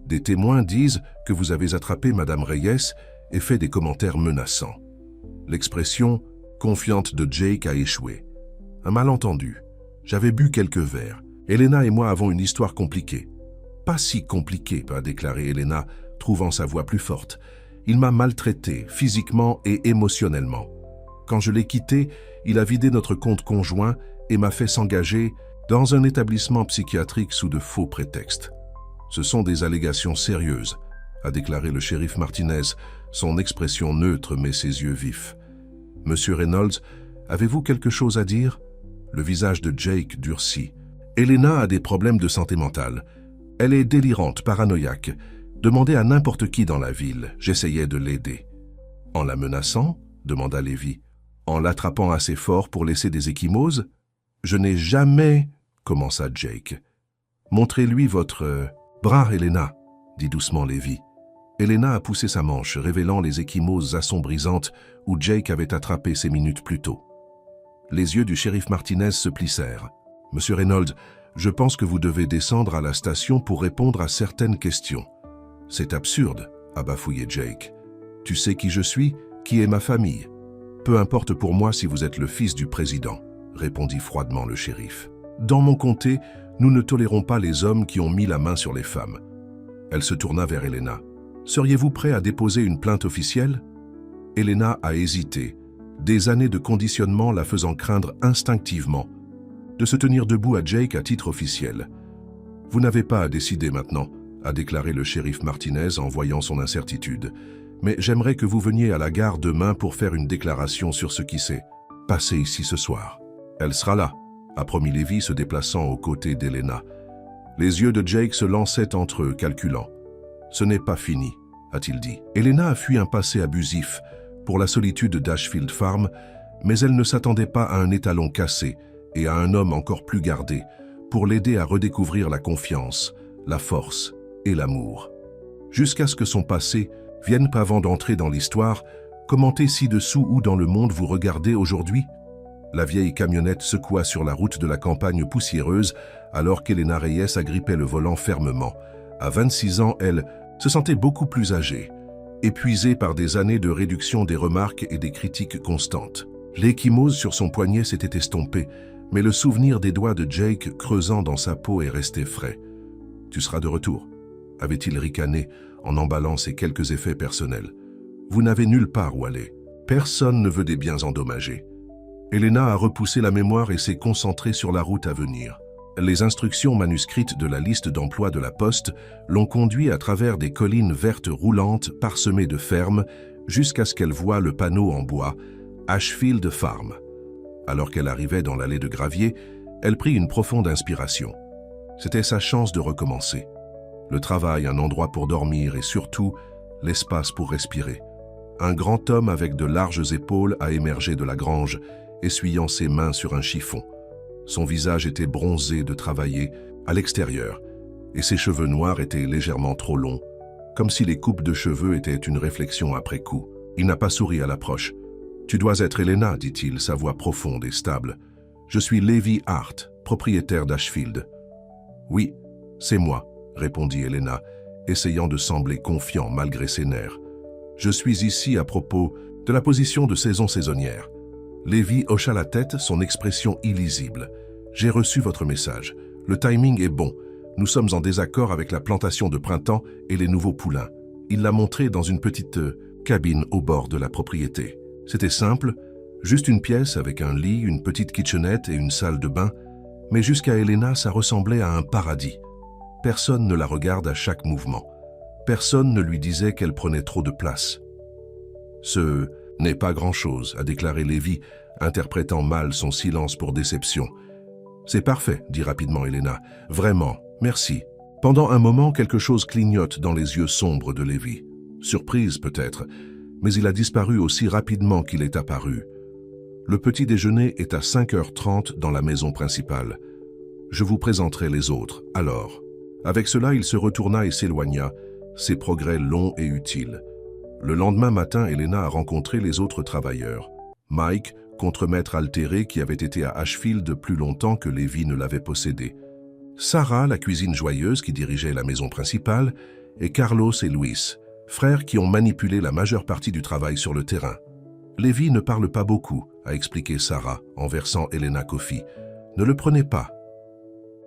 Des témoins disent que vous avez attrapé Madame Reyes et fait des commentaires menaçants. » L'expression « confiante » de Jake a échoué. Un malentendu. J'avais bu quelques verres. Elena et moi avons une histoire compliquée. « Pas si compliquée », a déclaré Elena, trouvant sa voix plus forte. « Il m'a maltraité, physiquement et émotionnellement. Quand je l'ai quitté, il a vidé notre compte conjoint et m'a fait s'engager dans un établissement psychiatrique sous de faux prétextes. Ce sont des allégations sérieuses, » a déclaré le shérif Martinez, son expression neutre mais ses yeux vifs. « Monsieur Reynolds, avez-vous quelque chose à dire ?» Le visage de Jake durcit. « Elena a des problèmes de santé mentale. Elle est délirante, paranoïaque. Demandez à n'importe qui dans la ville. J'essayais de l'aider. »« En la menaçant ?» demanda Lévi. « En l'attrapant assez fort pour laisser des ecchymoses ?»« Je n'ai jamais... » commença Jake. « Montrez-lui votre... bras, Elena, » dit doucement Lévi. Elena a poussé sa manche, révélant les ecchymoses assombrissantes où Jake avait attrapé 5 minutes plus tôt. Les yeux du shérif Martinez se plissèrent. « Monsieur Reynolds, je pense que vous devez descendre à la station pour répondre à certaines questions. »« C'est absurde, » a bafouillé Jake. « Tu sais qui je suis, qui est ma famille. Peu importe pour moi si vous êtes le fils du président, » répondit froidement le shérif. « Dans mon comté, nous ne tolérons pas les hommes qui ont mis la main sur les femmes. » Elle se tourna vers Elena. « Seriez-vous prêt à déposer une plainte officielle ?» Elena a hésité, des années de conditionnement la faisant craindre instinctivement de se tenir debout à Jake à titre officiel. « Vous n'avez pas à décider maintenant, » a déclaré le shérif Martinez en voyant son incertitude. « Mais j'aimerais que vous veniez à la gare demain pour faire une déclaration sur ce qui s'est passé ici ce soir. »« Elle sera là, » a promis Lévi se déplaçant aux côtés d'Elena. Les yeux de Jake se lançaient entre eux, calculant. « Ce n'est pas fini, » a-t-il dit. Elena a fui un passé abusif pour la solitude d'Ashfield Farm, mais elle ne s'attendait pas à un étalon cassé et à un homme encore plus gardé pour l'aider à redécouvrir la confiance, la force et l'amour. Jusqu'à ce que son passé vienne avant d'entrer dans l'histoire, commentez ci-dessous où dans le monde vous regardez aujourd'hui. La vieille camionnette secoua sur la route de la campagne poussiéreuse alors qu'Elena Reyes agrippait le volant fermement. À 26 ans, elle se sentait beaucoup plus âgée, épuisée par des années de réduction des remarques et des critiques constantes. L'ecchymose sur son poignet s'était estompée, mais le souvenir des doigts de Jake creusant dans sa peau est resté frais. « Tu seras de retour », avait-il ricané en emballant ses quelques effets personnels. « Vous n'avez nulle part où aller. Personne ne veut des biens endommagés. » Elena a repoussé la mémoire et s'est concentrée sur la route à venir. Les instructions manuscrites de la liste d'emploi de la Poste l'ont conduit à travers des collines vertes roulantes parsemées de fermes jusqu'à ce qu'elle voie le panneau en bois « Ashfield Farm ». Alors qu'elle arrivait dans l'allée de gravier, elle prit une profonde inspiration. C'était sa chance de recommencer. Le travail, un endroit pour dormir et surtout l'espace pour respirer. Un grand homme avec de larges épaules a émergé de la grange, essuyant ses mains sur un chiffon. Son visage était bronzé de travailler à l'extérieur, et ses cheveux noirs étaient légèrement trop longs, comme si les coupes de cheveux étaient une réflexion après coup. Il n'a pas souri à l'approche. « Tu dois être Elena, » dit-il, sa voix profonde et stable. « Je suis Lévi Hart, propriétaire d'Ashfield. »« Oui, c'est moi, » répondit Elena, essayant de sembler confiant malgré ses nerfs. « Je suis ici à propos de la position de saison saisonnière. » Lévi hocha la tête, son expression illisible. « J'ai reçu votre message. Le timing est bon. Nous sommes en désaccord avec la plantation de printemps et les nouveaux poulains. » Il l'a montré dans une petite cabine au bord de la propriété. C'était simple, Juste une pièce avec un lit, une petite kitchenette et une salle de bain, mais jusqu'à Elena, ça ressemblait à un paradis. Personne ne la regarde à chaque mouvement. Personne ne lui disait qu'elle prenait trop de place. Ce n'est pas grand-chose, a déclaré Lévi, interprétant mal son silence pour déception. C'est parfait, dit rapidement Elena. Vraiment, merci. Pendant un moment, quelque chose clignote dans les yeux sombres de Lévi. Surprise peut-être, mais il a disparu aussi rapidement qu'il est apparu. Le petit déjeuner est à 5h30 dans la maison principale. Je vous présenterai les autres, alors. Avec cela, il se retourna et s'éloigna, ses progrès longs et utiles. Le lendemain matin, Elena a rencontré les autres travailleurs. Mike, contremaître altéré qui avait été à Ashfield plus longtemps que Lévi ne l'avait possédé. Sarah, la cuisine joyeuse qui dirigeait la maison principale, et Carlos et Luis, frères qui ont manipulé la majeure partie du travail sur le terrain. Lévi ne parle pas beaucoup, a expliqué Sarah en versant Elena Coffee. Ne le prenez pas.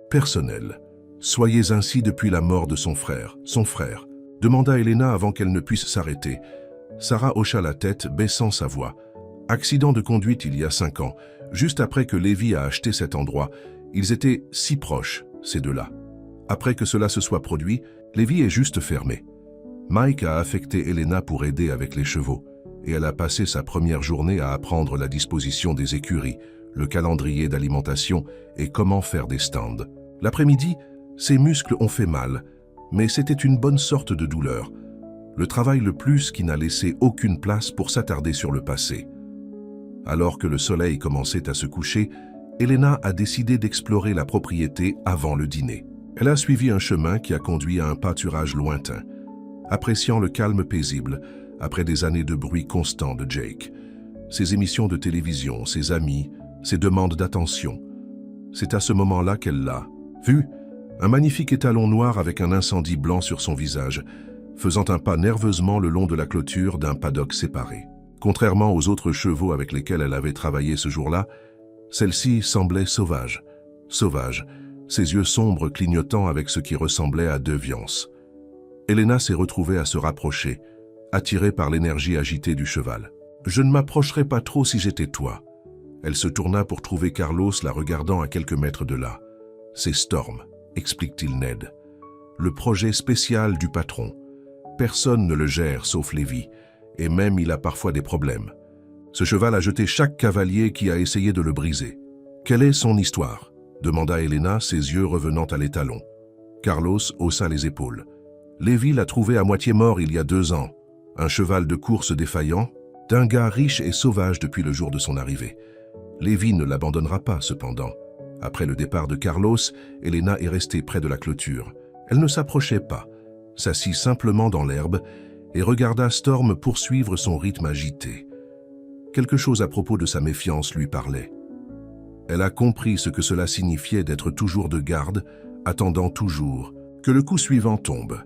Personnel. Soyez ainsi depuis la mort de son frère, demanda Elena avant qu'elle ne puisse s'arrêter. Sarah hocha la tête, baissant sa voix. Accident de conduite il y a 5 ans, juste après que Lévi a acheté cet endroit. Ils étaient si proches, ces deux-là. Après que cela se soit produit, Lévi est juste fermé. Mike a affecté Elena pour aider avec les chevaux, et elle a passé sa première journée à apprendre la disposition des écuries, le calendrier d'alimentation et comment faire des stands. L'après-midi, ses muscles ont fait mal, mais c'était une bonne sorte de douleur. Le travail le plus qui n'a laissé aucune place pour s'attarder sur le passé. Alors que le soleil commençait à se coucher, Elena a décidé d'explorer la propriété avant le dîner. Elle a suivi un chemin qui a conduit à un pâturage lointain, appréciant le calme paisible après des années de bruit constant de Jake. Ses émissions de télévision, ses amis, ses demandes d'attention. C'est à ce moment-là qu'elle l'a vu, un magnifique étalon noir avec un incendie blanc sur son visage, faisant un pas nerveusement le long de la clôture d'un paddock séparé. Contrairement aux autres chevaux avec lesquels elle avait travaillé ce jour-là, celle-ci semblait sauvage. Sauvage, ses yeux sombres clignotant avec ce qui ressemblait à deux viances. Elena s'est retrouvée à se rapprocher, attirée par l'énergie agitée du cheval. « Je ne m'approcherais pas trop si j'étais toi. » Elle se tourna pour trouver Carlos la regardant à quelques mètres de là. « C'est Storm, » explique-t-il Ned. « Le projet spécial du patron. Personne ne le gère sauf Lévi, et même il a parfois des problèmes. Ce cheval a jeté chaque cavalier qui a essayé de le briser. Quelle est son histoire ?» demanda Elena, ses yeux revenant à l'étalon. Carlos haussa les épaules. Lévi l'a trouvé à moitié mort il y a 2 ans. Un cheval de course défaillant, d'un gars riche et sauvage depuis le jour de son arrivée. Lévi ne l'abandonnera pas, cependant. Après le départ de Carlos, Elena est restée près de la clôture. Elle ne s'approchait pas, s'assit simplement dans l'herbe et regarda Storm poursuivre son rythme agité. Quelque chose à propos de sa méfiance lui parlait. Elle a compris ce que cela signifiait d'être toujours de garde, attendant toujours que le coup suivant tombe.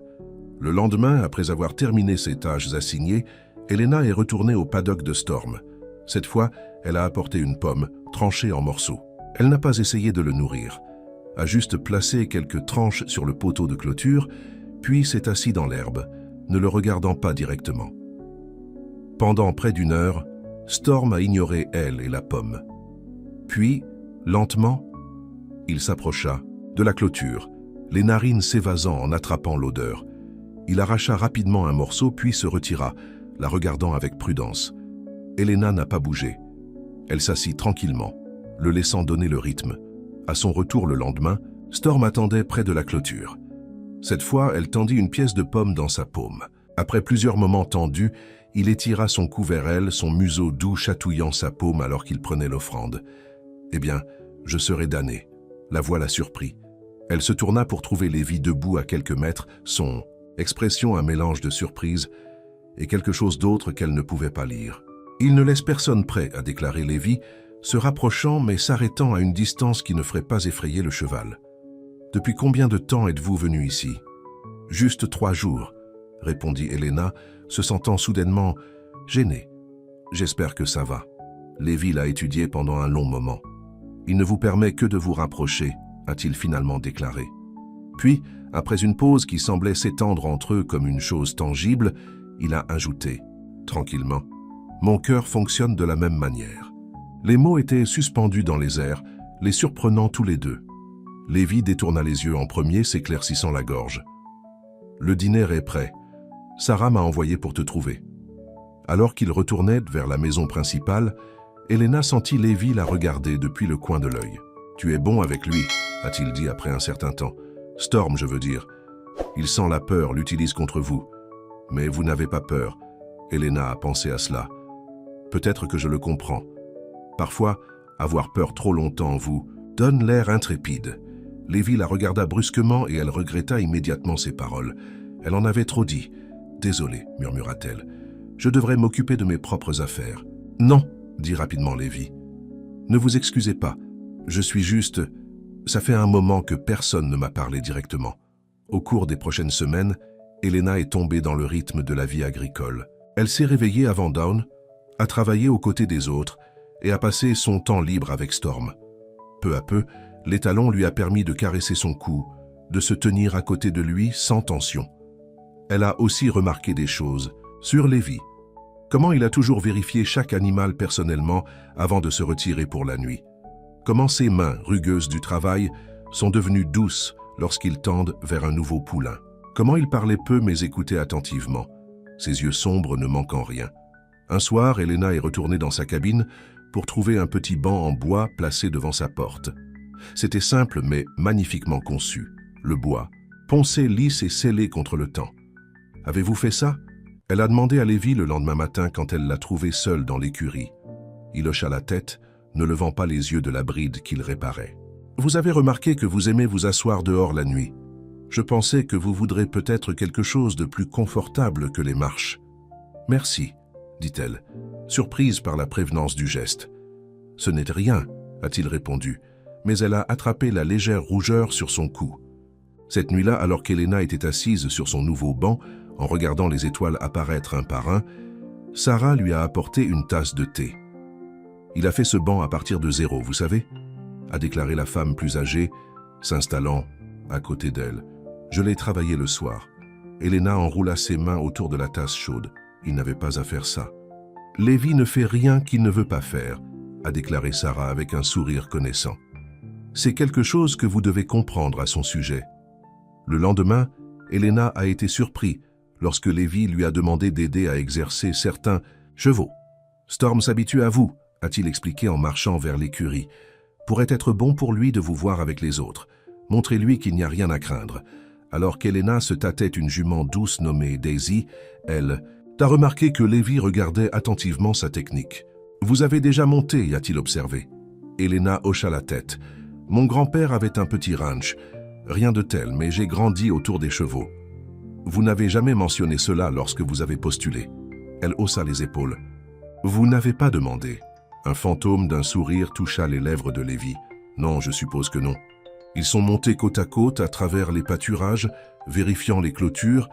Le lendemain, après avoir terminé ses tâches assignées, Elena est retournée au paddock de Storm. Cette fois, elle a apporté une pomme, tranchée en morceaux. Elle n'a pas essayé de le nourrir, a juste placé quelques tranches sur le poteau de clôture, puis s'est assise dans l'herbe, ne le regardant pas directement. Pendant près d'1 heure, Storm a ignoré elle et la pomme. Puis, lentement, il s'approcha de la clôture, les narines s'évasant en attrapant l'odeur. Il arracha rapidement un morceau puis se retira, la regardant avec prudence. Elena n'a pas bougé. Elle s'assit tranquillement, le laissant donner le rythme. À son retour le lendemain, Storm attendait près de la clôture. Cette fois, elle tendit une pièce de pomme dans sa paume. Après plusieurs moments tendus, il étira son cou vers elle, son museau doux chatouillant sa paume alors qu'il prenait l'offrande. « Eh bien, je serai damnée. » La voix la surprit. Elle se tourna pour trouver Lévi debout à quelques mètres, son expression un mélange de surprise et quelque chose d'autre qu'elle ne pouvait pas lire. « Il ne laisse personne près, » a déclaré Lévi, se rapprochant mais s'arrêtant à une distance qui ne ferait pas effrayer le cheval. « Depuis combien de temps êtes-vous venu ici ?»« Juste 3 jours, » répondit Elena, se sentant soudainement gênée. « J'espère que ça va. » Lévi l'a étudié pendant un long moment. « Il ne vous permet que de vous rapprocher, » a-t-il finalement déclaré. Puis, après une pause qui semblait s'étendre entre eux comme une chose tangible, il a ajouté, tranquillement, « Mon cœur fonctionne de la même manière. Les mots étaient suspendus dans les airs, les surprenant tous les deux. Lévi détourna les yeux en premier, s'éclaircissant la gorge. « Le dîner est prêt. Sarah m'a envoyé pour te trouver. » Alors qu'il retournait vers la maison principale, Elena sentit Lévi la regarder depuis le coin de l'œil. « Tu es bon avec lui, » a-t-il dit après un certain temps. « Storm, je veux dire. Il sent la peur, l'utilise contre vous. Mais vous n'avez pas peur. » Elena a pensé à cela. « Peut-être que je le comprends. Parfois, avoir peur trop longtemps vous donne l'air intrépide. » Lévi la regarda brusquement et elle regretta immédiatement ses paroles. Elle en avait trop dit. « Désolée, murmura-t-elle. Je devrais m'occuper de mes propres affaires. »« Non, » dit rapidement Lévi. « Ne vous excusez pas. Je suis juste... Ça fait un moment que personne ne m'a parlé directement. » Au cours des prochaines semaines, Elena est tombée dans le rythme de la vie agricole. Elle s'est réveillée avant dawn, a travaillé aux côtés des autres et a passé son temps libre avec Storm. Peu à peu, l'étalon lui a permis de caresser son cou, de se tenir à côté de lui sans tension. Elle a aussi remarqué des choses sur Lévi. Comment il a toujours vérifié chaque animal personnellement avant de se retirer pour la nuit. Comment ses mains, rugueuses du travail, sont devenues douces lorsqu'il tendent vers un nouveau poulain. Comment il parlait peu mais écoutait attentivement, ses yeux sombres ne manquant rien. Un soir, Elena est retournée dans sa cabine pour trouver un petit banc en bois placé devant sa porte. C'était simple mais magnifiquement conçu. Le bois, poncé lisse et scellé contre le temps. « Avez-vous fait ça ?» Elle a demandé à Lévi le lendemain matin quand elle l'a trouvé seul dans l'écurie. Il hocha la tête, ne levant pas les yeux de la bride qu'il réparait. « Vous avez remarqué que vous aimez vous asseoir dehors la nuit. Je pensais que vous voudrez peut-être quelque chose de plus confortable que les marches. »« Merci, » dit-elle, surprise par la prévenance du geste. « Ce n'était rien, » a-t-il répondu, mais elle a attrapé la légère rougeur sur son cou. Cette nuit-là, alors qu'Elena était assise sur son nouveau banc, en regardant les étoiles apparaître un par un, Sarah lui a apporté une tasse de thé. « Il a fait ce banc à partir de zéro, vous savez ?» a déclaré la femme plus âgée, s'installant à côté d'elle. « Je l'ai travaillé le soir. » Elena enroula ses mains autour de la tasse chaude. Il n'avait pas à faire ça. « Lévi ne fait rien qu'il ne veut pas faire, » a déclaré Sarah avec un sourire connaissant. « C'est quelque chose que vous devez comprendre à son sujet. » Le lendemain, Elena a été surpris lorsque Lévi lui a demandé d'aider à exercer certains chevaux. « Storm s'habitue à vous, » a-t-il expliqué en marchant vers l'écurie. « Pourrait être bon pour lui de vous voir avec les autres. Montrez-lui qu'il n'y a rien à craindre. » Alors qu'Elena se tâtait une jument douce nommée Daisy, elle « T'as remarqué que Lévi regardait attentivement sa technique. Vous avez déjà monté, a-t-il observé. » Elena hocha la tête. « Mon grand-père avait un petit ranch. Rien de tel, mais j'ai grandi autour des chevaux. » Vous n'avez jamais mentionné cela lorsque vous avez postulé. Elle haussa les épaules. « Vous n'avez pas demandé. » Un fantôme d'un sourire toucha les lèvres de Lévi. « Non, je suppose que non. » Ils sont montés côte à côte à travers les pâturages, vérifiant les clôtures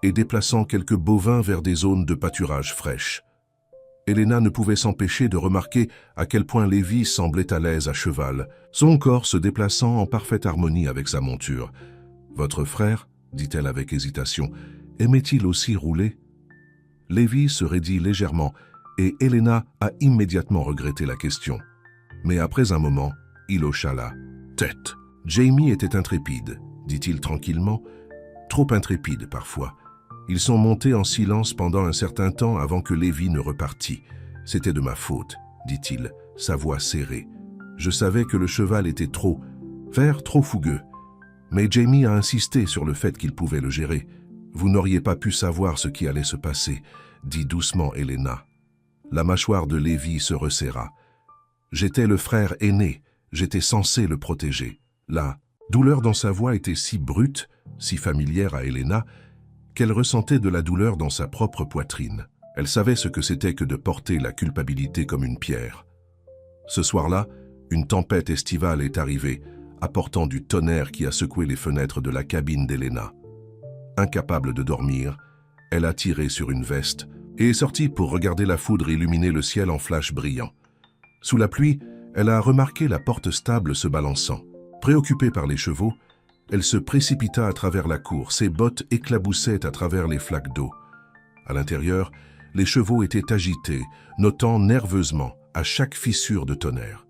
et déplaçant quelques bovins vers des zones de pâturage fraîches. Elena ne pouvait s'empêcher de remarquer à quel point Lévi semblait à l'aise à cheval, son corps se déplaçant en parfaite harmonie avec sa monture. « Votre frère ?» dit-elle avec hésitation. « Aimait-il aussi rouler ?» Lévi se raidit légèrement et Elena a immédiatement regretté la question. Mais après un moment, il hocha la tête. « Jamie était intrépide, » dit-il tranquillement, « trop intrépide parfois. Ils sont montés en silence pendant un certain temps avant que Lévi ne repartît. C'était de ma faute, dit-il, sa voix serrée. Je savais que le cheval était trop fougueux. Mais Jamie a insisté sur le fait qu'il pouvait le gérer. Vous n'auriez pas pu savoir ce qui allait se passer, dit doucement Elena. La mâchoire de Lévi se resserra. J'étais le frère aîné, j'étais censé le protéger. La douleur dans sa voix était si brute, si familière à Elena, qu'elle ressentait de la douleur dans sa propre poitrine. Elle savait ce que c'était que de porter la culpabilité comme une pierre. Ce soir-là, une tempête estivale est arrivée, apportant du tonnerre qui a secoué les fenêtres de la cabine d'Elena. Incapable de dormir, elle a tiré sur une veste et est sortie pour regarder la foudre illuminer le ciel en flashs brillants. Sous la pluie, elle a remarqué la porte stable se balançant. Préoccupée par les chevaux, elle se précipita à travers la cour, ses bottes éclaboussaient à travers les flaques d'eau. À l'intérieur, les chevaux étaient agités, notant nerveusement à chaque fissure de tonnerre.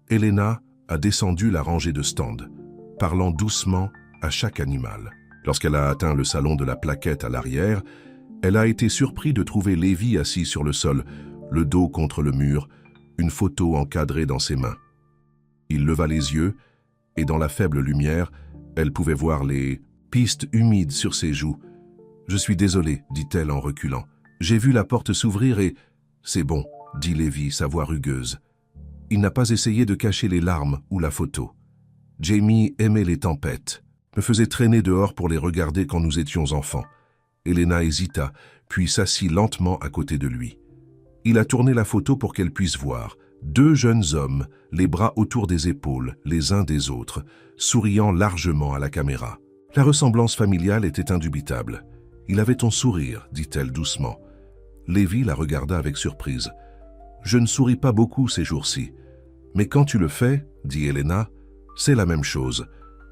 Elena a descendu la rangée de stands, parlant doucement à chaque animal. Lorsqu'elle a atteint le salon de la plaquette à l'arrière, elle a été surprise de trouver Lévi assis sur le sol, le dos contre le mur, une photo encadrée dans ses mains. Il leva les yeux, et dans la faible lumière, elle pouvait voir les pistes humides sur ses joues. « Je suis désolée, dit-elle en reculant. J'ai vu la porte s'ouvrir et... »« C'est bon, dit Lévi, sa voix rugueuse. Il n'a pas essayé de cacher les larmes ou la photo. Jamie aimait les tempêtes, me faisait traîner dehors pour les regarder quand nous étions enfants. Elena hésita, puis s'assit lentement à côté de lui. Il a tourné la photo pour qu'elle puisse voir. 2 jeunes hommes, les bras autour des épaules, les uns des autres, souriant largement à la caméra. La ressemblance familiale était indubitable. « Il avait ton sourire, dit-elle doucement. Lévi la regarda avec surprise. « Je ne souris pas beaucoup ces jours-ci. Mais quand tu le fais, dit Elena, c'est la même chose. »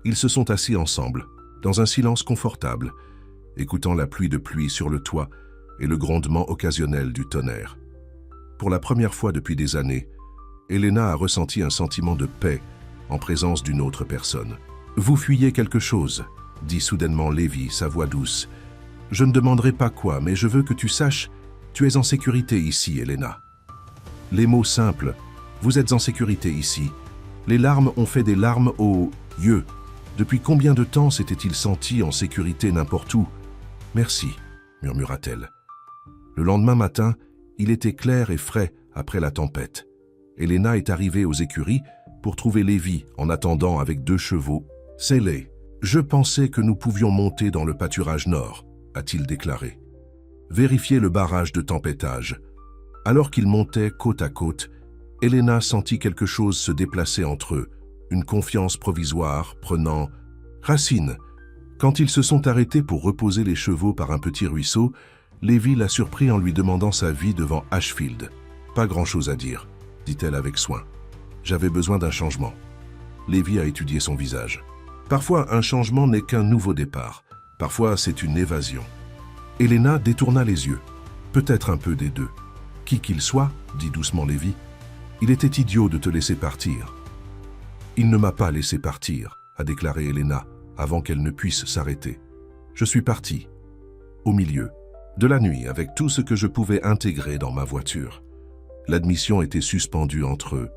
Ils se sont assis ensemble, dans un silence confortable, écoutant la pluie de pluie sur le toit et le grondement occasionnel du tonnerre. Pour la première fois depuis des années, Elena a ressenti un sentiment de paix en présence d'une autre personne. « Vous fuyez quelque chose, dit soudainement Lévi, sa voix douce. « Je ne demanderai pas quoi, mais je veux que tu saches, tu es en sécurité ici, Elena. » Les mots simples, « Vous êtes en sécurité ici ». Les larmes ont fait des larmes aux yeux. Depuis combien de temps s'était-il senti en sécurité n'importe où? « Merci, murmura-t-elle. Le lendemain matin, il était clair et frais après la tempête. Elena est arrivée aux écuries pour trouver Lévi en attendant avec 2 chevaux. « C'est laid. Je pensais que nous pouvions monter dans le pâturage nord, » a-t-il déclaré. Vérifiez le barrage de tempêtage. Alors qu'ils montaient côte à côte, Elena sentit quelque chose se déplacer entre eux, une confiance provisoire prenant racine. Quand ils se sont arrêtés pour reposer les chevaux par un petit ruisseau, Lévi l'a surpris en lui demandant sa vie devant Ashfield. « Pas grand-chose à dire, » dit-elle avec soin. « J'avais besoin d'un changement. » Lévi a étudié son visage. Parfois, un changement n'est qu'un nouveau départ. Parfois, c'est une évasion. Elena détourna les yeux. Peut-être un peu des deux. « Qui qu'il soit, » dit doucement Lévi, « il était idiot de te laisser partir. » « Il ne m'a pas laissé partir, » a déclaré Elena, avant qu'elle ne puisse s'arrêter. « Je suis parti, au milieu, de la nuit, avec tout ce que je pouvais intégrer dans ma voiture. » L'admission était suspendue entre eux.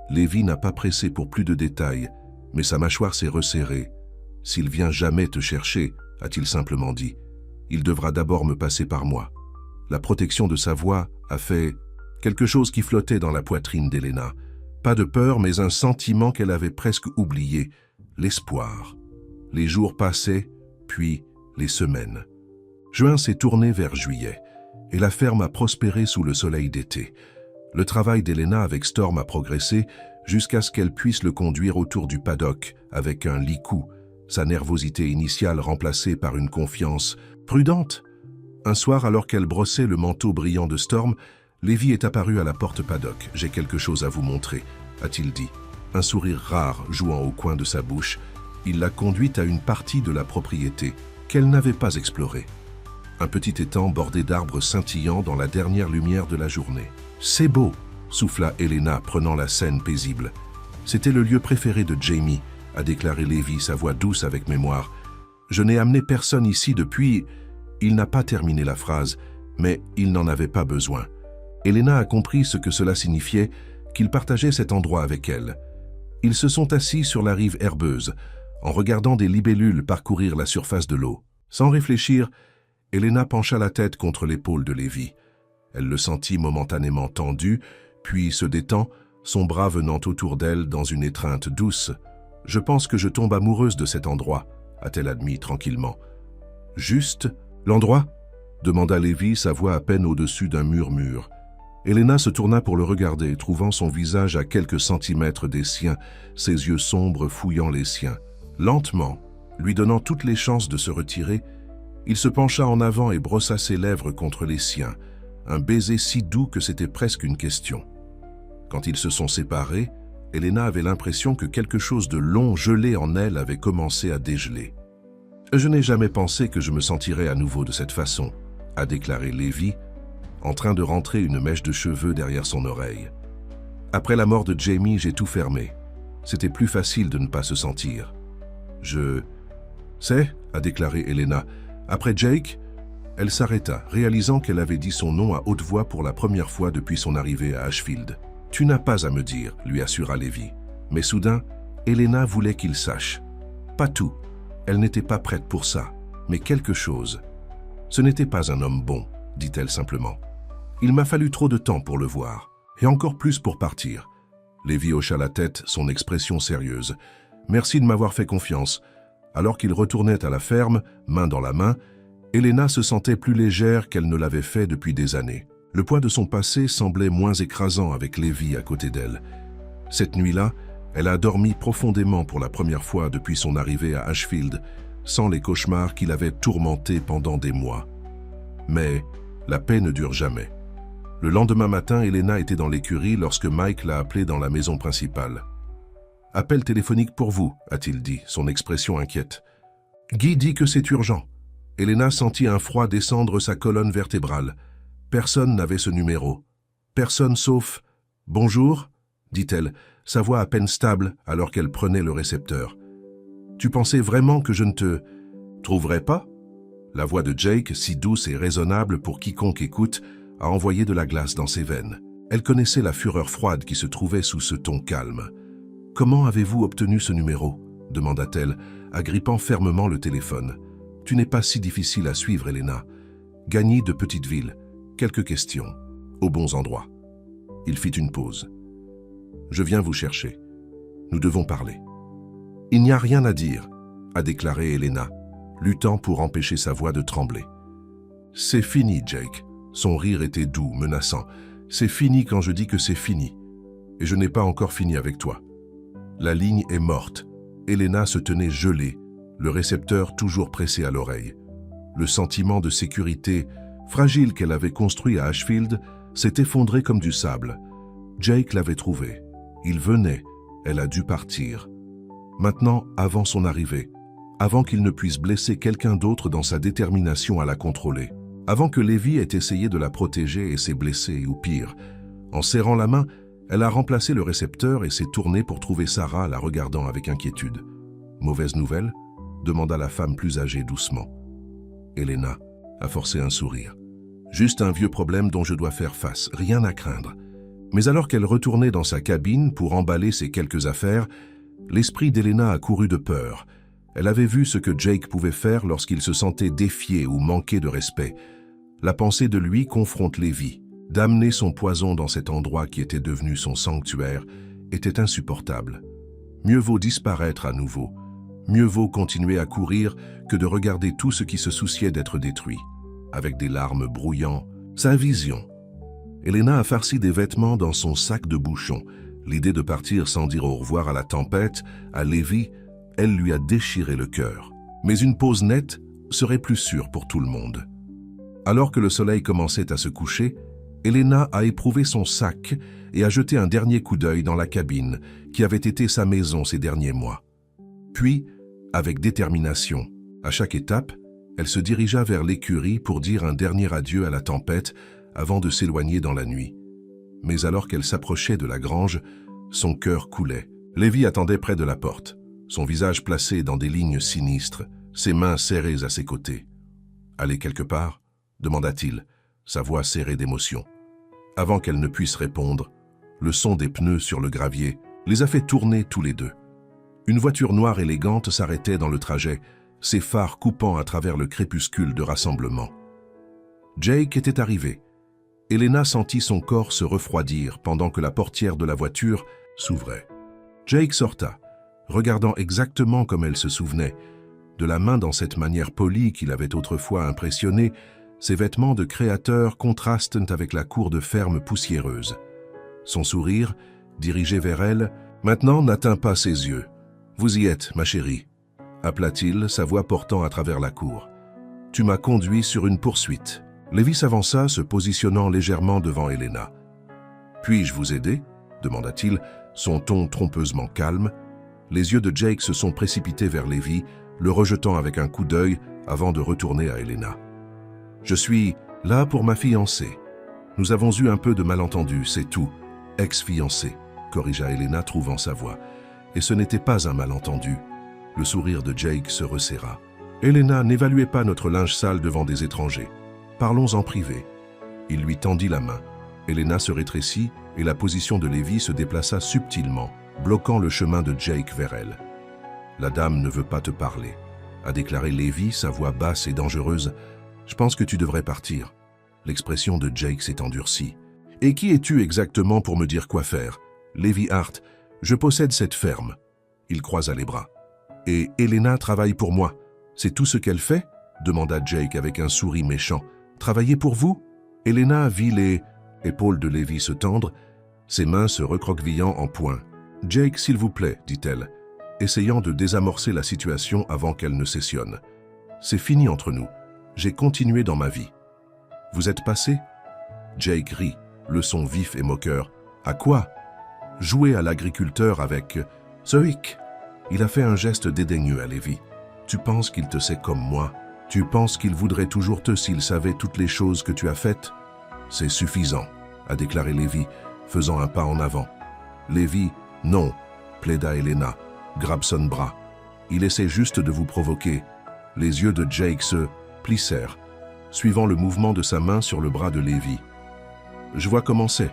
Lévi n'a pas pressé pour plus de détails, mais sa mâchoire s'est resserrée. « S'il vient jamais te chercher, » a-t-il simplement dit, « il devra d'abord me passer par moi. » La protection de sa voix a fait quelque chose qui flottait dans la poitrine d'Elena. Pas de peur, mais un sentiment qu'elle avait presque oublié, l'espoir. Les jours passaient, puis les semaines. Juin s'est tourné vers juillet, et la ferme a prospéré sous le soleil d'été. Le travail d'Elena avec Storm a progressé jusqu'à ce qu'elle puisse le conduire autour du paddock avec un licou, sa nervosité initiale remplacée par une confiance prudente. Un soir, alors qu'elle brossait le manteau brillant de Storm, Lévi est apparu à la porte paddock. « J'ai quelque chose à vous montrer », a-t-il dit. Un sourire rare jouant au coin de sa bouche, il l'a conduite à une partie de la propriété qu'elle n'avait pas explorée. Un petit étang bordé d'arbres scintillants dans la dernière lumière de la journée. « C'est beau !» souffla Elena, prenant la scène paisible. « C'était le lieu préféré de Jamie », a déclaré Lévi, sa voix douce avec mémoire. « Je n'ai amené personne ici depuis... » Il n'a pas terminé la phrase, mais il n'en avait pas besoin. Elena a compris ce que cela signifiait, qu'il partageait cet endroit avec elle. Ils se sont assis sur la rive herbeuse, en regardant des libellules parcourir la surface de l'eau. Sans réfléchir, Elena pencha la tête contre l'épaule de Lévi. Elle le sentit momentanément tendu, puis se détend, son bras venant autour d'elle dans une étreinte douce. « Je pense que je tombe amoureuse de cet endroit », a-t-elle admis tranquillement. « Juste l'endroit ?» demanda Lévi, sa voix à peine au-dessus d'un murmure. Elena se tourna pour le regarder, trouvant son visage à quelques centimètres des siens, ses yeux sombres fouillant les siens. Lentement, lui donnant toutes les chances de se retirer, il se pencha en avant et brossa ses lèvres contre les siens, un baiser si doux que c'était presque une question. Quand ils se sont séparés, Elena avait l'impression que quelque chose de long gelé en elle avait commencé à dégeler. « Je n'ai jamais pensé que je me sentirais à nouveau de cette façon », a déclaré Lévi, en train de rentrer une mèche de cheveux derrière son oreille. Après la mort de Jamie, j'ai tout fermé. C'était plus facile de ne pas se sentir. Je sais, a déclaré Elena. Après Jake, elle s'arrêta, réalisant qu'elle avait dit son nom à haute voix pour la première fois depuis son arrivée à Ashfield. Tu n'as pas à me dire, lui assura Levi. Mais soudain, Elena voulait qu'il sache. Pas tout. Elle n'était pas prête pour ça, mais quelque chose. Ce n'était pas un homme bon, dit-elle simplement. Il m'a fallu trop de temps pour le voir, et encore plus pour partir. Levi hocha la tête, son expression sérieuse. Merci de m'avoir fait confiance. Alors qu'il retournait à la ferme, main dans la main, Elena se sentait plus légère qu'elle ne l'avait fait depuis des années. Le poids de son passé semblait moins écrasant avec Levi à côté d'elle. Cette nuit-là, elle a dormi profondément pour la première fois depuis son arrivée à Ashfield, sans les cauchemars qui l'avaient tourmentée pendant des mois. Mais la paix ne dure jamais. Le lendemain matin, Elena était dans l'écurie lorsque Mike l'a appelée dans la maison principale. « Appel téléphonique pour vous », a-t-il dit, son expression inquiète. « Guy dit que c'est urgent. » Elena sentit un froid descendre sa colonne vertébrale. Personne n'avait ce numéro. Personne sauf « Bonjour », dit-elle, sa voix à peine stable alors qu'elle prenait le récepteur. « Tu pensais vraiment que je ne te trouverais pas ?» La voix de Jake, si douce et raisonnable pour quiconque écoute, a envoyé de la glace dans ses veines. Elle connaissait la fureur froide qui se trouvait sous ce ton calme. « Comment avez-vous obtenu ce numéro ?» demanda-t-elle, agrippant fermement le téléphone. « Tu n'es pas si difficile à suivre, Elena. Gagny de petite ville. Quelques questions. Aux bons endroits. » Il fit une pause. « Je viens vous chercher. Nous devons parler. »« Il n'y a rien à dire, » a déclaré Elena, luttant pour empêcher sa voix de trembler. « C'est fini, Jake. » Son rire était doux, menaçant. « C'est fini quand je dis que c'est fini. Et je n'ai pas encore fini avec toi. » La ligne est morte. Elena se tenait gelée, le récepteur toujours pressé à l'oreille. Le sentiment de sécurité fragile qu'elle avait construit à Ashfield s'est effondré comme du sable. Jake l'avait trouvé. Il venait. Elle a dû partir. Maintenant, avant son arrivée, avant qu'il ne puisse blesser quelqu'un d'autre dans sa détermination à la contrôler, avant que Levi ait essayé de la protéger et s'est blessée, ou pire. En serrant la main, elle a remplacé le récepteur et s'est tournée pour trouver Sarah, la regardant avec inquiétude. « Mauvaise nouvelle ?» demanda la femme plus âgée doucement. Elena a forcé un sourire. « Juste un vieux problème dont je dois faire face, rien à craindre. » Mais alors qu'elle retournait dans sa cabine pour emballer ses quelques affaires, l'esprit d'Elena a couru de peur. Elle avait vu ce que Jake pouvait faire lorsqu'il se sentait défié ou manqué de respect. La pensée de lui confronte Levi. D'amener son poison dans cet endroit qui était devenu son sanctuaire était insupportable. Mieux vaut disparaître à nouveau. Mieux vaut continuer à courir que de regarder tout ce qui se souciait d'être détruit. Avec des larmes brouillant, sa vision. Elena a farci des vêtements dans son sac de bouchons. L'idée de partir sans dire au revoir à la tempête, à Levi, elle lui a déchiré le cœur. Mais une pause nette serait plus sûre pour tout le monde. Alors que le soleil commençait à se coucher, Elena a éprouvé son sac et a jeté un dernier coup d'œil dans la cabine qui avait été sa maison ces derniers mois. Puis, avec détermination, à chaque étape, elle se dirigea vers l'écurie pour dire un dernier adieu à la tempête avant de s'éloigner dans la nuit. Mais alors qu'elle s'approchait de la grange, son cœur coulait. Levi attendait près de la porte, son visage placé dans des lignes sinistres, ses mains serrées à ses côtés. « Allez quelque part ?» demanda-t-il, sa voix serrée d'émotion. Avant qu'elle ne puisse répondre, le son des pneus sur le gravier les a fait tourner tous les deux. Une voiture noire élégante s'arrêtait dans le trajet, ses phares coupant à travers le crépuscule de rassemblement. Jake était arrivé. Elena sentit son corps se refroidir pendant que la portière de la voiture s'ouvrait. Jake sorta, regardant exactement comme elle se souvenait, de la main dans cette manière polie qui l'avait autrefois impressionnée. Ses vêtements de créateur contrastent avec la cour de ferme poussiéreuse. Son sourire, dirigé vers elle, maintenant n'atteint pas ses yeux. « Vous y êtes, ma chérie », appela-t-il, sa voix portant à travers la cour. « Tu m'as conduit sur une poursuite. » Levi s'avança, se positionnant légèrement devant Elena. « Puis-je vous aider ?» demanda-t-il, son ton trompeusement calme. Les yeux de Jake se sont précipités vers Levi, le rejetant avec un coup d'œil avant de retourner à Elena. « Je suis là pour ma fiancée. Nous avons eu un peu de malentendu, c'est tout. Ex-fiancée. » corrigea Elena, trouvant sa voix. Et ce n'était pas un malentendu. Le sourire de Jake se resserra. Elena, n'évaluez pas notre linge sale devant des étrangers. Parlons en privé. Il lui tendit la main. Elena se rétrécit et la position de Lévi se déplaça subtilement, bloquant le chemin de Jake vers elle. La dame ne veut pas te parler, a déclaré Lévi, sa voix basse et dangereuse. Je pense que tu devrais partir. L'expression de Jake s'est endurcie. Et qui es-tu exactement pour me dire quoi faire? Lévi Hart, je possède cette ferme. Il croisa les bras. Et Elena travaille pour moi. C'est tout ce qu'elle fait? Demanda Jake avec un sourire méchant. Travailler pour vous? Elena vit les épaules de Lévi se tendre, ses mains se recroquevillant en poing. Jake, s'il vous plaît, dit-elle, essayant de désamorcer la situation avant qu'elle ne cessionne. C'est fini entre nous. J'ai continué dans ma vie. Vous êtes passé? Jake rit, le son vif et moqueur. À quoi? Jouer à l'agriculteur avec Zoïc. Il a fait un geste dédaigneux à Lévi. Tu penses qu'il te sait comme moi? Tu penses qu'il voudrait toujours te s'il savait toutes les choses que tu as faites? C'est suffisant, a déclaré Lévi, faisant un pas en avant. Lévi, non, plaida Elena, grabe son bras. Il essaie juste de vous provoquer. Les yeux de Jake se plissèrent, suivant le mouvement de sa main sur le bras de Lévi. Je vois comment c'est.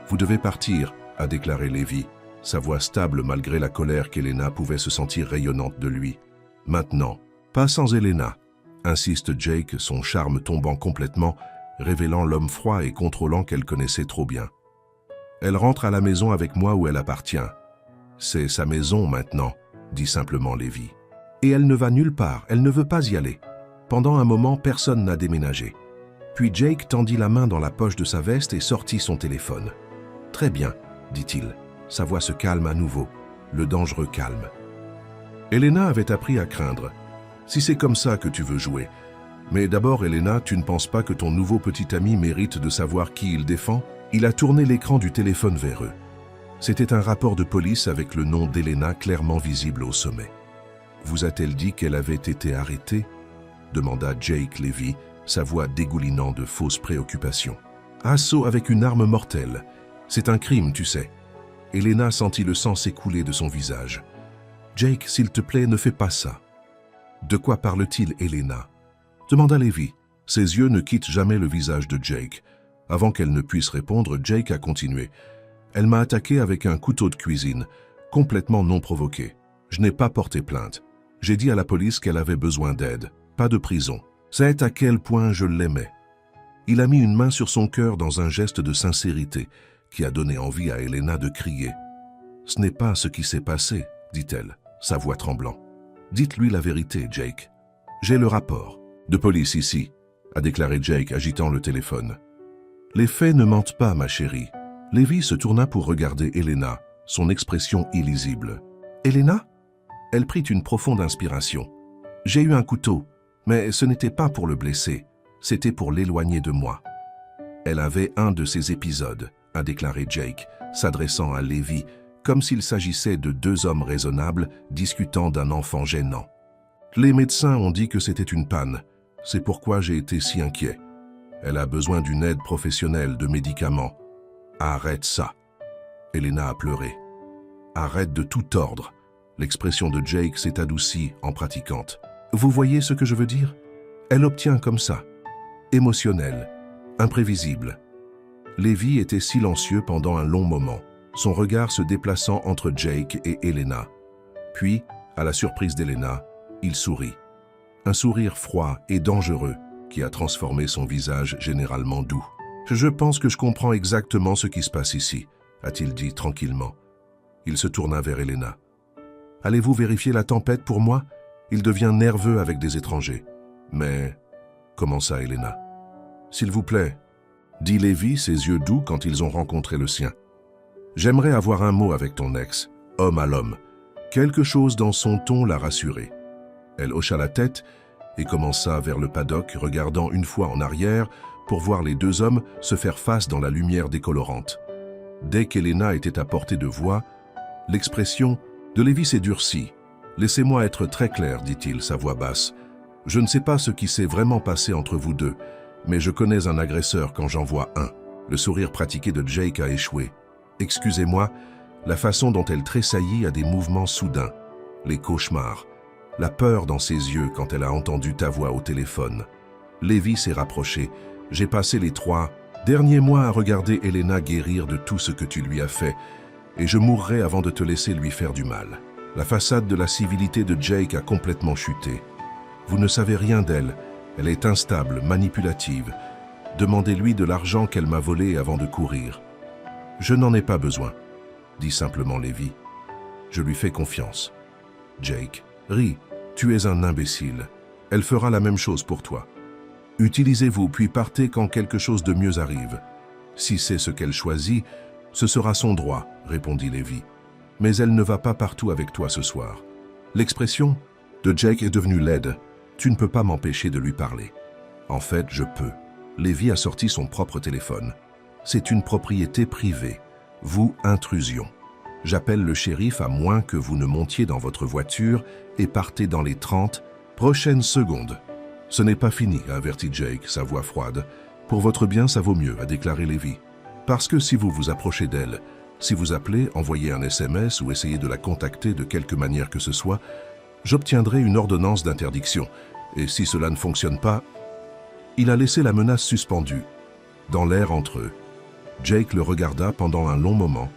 Vous devez partir, a déclaré Lévi, sa voix stable malgré la colère qu'Elena pouvait se sentir rayonnante de lui. Maintenant, pas sans Elena, insiste Jake, son charme tombant complètement, révélant l'homme froid et contrôlant qu'elle connaissait trop bien. Elle rentre à la maison avec moi où elle appartient. C'est sa maison maintenant, dit simplement Lévi. Et elle ne va nulle part, elle ne veut pas y aller. Pendant un moment, personne n'a déménagé. Puis Jake tendit la main dans la poche de sa veste et sortit son téléphone. Très bien, dit-il. Sa voix se calme à nouveau, le dangereux calme. Elena avait appris à craindre. Si c'est comme ça que tu veux jouer. Mais d'abord, Elena, tu ne penses pas que ton nouveau petit ami mérite de savoir qui il défend? Il a tourné l'écran du téléphone vers eux. C'était un rapport de police avec le nom d'Elena clairement visible au sommet. Vous a-t-elle dit qu'elle avait été arrêtée? Demanda Jake Lévi, sa voix dégoulinant de fausses préoccupations. Assaut avec une arme mortelle. C'est un crime, tu sais. Elena sentit le sang s'écouler de son visage. Jake, s'il te plaît, ne fais pas ça. De quoi parle-t-il, Elena? Demanda Lévi. Ses yeux ne quittent jamais le visage de Jake. Avant qu'elle ne puisse répondre, Jake a continué. Elle m'a attaqué avec un couteau de cuisine, complètement non provoqué. Je n'ai pas porté plainte. J'ai dit à la police qu'elle avait besoin d'aide, pas de prison. C'est à quel point je l'aimais. Il a mis une main sur son cœur dans un geste de sincérité qui a donné envie à Elena de crier. Ce n'est pas ce qui s'est passé, dit-elle, sa voix tremblant. Dites-lui la vérité, Jake. J'ai le rapport. De police ici, a déclaré Jake agitant le téléphone. Les faits ne mentent pas, ma chérie. Lévi se tourna pour regarder Elena, son expression illisible. Elena? Elle prit une profonde inspiration. J'ai eu un couteau, mais ce n'était pas pour le blesser, c'était pour l'éloigner de moi. Elle avait un de ces épisodes, a déclaré Jake, s'adressant à Lévi, comme s'il s'agissait de deux hommes raisonnables discutant d'un enfant gênant. Les médecins ont dit que c'était une panne. C'est pourquoi j'ai été si inquiet. Elle a besoin d'une aide professionnelle, de médicaments. Arrête ça. Elena a pleuré. Arrête de tout tordre. L'expression de Jake s'est adoucie en pratiquante. Vous voyez ce que je veux dire? Elle obtient comme ça. Émotionnelle, imprévisible. Lévi était silencieux pendant un long moment, son regard se déplaçant entre Jake et Elena. Puis, à la surprise d'Elena, il sourit. Un sourire froid et dangereux qui a transformé son visage généralement doux. « Je pense que je comprends exactement ce qui se passe ici », a-t-il dit tranquillement. Il se tourna vers Elena. « Allez-vous vérifier la tempête pour moi? Il devient nerveux avec des étrangers. »« Mais... » commença Elena. « S'il vous plaît, » dit Lévi, ses yeux doux quand ils ont rencontré le sien. « J'aimerais avoir un mot avec ton ex, homme à l'homme. » Quelque chose dans son ton l'a rassurée. Elle hocha la tête et commença vers le paddock, regardant une fois en arrière pour voir les deux hommes se faire face dans la lumière décolorante. Dès qu'Elena était à portée de voix, l'expression de Lévi s'est durcie. « Laissez-moi être très clair, dit-il, sa voix basse. Je ne sais pas ce qui s'est vraiment passé entre vous deux, mais je connais un agresseur quand j'en vois un. » Le sourire pratiqué de Jake a échoué. « Excusez-moi, La façon dont elle tressaillit à des mouvements soudains, les cauchemars, la peur dans ses yeux quand elle a entendu ta voix au téléphone. Lévi s'est rapproché. J'ai passé les 3 derniers mois à regarder Elena guérir de tout ce que tu lui as fait, et je mourrai avant de te laisser lui faire du mal. La façade de la civilité de Jake a complètement chuté. Vous ne savez rien d'elle. Elle est instable, manipulative. Demandez-lui de l'argent qu'elle m'a volé avant de courir. Je n'en ai pas besoin, dit simplement Lévi. Je lui fais confiance. Jake, ris, tu es un imbécile. Elle fera la même chose pour toi. Utilisez-vous puis partez quand quelque chose de mieux arrive. Si c'est ce qu'elle choisit, ce sera son droit, répondit Lévi. Mais elle ne va pas partout avec toi ce soir. L'expression de Jake est devenue laide. Tu ne peux pas m'empêcher de lui parler. En fait, je peux. Lévi a sorti son propre téléphone. C'est une propriété privée. Vous, intrusion. J'appelle le shérif à moins que vous ne montiez dans votre voiture et partez dans les 30 prochaines secondes. Ce n'est pas fini, a averti Jake, sa voix froide. Pour votre bien, ça vaut mieux, a déclaré Lévi. Parce que si vous vous approchez d'elle, si vous appelez, envoyez un SMS ou essayez de la contacter de quelque manière que ce soit, j'obtiendrai une ordonnance d'interdiction. Et si cela ne fonctionne pas, il a laissé la menace suspendue, dans l'air entre eux. Jake le regarda pendant un long moment,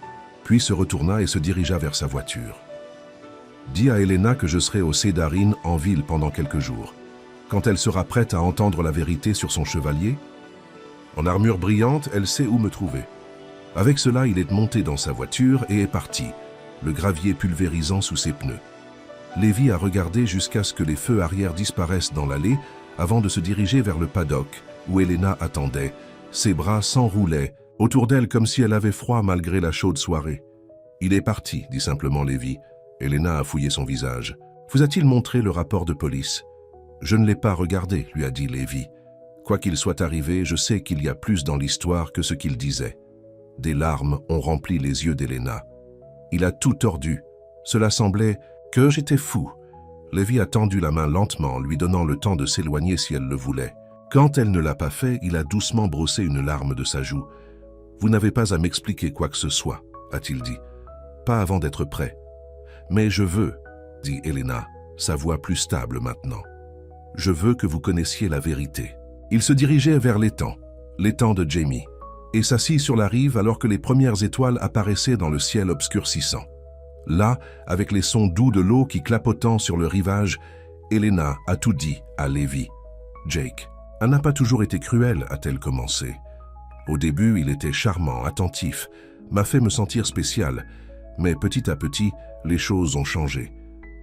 puis se retourna et se dirigea vers sa voiture. Dis à Elena que je serai au Cedar Inn en ville pendant quelques jours. Quand elle sera prête à entendre la vérité sur son chevalier, en armure brillante, elle sait où me trouver. Avec cela, il est monté dans sa voiture et est parti, le gravier pulvérisant sous ses pneus. Lévi a regardé jusqu'à ce que les feux arrière disparaissent dans l'allée avant de se diriger vers le paddock où Elena attendait. Ses bras s'enroulaient autour d'elle comme si elle avait froid malgré la chaude soirée. « Il est parti », dit simplement Lévi. Elena a fouillé son visage. « Vous a-t-il montré le rapport de police ?»« Je ne l'ai pas regardé », lui a dit Lévi. « Quoi qu'il soit arrivé, je sais qu'il y a plus dans l'histoire que ce qu'il disait. » Des larmes ont rempli les yeux d'Elena. Il a tout tordu. Cela semblait que j'étais fou. Lévi a tendu la main lentement, lui donnant le temps de s'éloigner si elle le voulait. Quand elle ne l'a pas fait, il a doucement brossé une larme de sa joue. « Vous n'avez pas à m'expliquer quoi que ce soit, » a-t-il dit. « Pas avant d'être prêt. »« Mais je veux, » dit Elena, sa voix plus stable maintenant. « Je veux que vous connaissiez la vérité. » Il se dirigeait vers l'étang de Jamie, et s'assit sur la rive alors que les premières étoiles apparaissaient dans le ciel obscurcissant. Là, avec les sons doux de l'eau qui clapotant sur le rivage, Elena a tout dit à Lévi. « Jake, elle n'a pas toujours été cruelle, a-t-elle commencé. Au début, il était charmant, attentif, m'a fait me sentir spécial, mais petit à petit, les choses ont changé.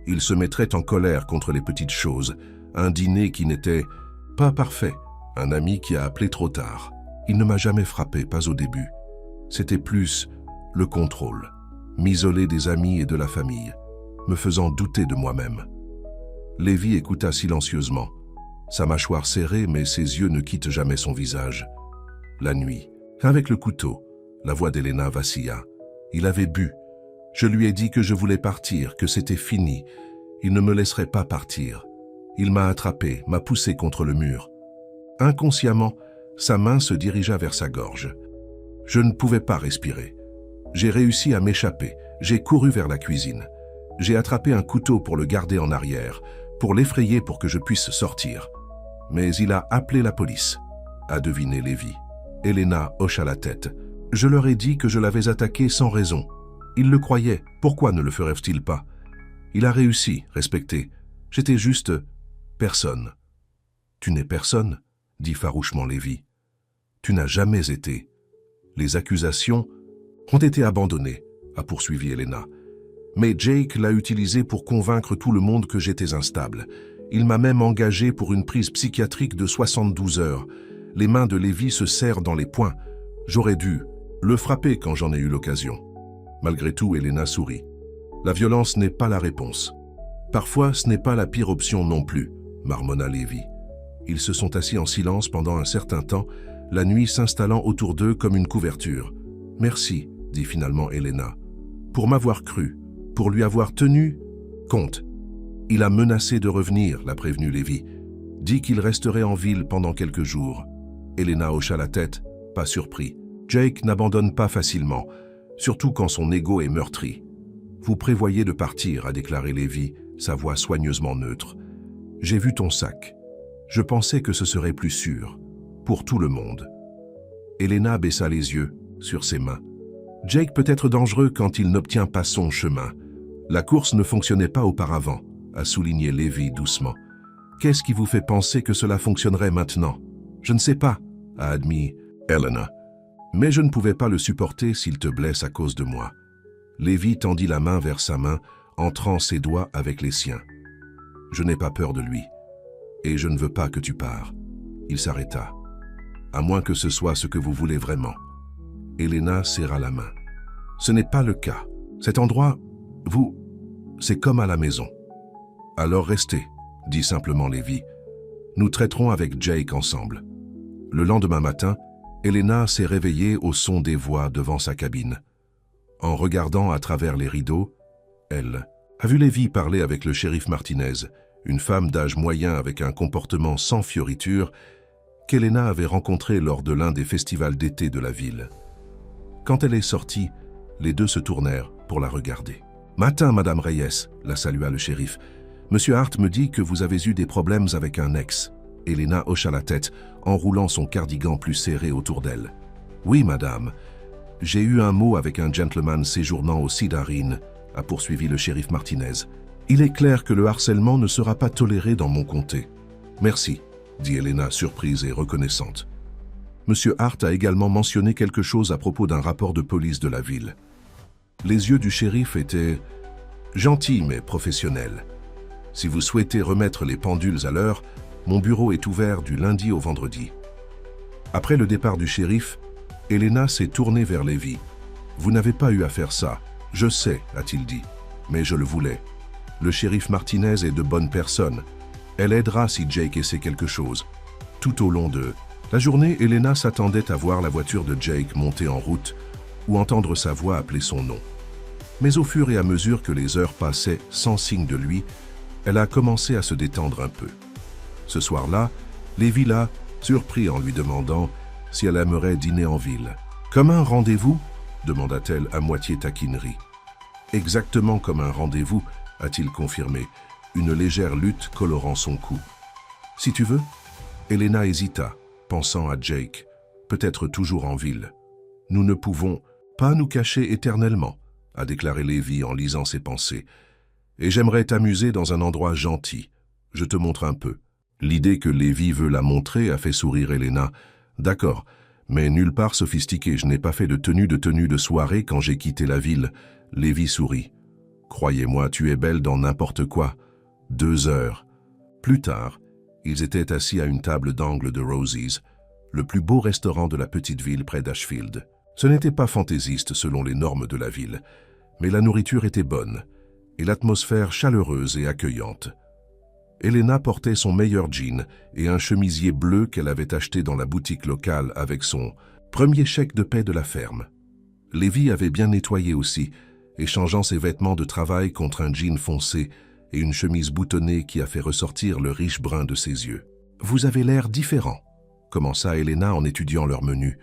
Il se mettrait en colère contre les petites choses, un dîner qui n'était pas parfait, un ami qui a appelé trop tard. Il ne m'a jamais frappé, pas au début. C'était plus le contrôle, m'isoler des amis et de la famille, me faisant douter de moi-même. » Lévi écouta silencieusement, sa mâchoire serrée, mais ses yeux ne quittent jamais son visage. La nuit, avec le couteau, la voix d'Elena vacilla. Il avait bu. Je lui ai dit que je voulais partir, que c'était fini. Il ne me laisserait pas partir. Il m'a attrapé, m'a poussé contre le mur. Inconsciemment, sa main se dirigea vers sa gorge. Je ne pouvais pas respirer. J'ai réussi à m'échapper. J'ai couru vers la cuisine. J'ai attrapé un couteau pour le garder en arrière, pour l'effrayer pour que je puisse sortir. Mais il a appelé la police, a deviné Lévi. Elena hocha la tête. Je leur ai dit que je l'avais attaqué sans raison. Ils le croyaient. Pourquoi ne le ferait-il pas? Il a réussi, respecté. J'étais juste personne. Tu n'es personne, dit farouchement Lévi. Tu n'as jamais été. Les accusations ont été abandonnées, a poursuivi Elena. Mais Jake l'a utilisé pour convaincre tout le monde que j'étais instable. Il m'a même engagé pour une prise psychiatrique de 72 heures. Les mains de Lévi se serrent dans les poings. J'aurais dû le frapper quand j'en ai eu l'occasion. Malgré tout, Elena sourit. La violence n'est pas la réponse. Parfois, ce n'est pas la pire option non plus, marmonna Lévi. Ils se sont assis en silence pendant un certain temps, la nuit s'installant autour d'eux comme une couverture. « Merci, » dit finalement Elena, « pour m'avoir cru, pour lui avoir tenu compte. Il a menacé de revenir, l'a prévenu Lévi. Dit qu'il resterait en ville pendant quelques jours. » Elena hocha la tête, pas surpris. Jake n'abandonne pas facilement. surtout quand son ego est meurtri. Vous prévoyez de partir, a déclaré Lévi, sa voix soigneusement neutre. J'ai vu ton sac. Je pensais que ce serait plus sûr, pour tout le monde. Elena baissa les yeux sur ses mains. Jake peut être dangereux quand il n'obtient pas son chemin. La course ne fonctionnait pas auparavant, a souligné Lévi doucement. Qu'est-ce qui vous fait penser que cela fonctionnerait maintenant? Je ne sais pas, a admis Elena. Mais je ne pouvais pas le supporter s'il te blesse à cause de moi. Lévi tendit la main vers sa main, entrant ses doigts avec les siens. Je n'ai pas peur de lui, et je ne veux pas que tu pars. Il s'arrêta. À moins que ce soit ce que vous voulez vraiment. Elena serra la main. Ce n'est pas le cas. Cet endroit, c'est comme à la maison. Alors restez, dit simplement Lévi. Nous traiterons avec Jake ensemble. Le lendemain matin, Elena s'est réveillée au son des voix devant sa cabine. En regardant à travers les rideaux, elle a vu Lévi parler avec le shérif Martinez, une femme d'âge moyen avec un comportement sans fioriture qu'Elena avait rencontré lors de l'un des festivals d'été de la ville. Quand elle est sortie, les deux se tournèrent pour la regarder. « Matin, Madame Reyes », la salua le shérif. « Monsieur Hart me dit que vous avez eu des problèmes avec un ex. » Elena hocha la tête, enroulant son cardigan plus serré autour d'elle. « Oui, madame. J'ai eu un mot avec un gentleman séjournant au Cedar Inn », a poursuivi le shérif Martinez. « Il est clair que le harcèlement ne sera pas toléré dans mon comté. »« Merci », dit Elena, surprise et reconnaissante. Monsieur Hart a également mentionné quelque chose à propos d'un rapport de police de la ville. Les yeux du shérif étaient gentils mais professionnels. « Si vous souhaitez remettre les pendules à l'heure, mon bureau est ouvert du lundi au vendredi. » Après le départ du shérif, Elena s'est tournée vers Lévi. « Vous n'avez pas eu à faire ça, je sais, a-t-il dit, mais je le voulais. Le shérif Martinez est de bonne personne. Elle aidera si Jake essaie quelque chose. » Tout au long de la journée, Elena s'attendait à voir la voiture de Jake monter en route ou entendre sa voix appeler son nom. Mais au fur et à mesure que les heures passaient sans signe de lui, elle a commencé à se détendre un peu. Ce soir-là, Lévi l'a surpris en lui demandant si elle aimerait dîner en ville. « Comme un rendez-vous » demanda-t-elle à moitié taquinerie. « Exactement comme un rendez-vous » a-t-il confirmé, une légère lutte colorant son cou. « Si tu veux ?» Elena hésita, pensant à Jake, peut-être toujours en ville. « Nous ne pouvons pas nous cacher éternellement », a déclaré Lévi en lisant ses pensées. « Et j'aimerais t'amuser dans un endroit gentil. Je te montre un peu. » L'idée que Lévi veut la montrer a fait sourire Elena. « D'accord, mais nulle part sophistiqué. Je n'ai pas fait de tenue de soirée quand j'ai quitté la ville. » Lévi sourit. « Croyez-moi, tu es belle dans n'importe quoi. » 2 heures. Plus tard, ils étaient assis à une table d'angle de Rosie's, le plus beau restaurant de la petite ville près d'Ashfield. Ce n'était pas fantaisiste selon les normes de la ville, mais la nourriture était bonne et l'atmosphère chaleureuse et accueillante. Elena portait son meilleur jean et un chemisier bleu qu'elle avait acheté dans la boutique locale avec son premier chèque de paie de la ferme. Lévi avait bien nettoyé aussi, échangeant ses vêtements de travail contre un jean foncé et une chemise boutonnée qui a fait ressortir le riche brun de ses yeux. « Vous avez l'air différent », commença Elena en étudiant leur menu,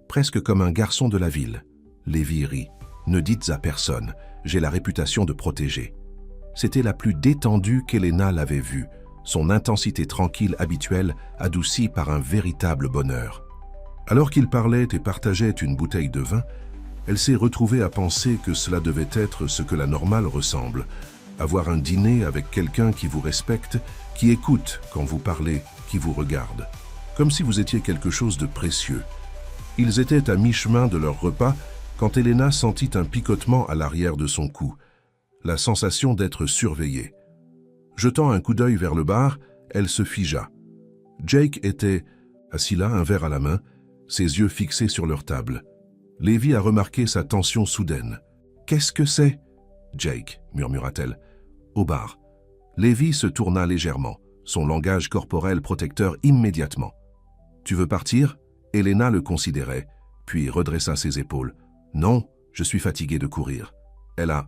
presque comme un garçon de la ville. Lévi rit. « Ne dites à personne, j'ai la réputation de protéger. » C'était la plus détendue qu'Elena l'avait vue, son intensité tranquille habituelle adoucie par un véritable bonheur. Alors qu'ils parlaient et partageaient une bouteille de vin, elle s'est retrouvée à penser que cela devait être ce que la normale ressemble, avoir un dîner avec quelqu'un qui vous respecte, qui écoute quand vous parlez, qui vous regarde, comme si vous étiez quelque chose de précieux. Ils étaient à mi-chemin de leur repas quand Elena sentit un picotement à l'arrière de son cou, la sensation d'être surveillée. Jetant un coup d'œil vers le bar, elle se figea. Jake était assis là, un verre à la main, ses yeux fixés sur leur table. Lévi a remarqué sa tension soudaine. « Qu'est-ce que c'est ?» « Jake », murmura-t-elle. « Au bar. » Lévi se tourna légèrement, son langage corporel protecteur immédiatement. « Tu veux partir ?» Elena le considérait, puis redressa ses épaules. « Non, je suis fatiguée de courir. » Elle a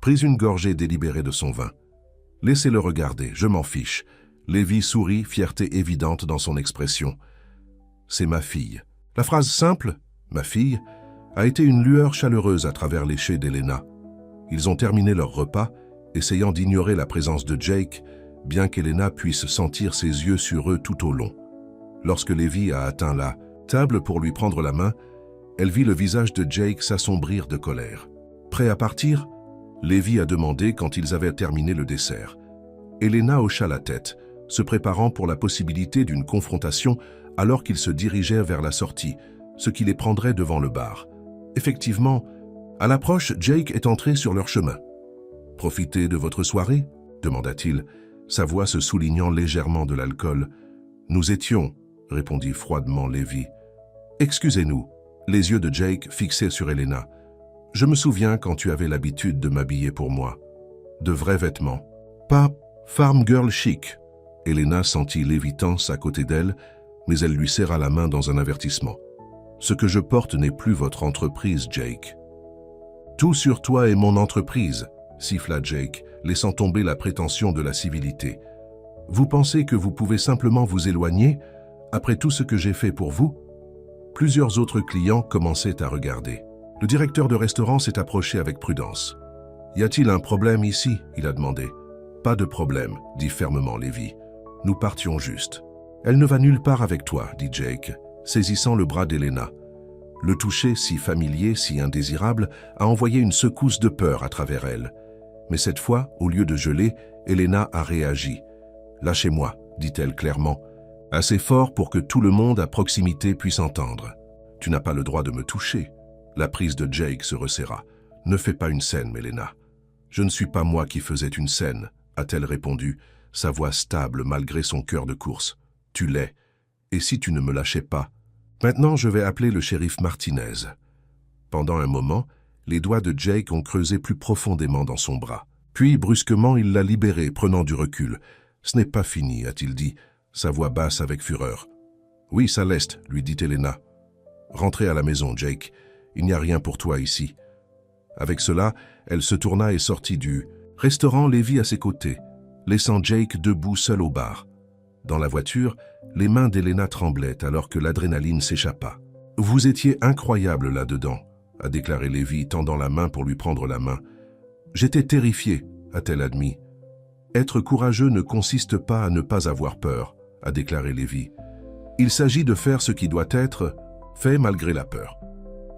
pris une gorgée délibérée de son vin. « Laissez-le regarder, je m'en fiche. » Lévi sourit, fierté évidente dans son expression. « C'est ma fille. » La phrase simple, « ma fille », a été une lueur chaleureuse à travers les chais d'Elena. Ils ont terminé leur repas, essayant d'ignorer la présence de Jake, bien qu'Elena puisse sentir ses yeux sur eux tout au long. Lorsque Levi a atteint la table pour lui prendre la main, elle vit le visage de Jake s'assombrir de colère. Prêt à partir, Levi a demandé quand ils avaient terminé le dessert. Elena hocha la tête, se préparant pour la possibilité d'une confrontation alors qu'ils se dirigeaient vers la sortie, ce qui les prendrait devant le bar. Effectivement, à l'approche, Jake est entré sur leur chemin. « Profitez de votre soirée ?» demanda-t-il, sa voix se soulignant légèrement de l'alcool. « Nous étions, » répondit froidement Levi. « Excusez-nous. » Les yeux de Jake fixés sur Elena. « Je me souviens quand tu avais l'habitude de m'habiller pour moi. De vrais vêtements. Pas farm girl chic. » Elena sentit l'évitance à côté d'elle, mais elle lui serra la main dans un avertissement. « Ce que je porte n'est plus votre entreprise, Jake. »« Tout sur toi est mon entreprise, » siffla Jake, laissant tomber la prétention de la civilité. « Vous pensez que vous pouvez simplement vous éloigner, après tout ce que j'ai fait pour vous ?» Plusieurs autres clients commençaient à regarder. Le directeur de restaurant s'est approché avec prudence. « Y a-t-il un problème ici ?» il a demandé. « Pas de problème, » dit fermement Levi. « Nous partions juste. »« Elle ne va nulle part avec toi, » dit Jake, saisissant le bras d'Elena. Le toucher, si familier, si indésirable, a envoyé une secousse de peur à travers elle. Mais cette fois, au lieu de geler, Elena a réagi. « Lâchez-moi, » dit-elle clairement, assez fort pour que tout le monde à proximité puisse entendre. « Tu n'as pas le droit de me toucher. » La prise de Jake se resserra. « Ne fais pas une scène, Elena. »« Je ne suis pas moi qui faisais une scène, » a-t-elle répondu, sa voix stable malgré son cœur de course. « Tu l'es. Et si tu ne me lâchais pas? Maintenant, je vais appeler le shérif Martinez. » Pendant un moment, les doigts de Jake ont creusé plus profondément dans son bras. Puis, brusquement, il l'a libéré, prenant du recul. « Ce n'est pas fini, » a-t-il dit, sa voix basse avec fureur. « Oui, ça l'est, » lui dit Elena. « Rentrez à la maison, Jake. Il n'y a rien pour toi ici. » Avec cela, elle se tourna et sortit du restaurant, Levi à ses côtés, laissant Jake debout seul au bar. Dans la voiture, les mains d'Elena tremblaient alors que l'adrénaline s'échappa. « Vous étiez incroyable là-dedans, » a déclaré Levi, tendant la main pour lui prendre la main. « J'étais terrifié, » a-t-elle admis. « Être courageux ne consiste pas à ne pas avoir peur, » a déclaré Levi. « Il s'agit de faire ce qui doit être fait malgré la peur. »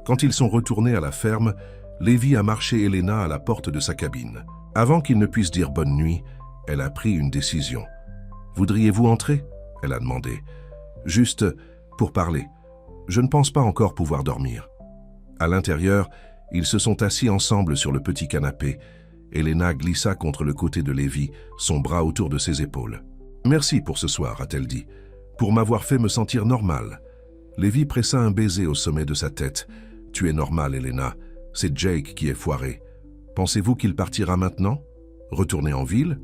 Quand ils sont retournés à la ferme, Levi a marché Elena à la porte de sa cabine. Avant qu'il ne puisse dire bonne nuit, elle a pris une décision. « Voudriez-vous entrer ?» elle a demandé. « Juste pour parler. Je ne pense pas encore pouvoir dormir. » À l'intérieur, ils se sont assis ensemble sur le petit canapé. Elena glissa contre le côté de Levi, son bras autour de ses épaules. « Merci pour ce soir, » a-t-elle dit, « pour m'avoir fait me sentir normal. » Levi pressa un baiser au sommet de sa tête. « Tu es normale, Elena. C'est Jake qui est foiré. Pensez-vous qu'il partira maintenant? Retourner en ville ?»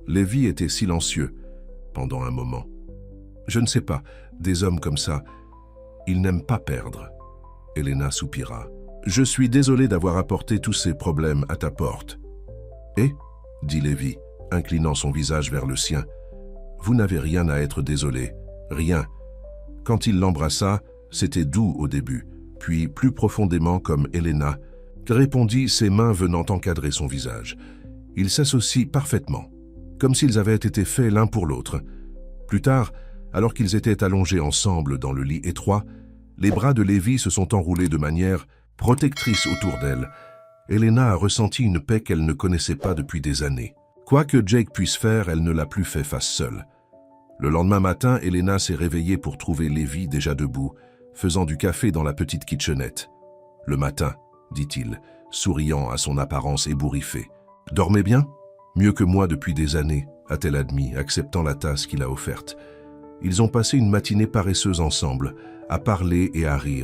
Levi était silencieux pendant un moment. « Je ne sais pas, des hommes comme ça, ils n'aiment pas perdre. » Elena soupira. « Je suis désolé d'avoir apporté tous ces problèmes à ta porte. »« Et ?» dit Levi, inclinant son visage vers le sien. « Vous n'avez rien à être désolé, rien. » Quand il l'embrassa, c'était doux au début, puis plus profondément comme Elena, répondit, ses mains venant encadrer son visage. Ils s'associent parfaitement, comme s'ils avaient été faits l'un pour l'autre. Plus tard, alors qu'ils étaient allongés ensemble dans le lit étroit, les bras de Levi se sont enroulés de manière protectrice autour d'elle. Elena a ressenti une paix qu'elle ne connaissait pas depuis des années. Quoi que Jake puisse faire, elle ne l'a plus fait face seule. Le lendemain matin, Elena s'est réveillée pour trouver Levi déjà debout, faisant du café dans la petite kitchenette. « Le matin », dit-il, souriant à son apparence ébouriffée. « Dormez bien ? Mieux que moi depuis des années, » a-t-elle admis, acceptant la tasse qu'il a offerte. Ils ont passé une matinée paresseuse ensemble, à parler et à rire,